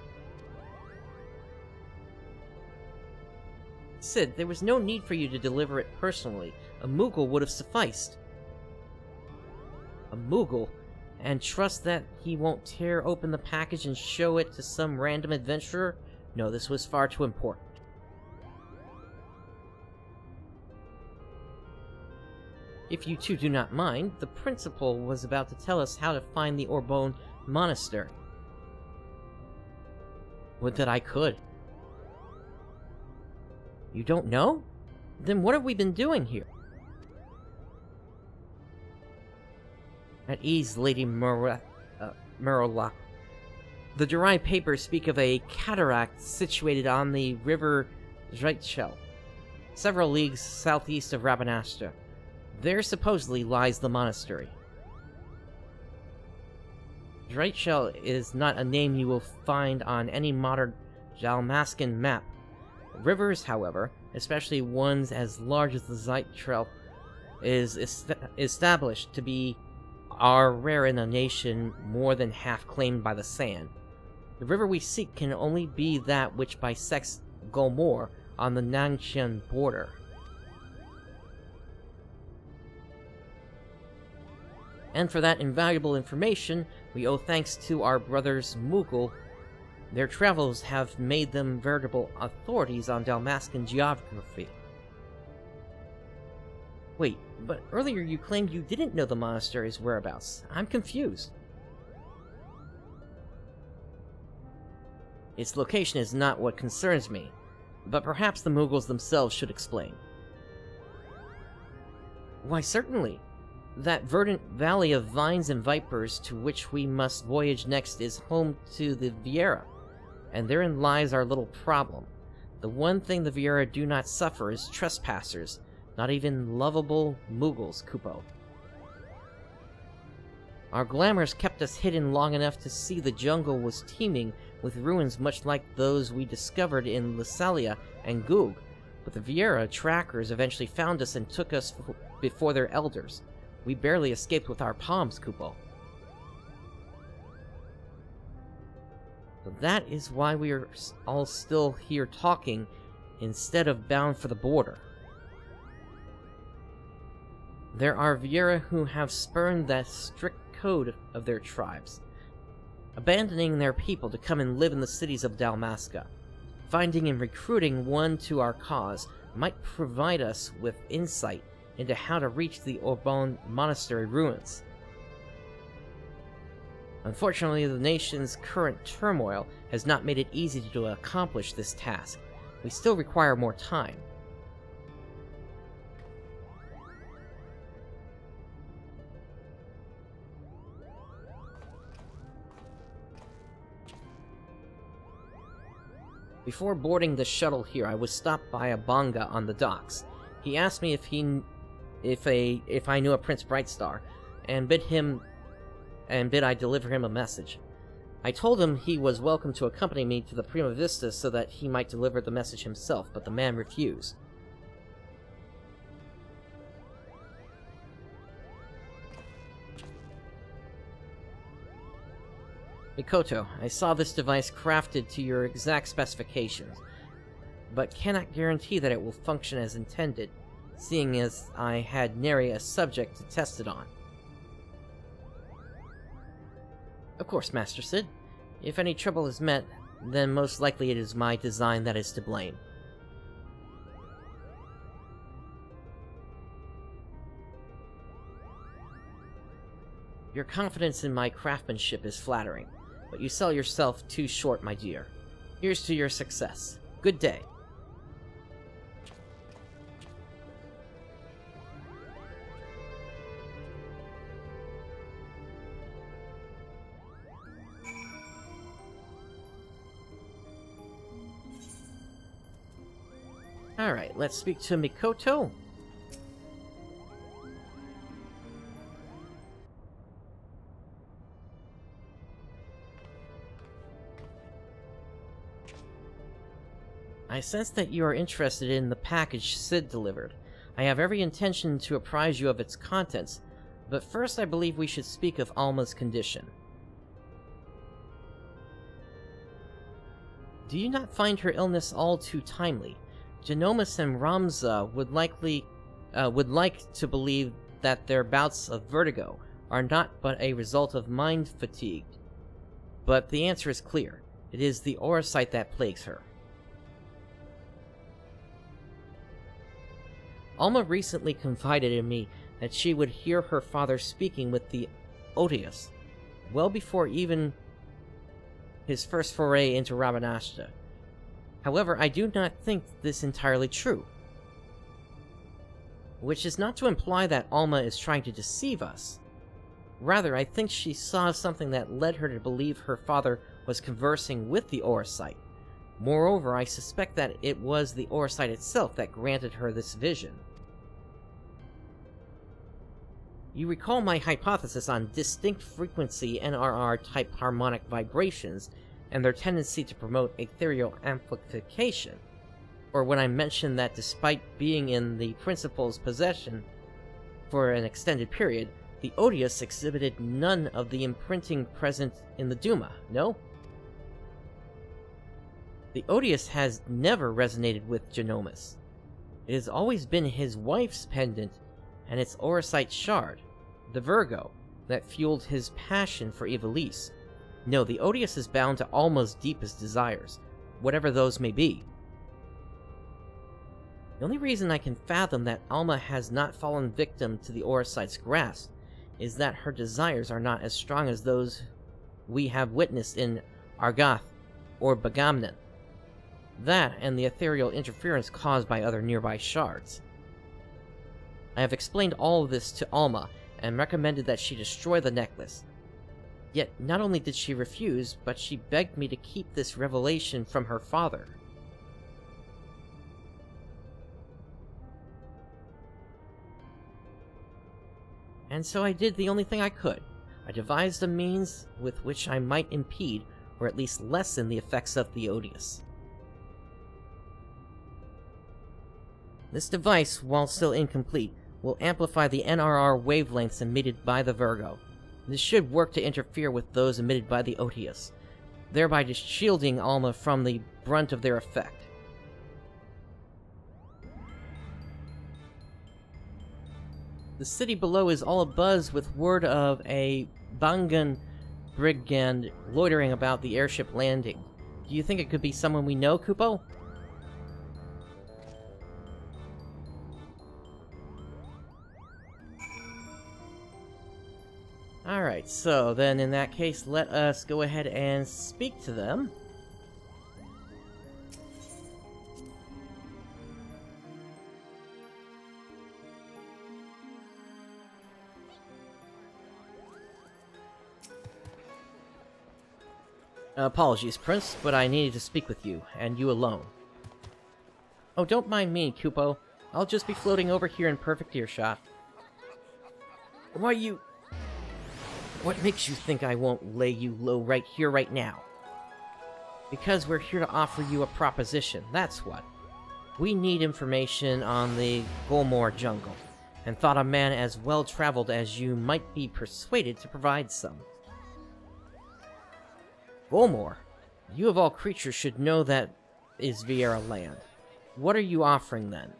Cid, there was no need for you to deliver it personally. A Moogle would have sufficed. A Moogle? And trust that he won't tear open the package and show it to some random adventurer? No, this was far too important. If you two do not mind, the principal was about to tell us how to find the Orban Monastery. Would that I could. You don't know? Then what have we been doing here? At ease, Lady Merla. The Durai papers speak of a cataract situated on the river Zreichel, several leagues southeast of Rabanastre. There supposedly lies the monastery. Zreichel is not a name you will find on any modern Dalmascan map. Rivers, however, especially ones as large as the Zeitrel, is established to be are rare in a nation more than half claimed by the sand. The river we seek can only be that which bisects Gomor on the Nangxian border. And for that invaluable information, we owe thanks to our brothers Mughal. Their travels have made them veritable authorities on Dalmascan geography. Wait, but earlier you claimed you didn't know the monastery's whereabouts. I'm confused. Its location is not what concerns me, but perhaps the Mughals themselves should explain. Why, certainly. That verdant valley of vines and vipers to which we must voyage next is home to the Viera, and therein lies our little problem. The one thing the Viera do not suffer is trespassers, not even lovable Mughals, Kupo. Our glamours kept us hidden long enough to see the jungle was teeming with ruins much like those we discovered in Lysalia and Goog, but the Viera trackers eventually found us and took us before their elders. We barely escaped with our palms, Kupo. But that is why we are all still here talking, instead of bound for the border. There are Viera who have spurned that strict code of their tribes, abandoning their people to come and live in the cities of Dalmasca. Finding and recruiting one to our cause might provide us with insight into how to reach the Orbon Monastery ruins. Unfortunately, the nation's current turmoil has not made it easy to accomplish this task. We still require more time. Before boarding the shuttle here, I was stopped by a Bonga on the docks. He asked me if I knew a PrinceBrightstar, and bid I deliver him a message. I told him he was welcome to accompany me to the Prima Vista so that he might deliver the message himself, but the man refused. Mikoto, I saw this device crafted to your exact specifications, but cannot guarantee that it will function as intended, seeing as I had nary a subject to test it on. Of course, Master Sid. If any trouble is met, then most likely it is my design that is to blame. Your confidence in my craftsmanship is flattering, but you sell yourself too short, my dear. Here's to your success. Good day. Alright, let's speak to Mikoto. I sense that you are interested in the package Sid delivered. I have every intention to apprise you of its contents, but first I believe we should speak of Alma's condition. Do you not find her illness all too timely? Genomus and Ramza would like to believe that their bouts of vertigo are not but a result of mind fatigue. But the answer is clear. It is the Auracite that plagues her. Alma recently confided in me that she would hear her father speaking with the Otius, well before even his first foray into Rabanashta. However, I do not think this entirely true. Which is not to imply that Alma is trying to deceive us. Rather, I think she saw something that led her to believe her father was conversing with the Auracite. Moreover, I suspect that it was the Auracite itself that granted her this vision. You recall my hypothesis on distinct frequency NRR-type harmonic vibrations and their tendency to promote ethereal amplification, or when I mentioned that despite being in the principal's possession for an extended period, the Odious exhibited none of the imprinting present in the Duma, no? The Odious has never resonated with Genomus. It has always been his wife's pendant and its Orosite shard, the Virgo, that fueled his passion for Ivalice. No, the Odious is bound to Alma's deepest desires, whatever those may be. The only reason I can fathom that Alma has not fallen victim to the Orosite's grasp is that her desires are not as strong as those we have witnessed in Argath or Bagamnan. That and the ethereal interference caused by other nearby shards. I have explained all of this to Alma and recommended that she destroy the necklace. Yet not only did she refuse, but she begged me to keep this revelation from her father. And so I did the only thing I could. I devised a means with which I might impede, or at least lessen the effects of the Odious. This device, while still incomplete, will amplify the NRR wavelengths emitted by the Virgo. This should work to interfere with those emitted by the Odious, thereby just shielding Alma from the brunt of their effect. The city below is all abuzz with word of a Bangan brigand loitering about the airship landing. Do you think it could be someone we know, Kupo? Alright, so then in that case, let us go ahead and speak to them. Apologies, Prince, but I needed to speak with you, and you alone. Oh, don't mind me, Kupo. I'll just be floating over here in perfect earshot. Why you... What makes you think I won't lay you low right here, right now? Because we're here to offer you a proposition, that's what. We need information on the Golmore jungle, and thought a man as well-traveled as you might be persuaded to provide some. Golmore, you of all creatures should know that is Viera land. What are you offering then?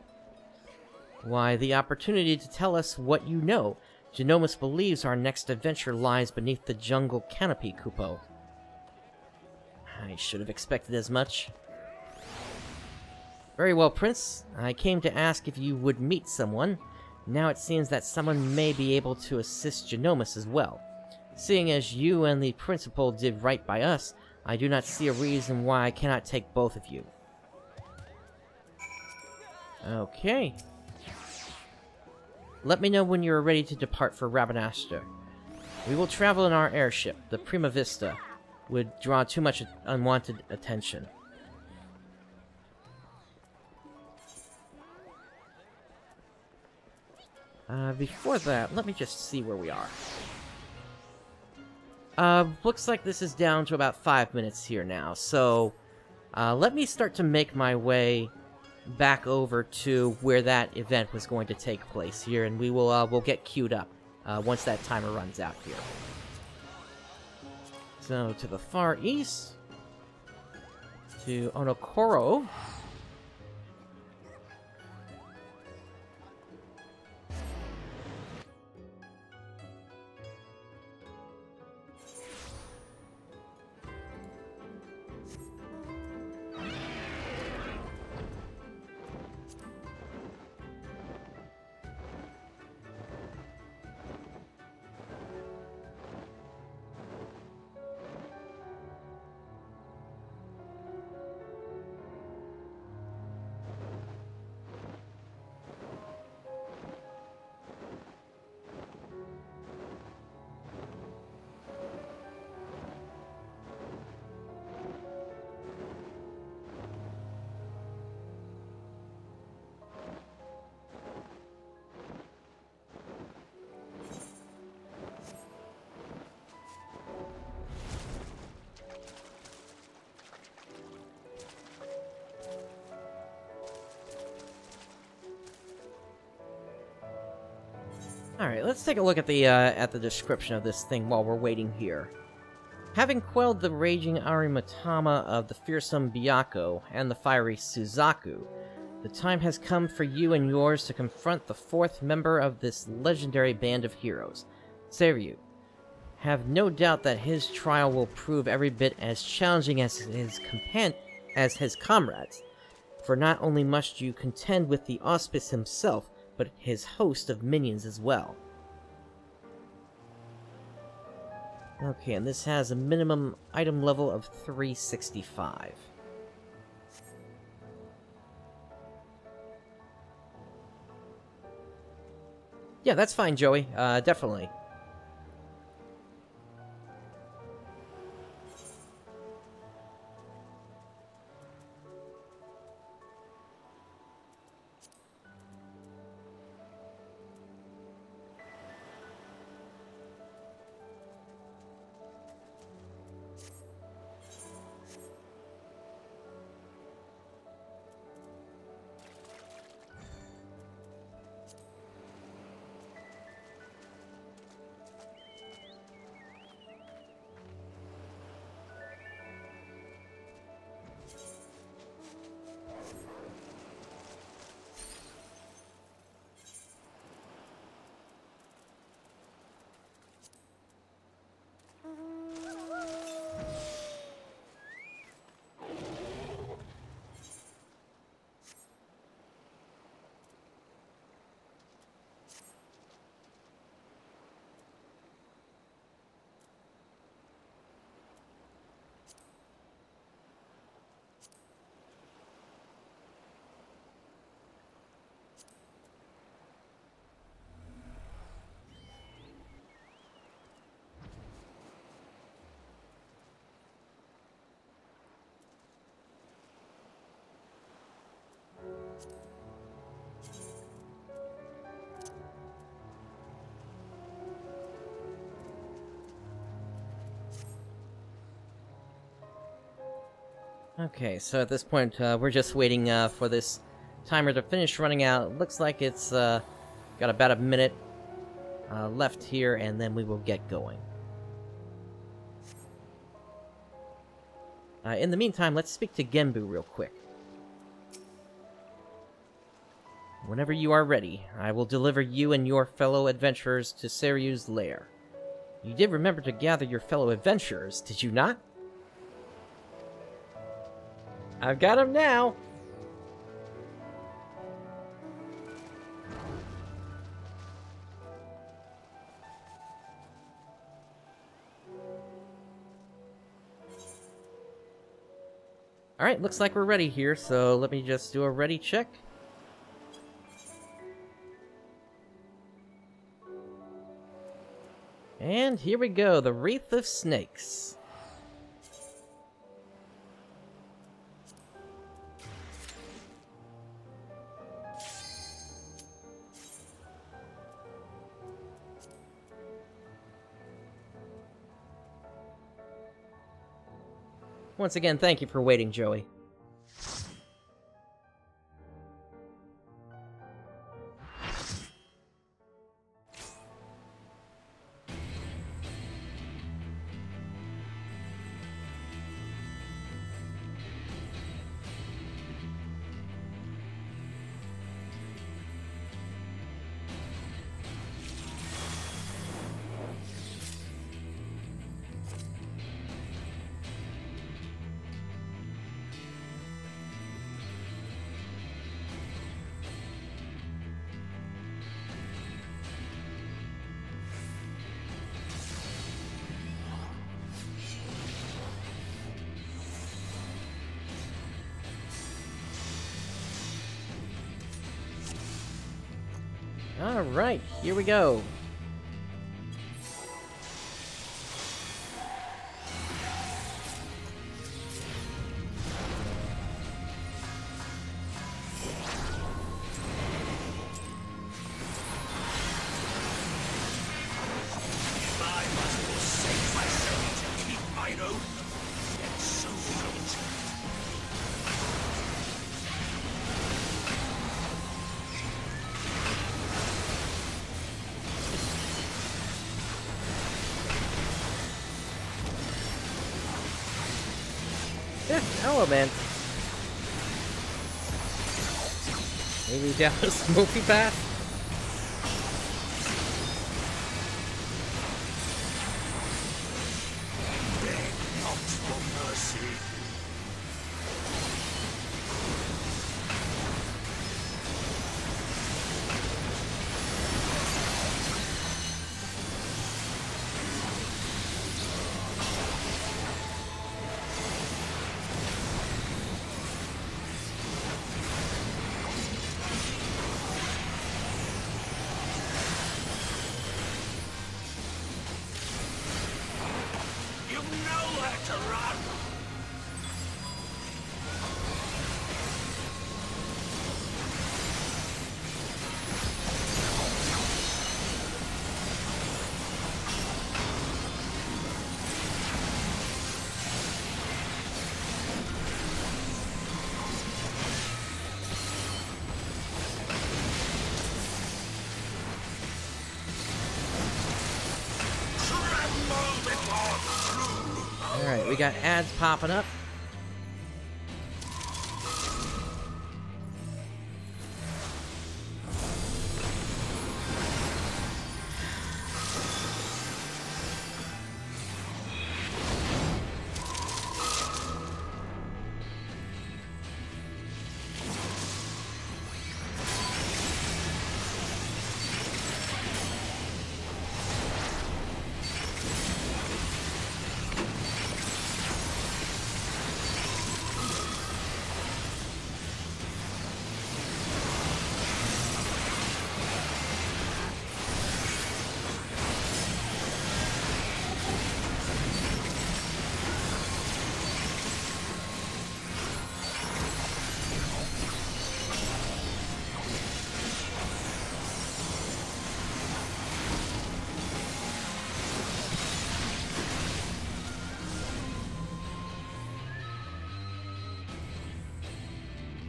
Why, the opportunity to tell us what you know. Genomus believes our next adventure lies beneath the jungle canopy, Kupo. I should have expected as much. Very well, Prince. I came to ask if you would meet someone. Now it seems that someone may be able to assist Genomus as well. Seeing as you and the principal did right by us, I do not see a reason why I cannot take both of you. Okay. Let me know when you are ready to depart for Rabanastre. We will travel in our airship. The Prima Vista would draw too much unwanted attention. Before that, let me just see where we are. Looks like this is down to about 5 minutes here now, so let me start to make my way back over to where that event was going to take place here, and we will we'll get queued up once that timer runs out here. So, to the far east, to Onokoro. Alright, let's take a look at the description of this thing while we're waiting here. Having quelled the raging Arimatama of the fearsome Byakko and the fiery Suzaku, the time has come for you and yours to confront the fourth member of this legendary band of heroes, Seiryu. Have no doubt that his trial will prove every bit as challenging as his comrades, for not only must you contend with the Auspice himself, but his host of minions as well. Okay, and this has a minimum item level of 365. Yeah, that's fine, Joey. Definitely. Okay, so at this point, we're just waiting for this timer to finish running out. Looks like it's got about a minute left here, and then we will get going. In the meantime, let's speak to Genbu real quick. Whenever you are ready, I will deliver you and your fellow adventurers to Seiryu's lair. You did remember to gather your fellow adventurers, did you not? I've got him now! Alright, looks like we're ready here, so let me just do a ready check. And here we go, the Wreath of Snakes. Once again, thank you for waiting, Joey. Alright, here we go. element. Maybe down a smoky path? Alright, we got ads popping up.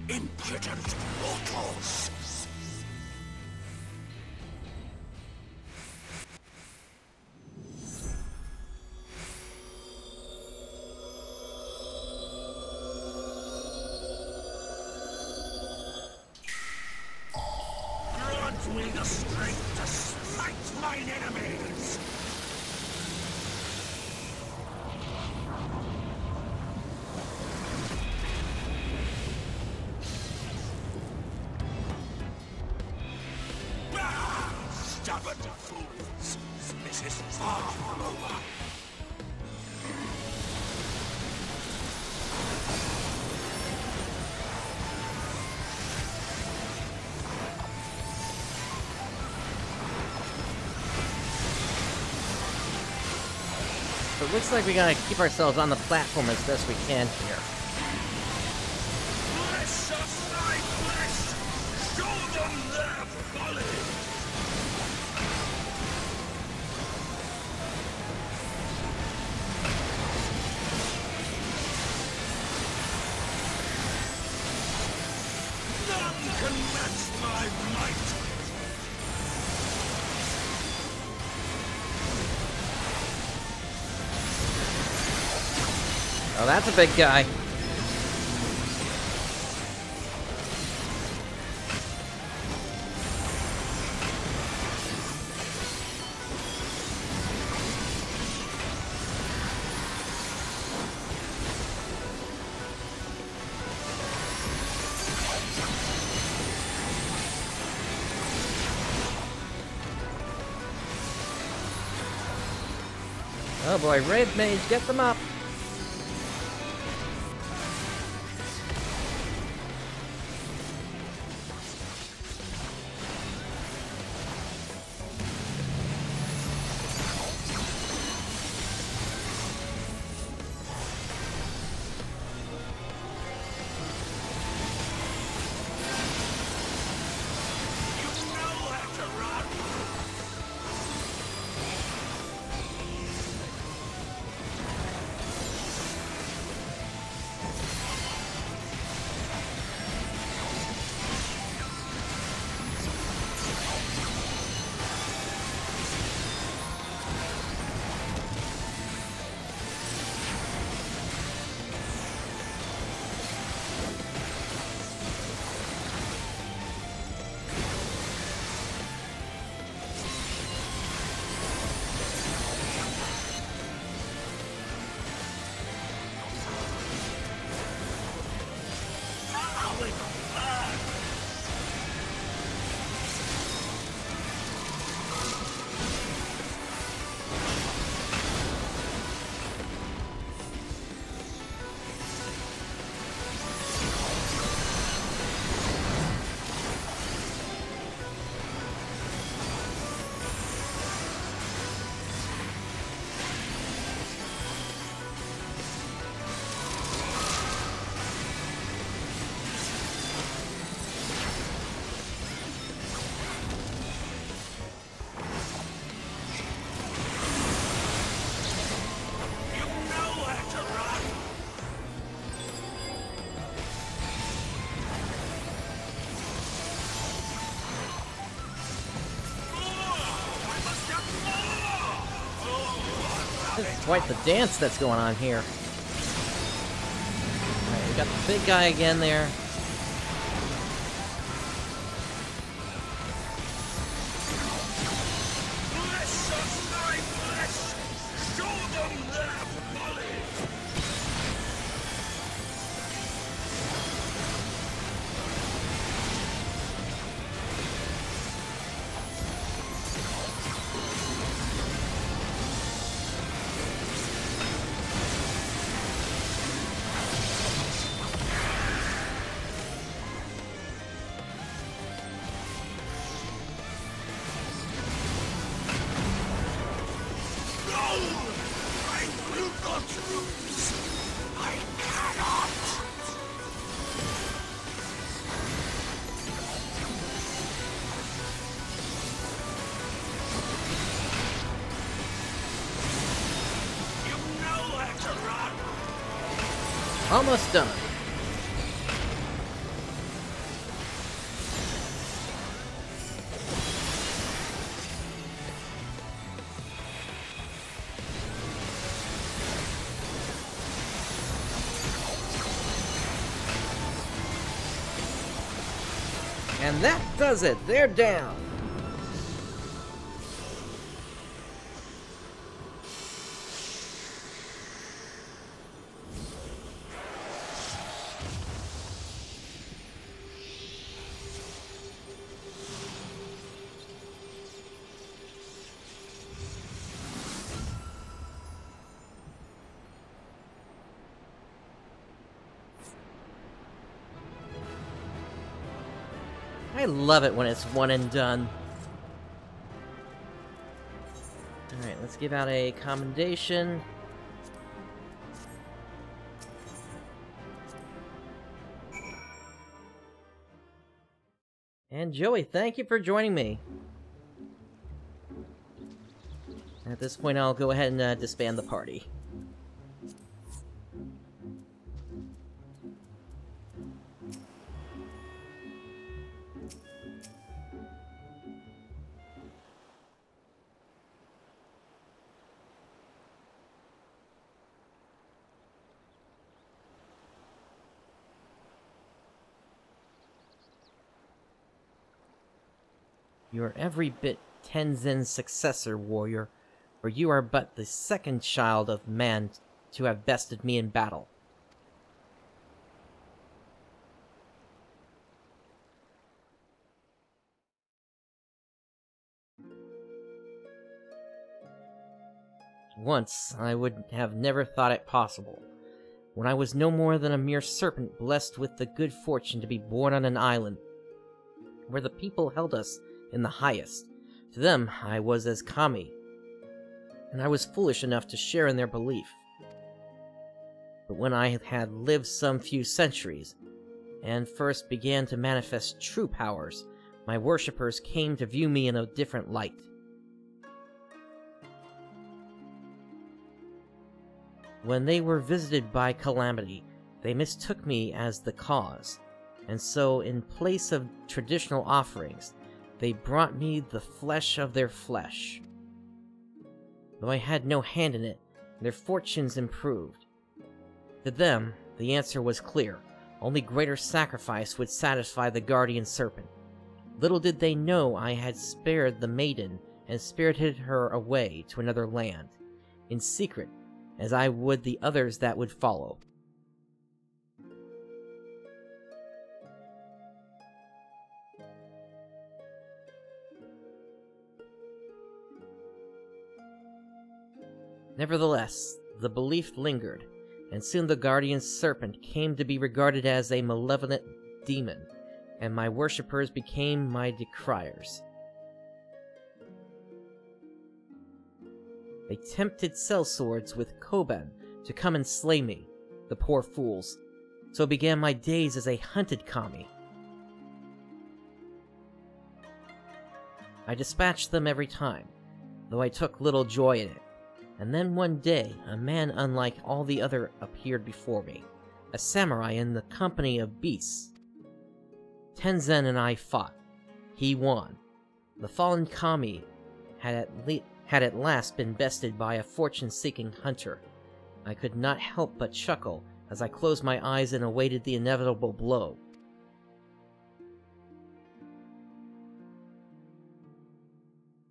Impudent mortals! Grant me the strength to smite mine enemies! Stubborn fools! This is far from over! So it looks like we gotta keep ourselves on the platform as best we can here. Bless us, thy flesh! Show them their folly! None can match my might! Oh, that's a big guy. Oh boy, Raid Mage, get them up! Quite the dance that's going on here. Alright, we got the big guy again there. Almost done. And that does it. They're down. I love it when it's one and done. Alright, let's give out a commendation. And Joey, thank you for joining me. At this point, I'll go ahead and disband the party. You are every bit Tenzin's successor, warrior, for you are but the second child of man to have bested me in battle. Once, I would have never thought it possible, when I was no more than a mere serpent blessed with the good fortune to be born on an island, where the people held us in the highest. To them, I was as kami, and I was foolish enough to share in their belief. But when I had lived some few centuries, and first began to manifest true powers, my worshippers came to view me in a different light. When they were visited by calamity, they mistook me as the cause, and so in place of traditional offerings, they brought me the flesh of their flesh. Though I had no hand in it, their fortunes improved. To them, the answer was clear. Only greater sacrifice would satisfy the guardian serpent. Little did they know I had spared the maiden and spirited her away to another land, in secret, as I would the others that would follow. Nevertheless, the belief lingered, and soon the guardian serpent came to be regarded as a malevolent demon, and my worshippers became my decriers. They tempted sellswords with Koban to come and slay me, the poor fools. So began my days as a hunted kami. I dispatched them every time, though I took little joy in it. And then one day, a man unlike all the other appeared before me, a samurai in the company of beasts. Tenzin and I fought. He won. The fallen kami had had at last been bested by a fortune-seeking hunter. I could not help but chuckle as I closed my eyes and awaited the inevitable blow.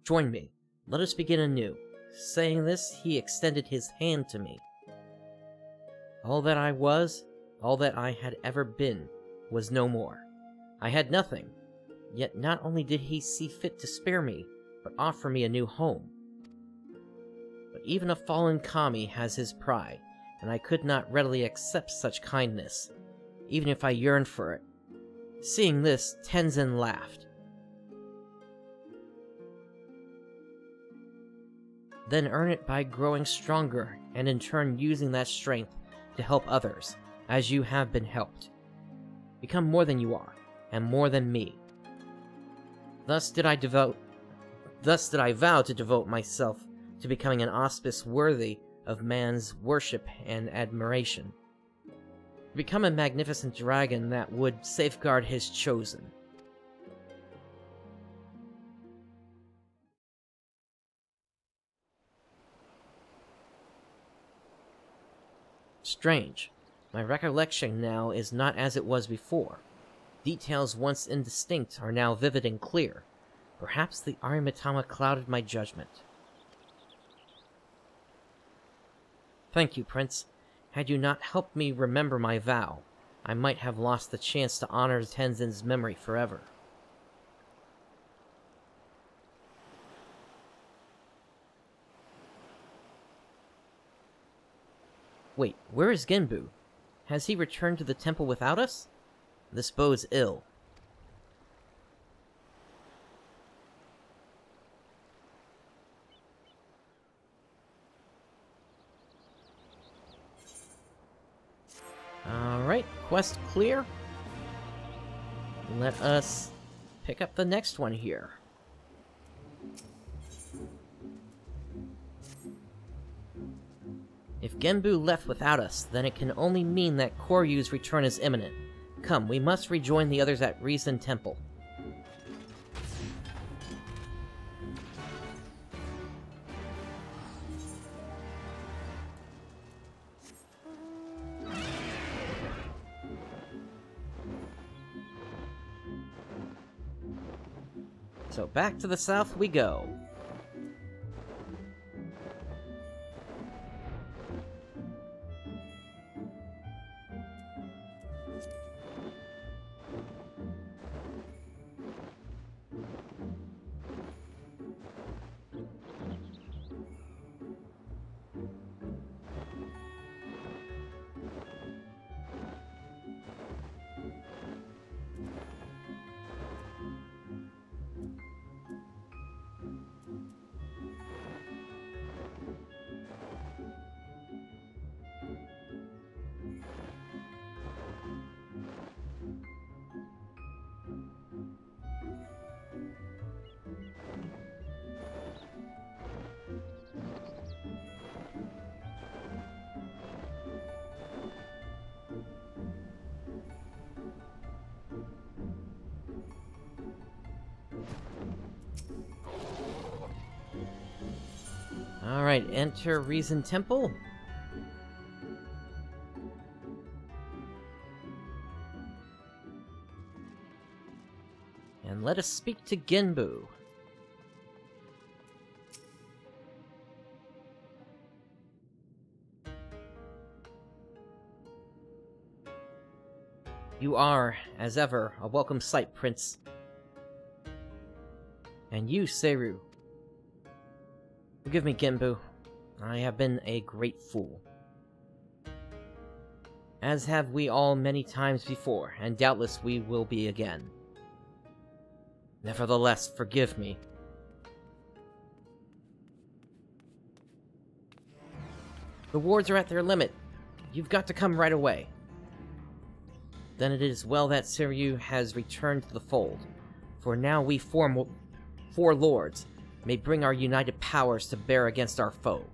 Join me. Let us begin anew. Saying this, he extended his hand to me. All that I was, all that I had ever been, was no more. I had nothing, yet not only did he see fit to spare me, but offer me a new home. But even a fallen kami has his pride, and I could not readily accept such kindness, even if I yearned for it. Seeing this, Tenzin laughed. Then earn it by growing stronger, and in turn using that strength to help others, as you have been helped. Become more than you are, and more than me. Thus did I vow to devote myself to becoming an auspice worthy of man's worship and admiration. Become a magnificent dragon that would safeguard his chosen. Strange. My recollection now is not as it was before. Details once indistinct are now vivid and clear. Perhaps the Arimitama clouded my judgment. Thank you, Prince. Had you not helped me remember my vow, I might have lost the chance to honor Tenzin's memory forever. Wait, where is Genbu? Has he returned to the temple without us? This bodes ill. Alright, quest clear. Let us pick up the next one here. If Genbu left without us, then it can only mean that Koryu's return is imminent. Come, we must rejoin the others at Risen Temple. So back to the south we go. Alright, enter Reason Temple. And let us speak to Genbu. You are, as ever, a welcome sight, Prince. And you, Seiryu. Forgive me, Genbu. I have been a great fool. As have we all many times before, and doubtless we will be again. Nevertheless, forgive me. The wards are at their limit. You've got to come right away. Then it is well that Seiryu has returned to the fold, for now we four lords may bring our united powers to bear against our foe.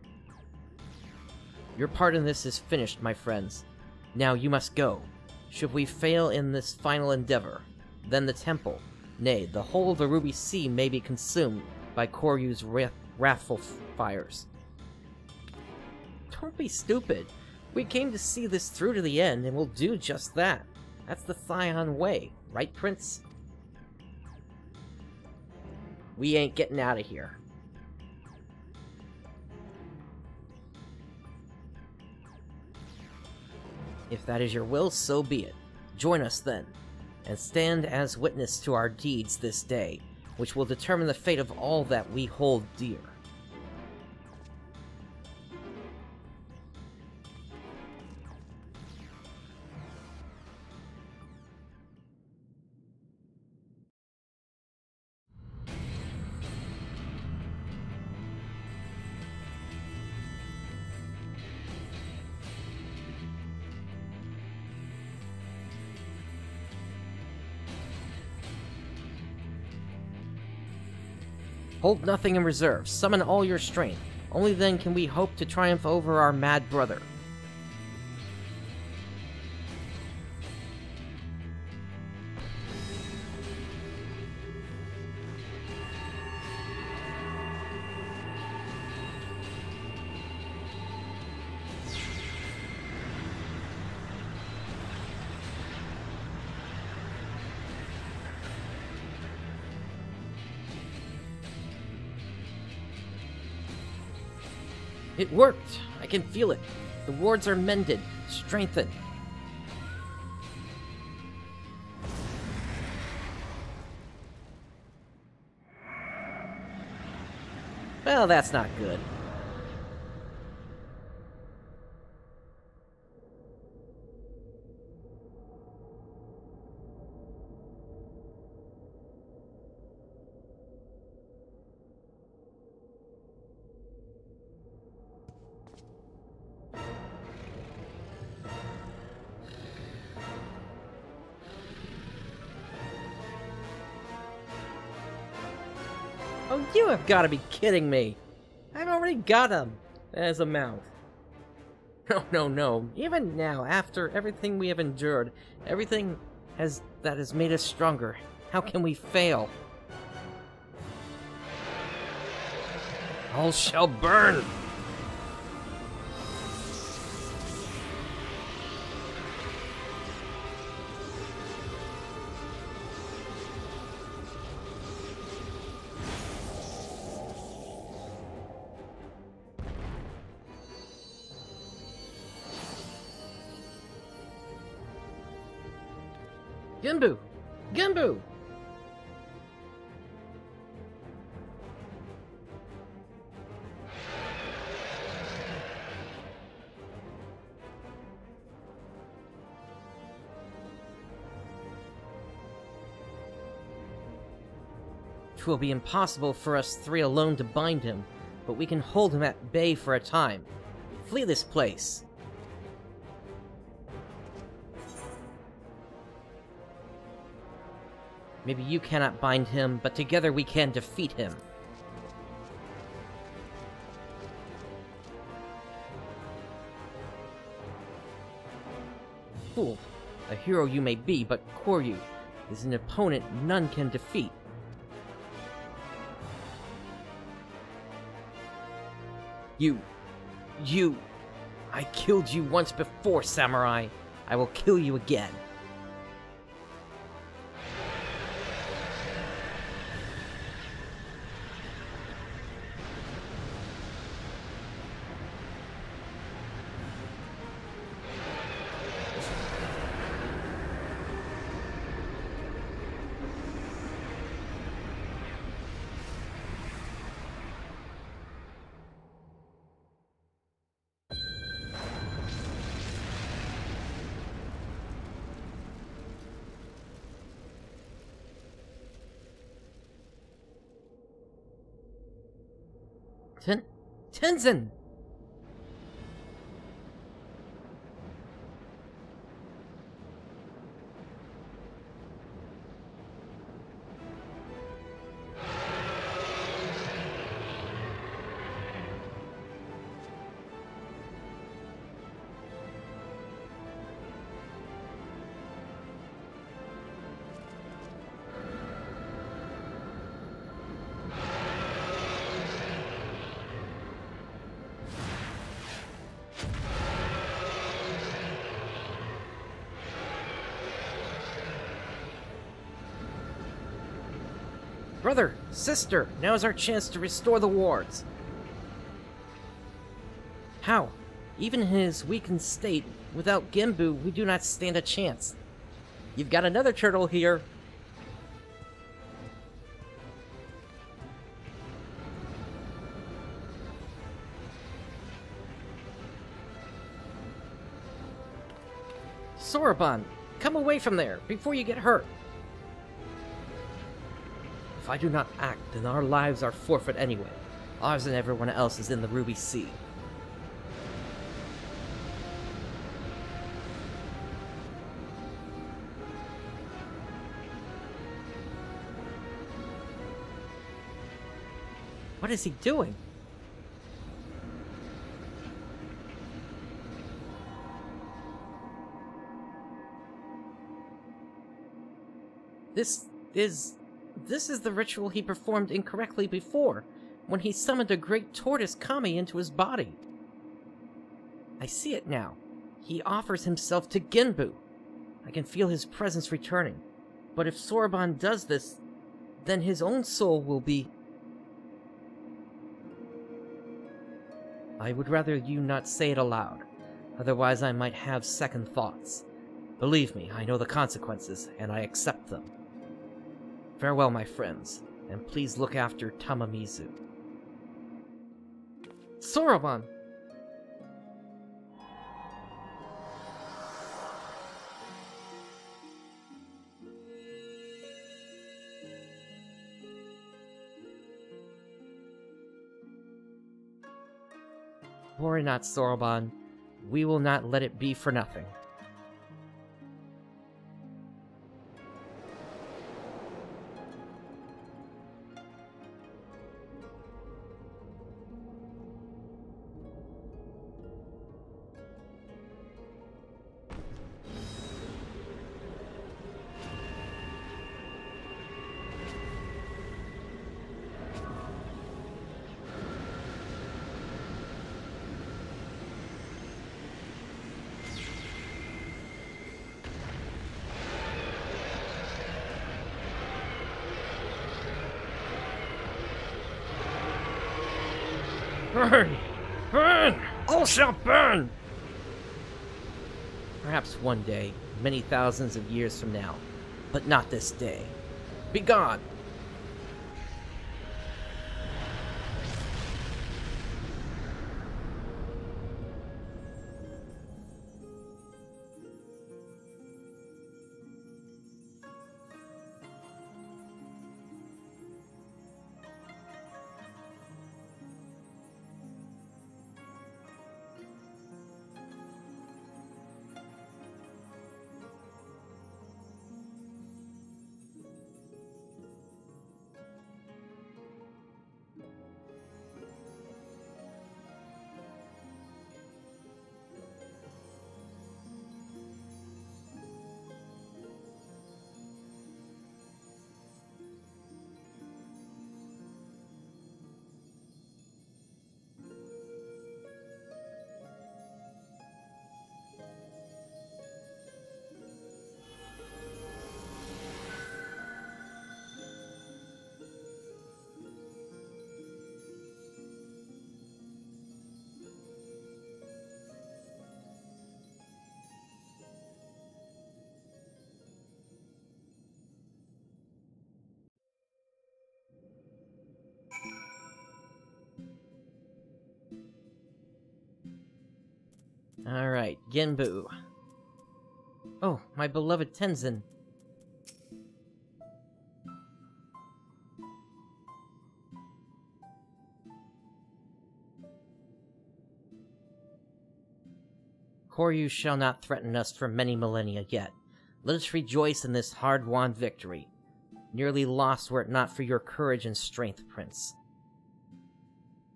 Your part in this is finished, my friends. Now you must go. Should we fail in this final endeavor, then the temple, nay, the whole of the Ruby Sea may be consumed by Koryu's wrathful fires. Don't be stupid. We came to see this through to the end, and we'll do just that. That's the Scion way, right, Prince? We ain't getting out of here. If that is your will, so be it. Join us then, and stand as witness to our deeds this day, which will determine the fate of all that we hold dear. Hold nothing in reserve. Summon all your strength. Only then can we hope to triumph over our mad brother. It worked! I can feel it. The wards are mended, strengthened. Well, that's not good. Oh, you have got to be kidding me! I've already got him as a mount. No. Even now, after everything we have endured, everything that has made us stronger, how can we fail? All shall burn! Gimbu! Gimbu! It will be impossible for us three alone to bind him, but we can hold him at bay for a time. Flee this place! Maybe you cannot bind him, but together we can defeat him. Fool, a hero you may be, but Koryu is an opponent none can defeat. I killed you once before, Samurai. I will kill you again. Tenzin! Brother, sister, now's our chance to restore the wards. How? Even in his weakened state, without Genbu, we do not stand a chance. You've got another turtle here. Soroban, come away from there before you get hurt. If I do not act, then our lives are forfeit anyway. Ours and everyone else is in the Ruby Sea. What is he doing? This is the ritual he performed incorrectly before, when he summoned a great tortoise kami into his body. I see it now. He offers himself to Genbu. I can feel his presence returning. But if Soroban does this, then his own soul will be... I would rather you not say it aloud. Otherwise I might have second thoughts. Believe me, I know the consequences, and I accept them. Farewell, my friends, and please look after Tamamizu. Soroban! Worry not, Soroban. We will not let it be for nothing. Burn! Burn! All shall burn! Perhaps one day, many thousands of years from now, but not this day. Begone! Alright, Genbu. Oh, my beloved Tenzin. Koryu shall not threaten us for many millennia yet. Let us rejoice in this hard-won victory. Nearly lost were it not for your courage and strength, Prince.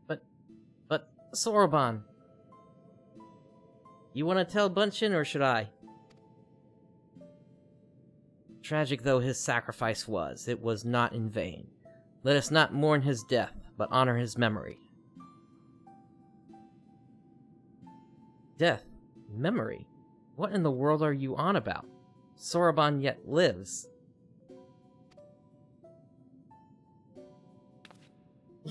But, Soroban... You want to tell Bunchin, or should I? Tragic though his sacrifice was, it was not in vain. Let us not mourn his death, but honor his memory. Death? Memory? What in the world are you on about? Soroban yet lives.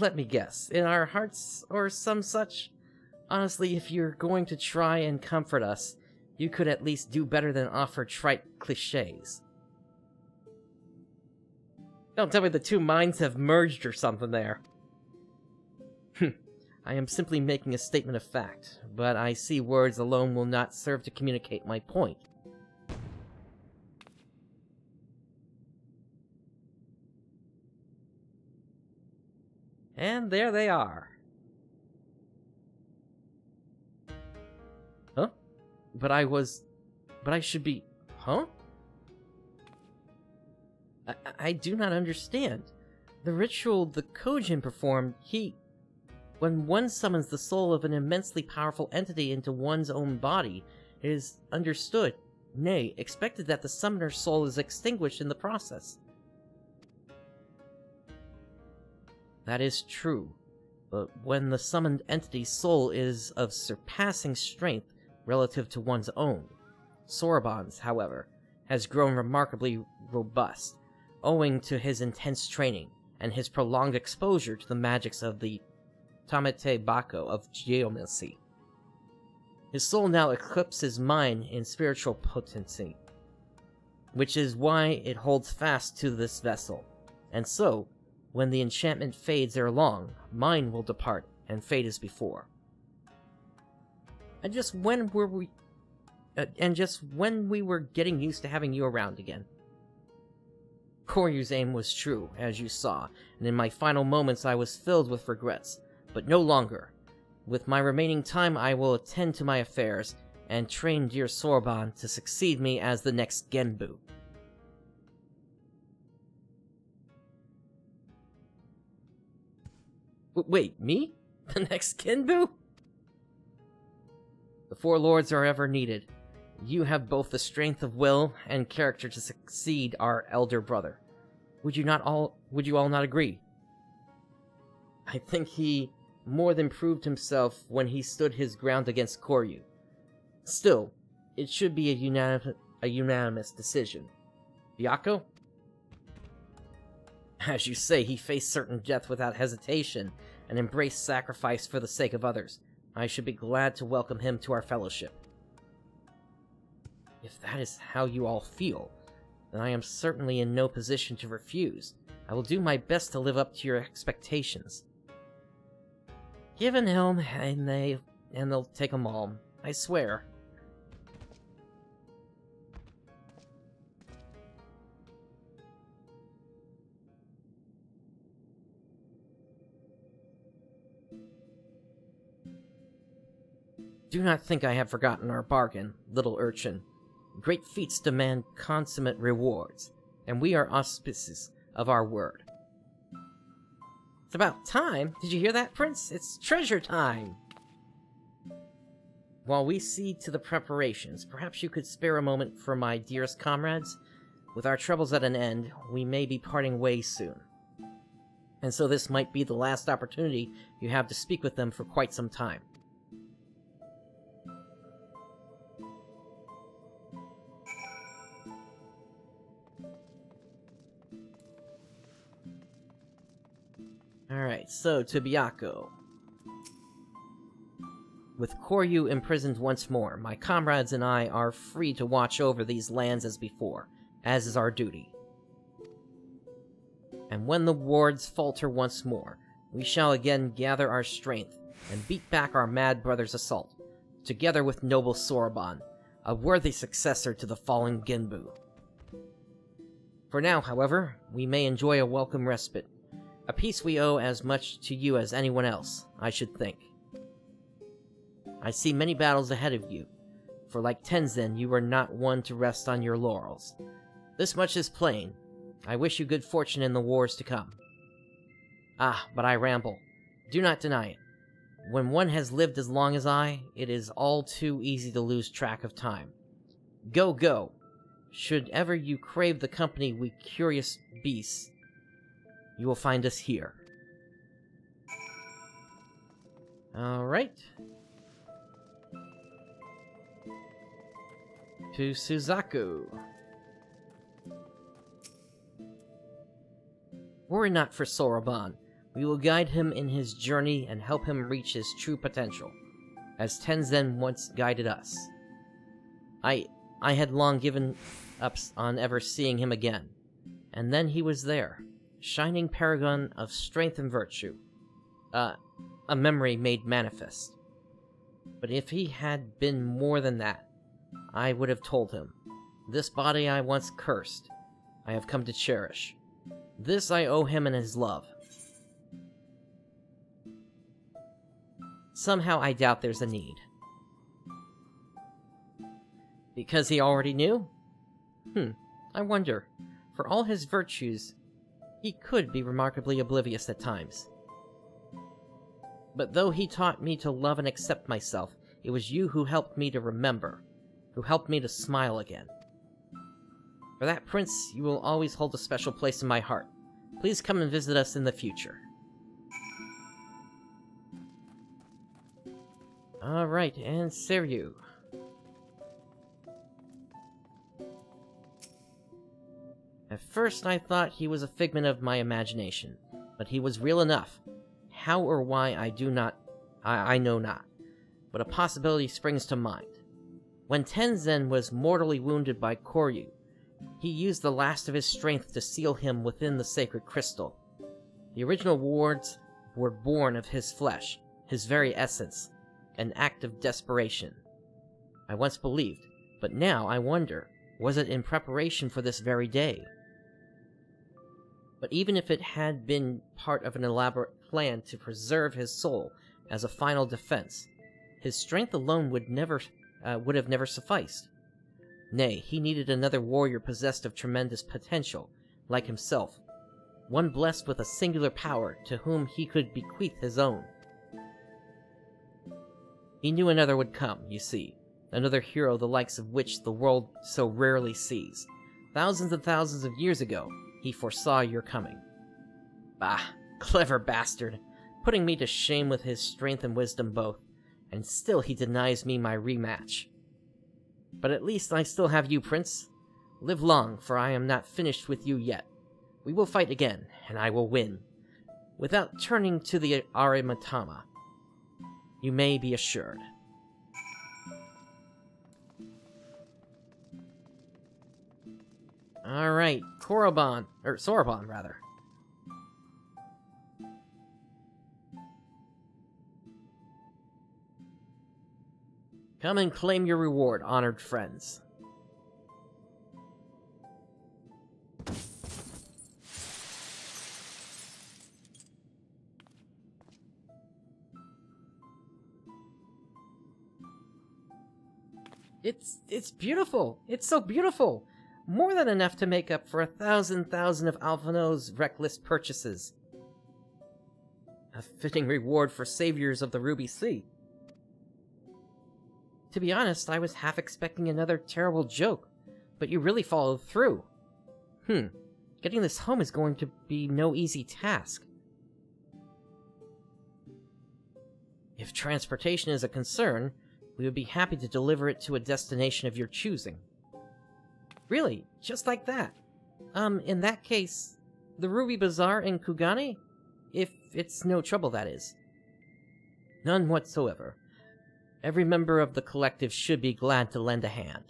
Let me guess, in our hearts or some such? Honestly, if you're going to try and comfort us, you could at least do better than offer trite cliches. Don't tell me the two minds have merged or something there. I am simply making a statement of fact, but I see words alone will not serve to communicate my point. And there they are. Huh? But I should be... Huh? I do not understand. The ritual the Kojin performed, when one summons the soul of an immensely powerful entity into one's own body, it is understood, nay, expected that the summoner's soul is extinguished in the process. That is true, but when the summoned entity's soul is of surpassing strength relative to one's own, Soraban's, however, has grown remarkably robust, owing to his intense training and his prolonged exposure to the magics of the Tamete Bako of geomancy. His soul now eclipses mine in spiritual potency, which is why it holds fast to this vessel, and so, when the enchantment fades ere long, mine will depart and fade as before. And just when we were getting used to having you around again. Koryu's aim was true, as you saw, and in my final moments I was filled with regrets, but no longer. With my remaining time I will attend to my affairs, and train dear Soraban to succeed me as the next Genbu. Wait, me? The next Genbu? The four lords are ever needed. You have both the strength of will and character to succeed our elder brother. Would you all not agree? I think he more than proved himself when he stood his ground against Koryu. Still, it should be a unanimous decision. Byakko? As you say, he faced certain death without hesitation and embraced sacrifice for the sake of others. I should be glad to welcome him to our fellowship. If that is how you all feel, then I am certainly in no position to refuse. I will do my best to live up to your expectations. Give an helm, and they'll take 'em all. I swear. Do not think I have forgotten our bargain, little urchin. Great feats demand consummate rewards, and we are auspices of our word. It's about time! Did you hear that, Prince? It's treasure time! While we see to the preparations, perhaps you could spare a moment for my dearest comrades? With our troubles at an end, we may be parting ways soon. And so this might be the last opportunity you have to speak with them for quite some time. Alright, so to Byakko. With Koryu imprisoned once more, my comrades and I are free to watch over these lands as before, as is our duty. And when the wards falter once more, we shall again gather our strength and beat back our mad brother's assault, together with noble Soraban, a worthy successor to the fallen Genbu. For now, however, we may enjoy a welcome respite, a peace we owe as much to you as anyone else, I should think. I see many battles ahead of you, for like Tenzin, you are not one to rest on your laurels. This much is plain. I wish you good fortune in the wars to come. Ah, but I ramble. Do not deny it. When one has lived as long as I, it is all too easy to lose track of time. Go, go! Should ever you crave the company we curious beasts, you will find us here. Alright. To Suzaku. Worry not for Soraban. We will guide him in his journey and help him reach his true potential, as Tenzin once guided us. I had long given up on ever seeing him again, and then he was there, shining paragon of strength and virtue. A memory made manifest. But if he had been more than that, I would have told him. This body I once cursed, I have come to cherish. This I owe him and his love. Somehow I doubt there's a need. Because he already knew? I wonder. For all his virtues, he could be remarkably oblivious at times. But though he taught me to love and accept myself, it was you who helped me to remember, who helped me to smile again. For that, Prince, you will always hold a special place in my heart. Please come and visit us in the future. Alright, and Seryu. At first I thought he was a figment of my imagination, but he was real enough. How or why I know not, but a possibility springs to mind. When Tenzin was mortally wounded by Koryu, he used the last of his strength to seal him within the sacred crystal. The original wards were born of his flesh, his very essence, an act of desperation. I once believed, but now I wonder, was it in preparation for this very day? But even if it had been part of an elaborate plan to preserve his soul as a final defense, his strength alone would have never sufficed. Nay, he needed another warrior possessed of tremendous potential, like himself, one blessed with a singular power to whom he could bequeath his own. He knew another would come, you see, another hero the likes of which the world so rarely sees. Thousands and thousands of years ago, he foresaw your coming. Bah, clever bastard, putting me to shame with his strength and wisdom both, and still he denies me my rematch. But at least I still have you, Prince. Live long, for I am not finished with you yet. We will fight again, and I will win. Without turning to the Arimatama, you may be assured. Alright, Sorbonne, rather. Come and claim your reward, honored friends. It's beautiful. It's so beautiful. More than enough to make up for 1,000 of Alphino's reckless purchases. A fitting reward for saviors of the Ruby Sea. To be honest, I was half expecting another terrible joke, but you really followed through. Getting this home is going to be no easy task. If transportation is a concern, we would be happy to deliver it to a destination of your choosing. Really? Just like that? In that case, the Ruby Bazaar in Kugane? If it's no trouble, that is. None whatsoever. Every member of the collective should be glad to lend a hand.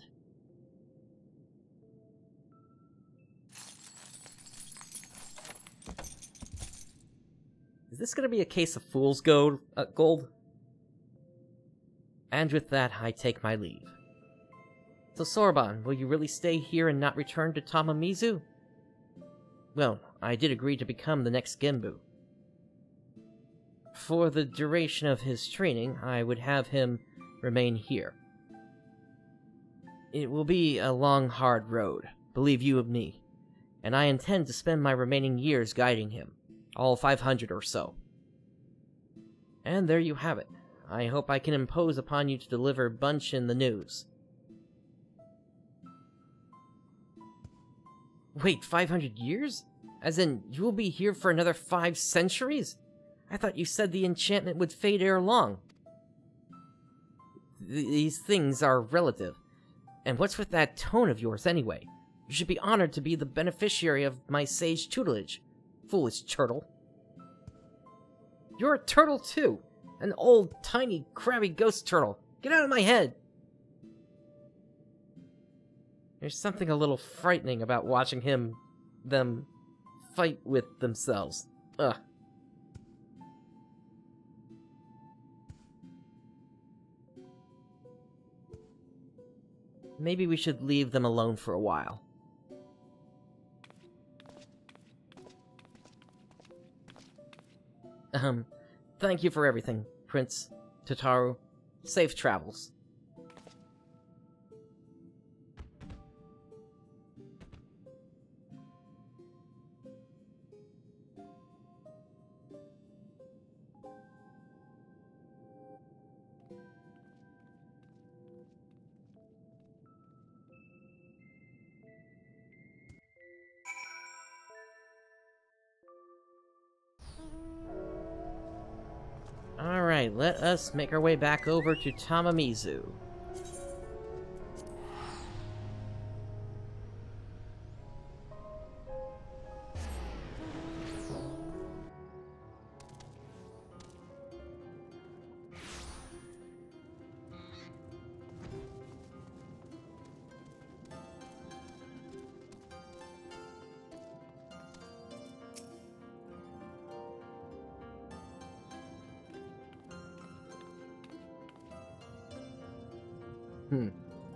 Is this gonna be a case of fool's gold? And with that, I take my leave. So Sorbonne, will you really stay here and not return to Tamamizu? Well, I did agree to become the next Genbu. For the duration of his training, I would have him remain here. It will be a long, hard road, believe you and me, and I intend to spend my remaining years guiding him, all 500 or so. And there you have it. I hope I can impose upon you to deliver Bunshin the news. Wait, 500 years? As in, you will be here for another 5 centuries? I thought you said the enchantment would fade ere long. These things are relative. And what's with that tone of yours, anyway? You should be honored to be the beneficiary of my sage tutelage. Foolish turtle. You're a turtle too! An old, tiny, crabby ghost turtle! Get out of my head! There's something a little frightening about watching them fight with themselves. Ugh. Maybe we should leave them alone for a while. Thank you for everything, Prince Tataru. Safe travels. Alright, let us make our way back over to Tamamizu.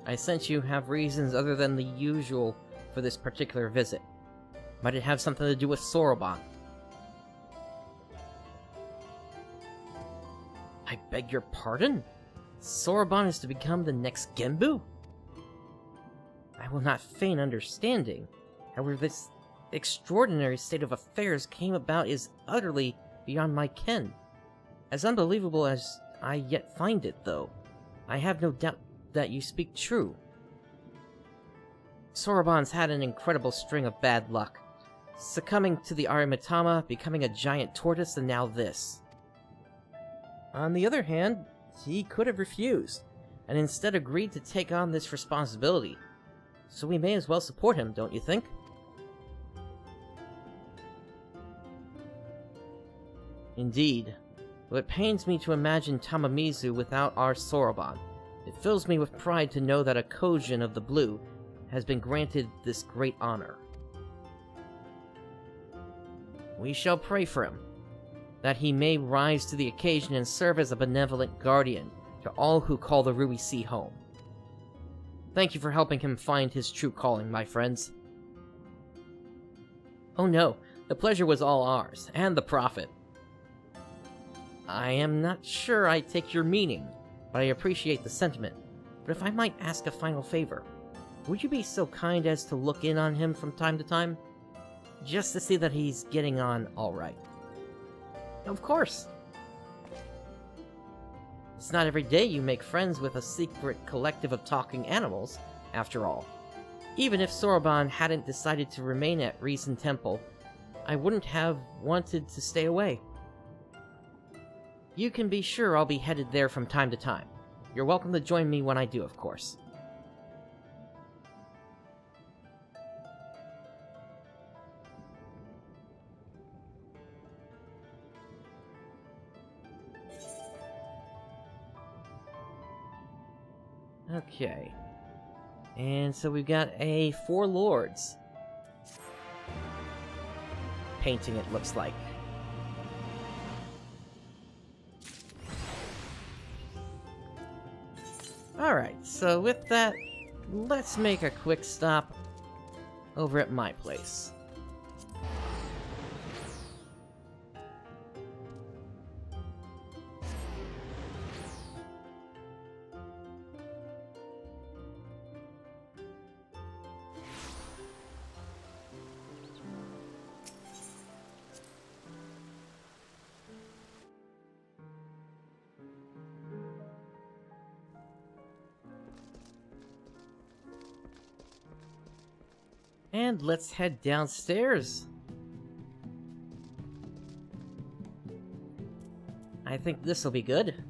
I sense you have reasons other than the usual for this particular visit. Might it have something to do with Soroban? I beg your pardon? Soroban is to become the next Genbu? I will not feign understanding. However, this extraordinary state of affairs came about is utterly beyond my ken. As unbelievable as I yet find it, though, I have no doubt that you speak true. Soroban's had an incredible string of bad luck. Succumbing to the Arimitama, becoming a giant tortoise, and now this. On the other hand, he could have refused, and instead agreed to take on this responsibility. So we may as well support him, don't you think? Indeed. Though it pains me to imagine Tamamizu without our Soroban. It fills me with pride to know that a Kojin of the Blue has been granted this great honor. We shall pray for him, that he may rise to the occasion and serve as a benevolent guardian to all who call the Ruby Sea home. Thank you for helping him find his true calling, my friends. Oh no, the pleasure was all ours, and the profit. I am not sure I take your meaning, but I appreciate the sentiment. But if I might ask a final favor, would you be so kind as to look in on him from time to time? Just to see that he's getting on alright. Of course! It's not every day you make friends with a secret collective of talking animals, after all. Even if Soroban hadn't decided to remain at Reason Temple, I wouldn't have wanted to stay away. You can be sure I'll be headed there from time to time. You're welcome to join me when I do, of course. Okay. And so we've got a 4 lords painting, it looks like. Alright, so with that, let's make a quick stop over at my place. And let's head downstairs. I think this'll be good.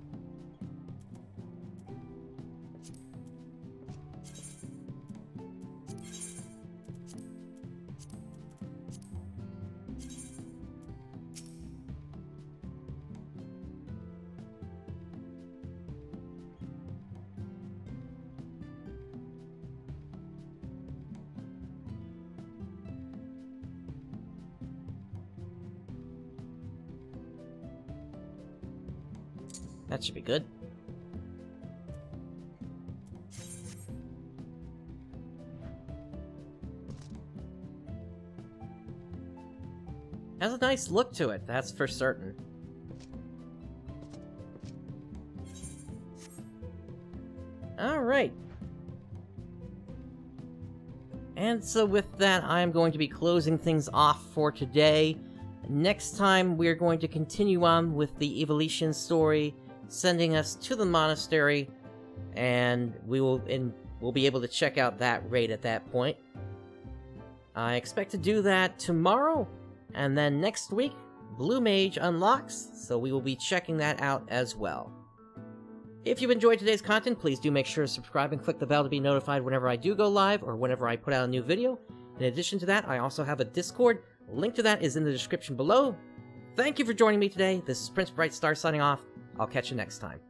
That should be good. Has a nice look to it, that's for certain. Alright. And so with that, I'm going to be closing things off for today. Next time, we're going to continue on with the Evolution story, sending us to the monastery, and we'll be able to check out that raid at that point. I expect to do that tomorrow, and then next week, Blue Mage unlocks, so we will be checking that out as well. If you enjoyed today's content, please do make sure to subscribe and click the bell to be notified whenever I do go live or whenever I put out a new video. In addition to that, I also have a Discord. Link to that is in the description below. Thank you for joining me today. This is PrinceBrightstar signing off. I'll catch you next time.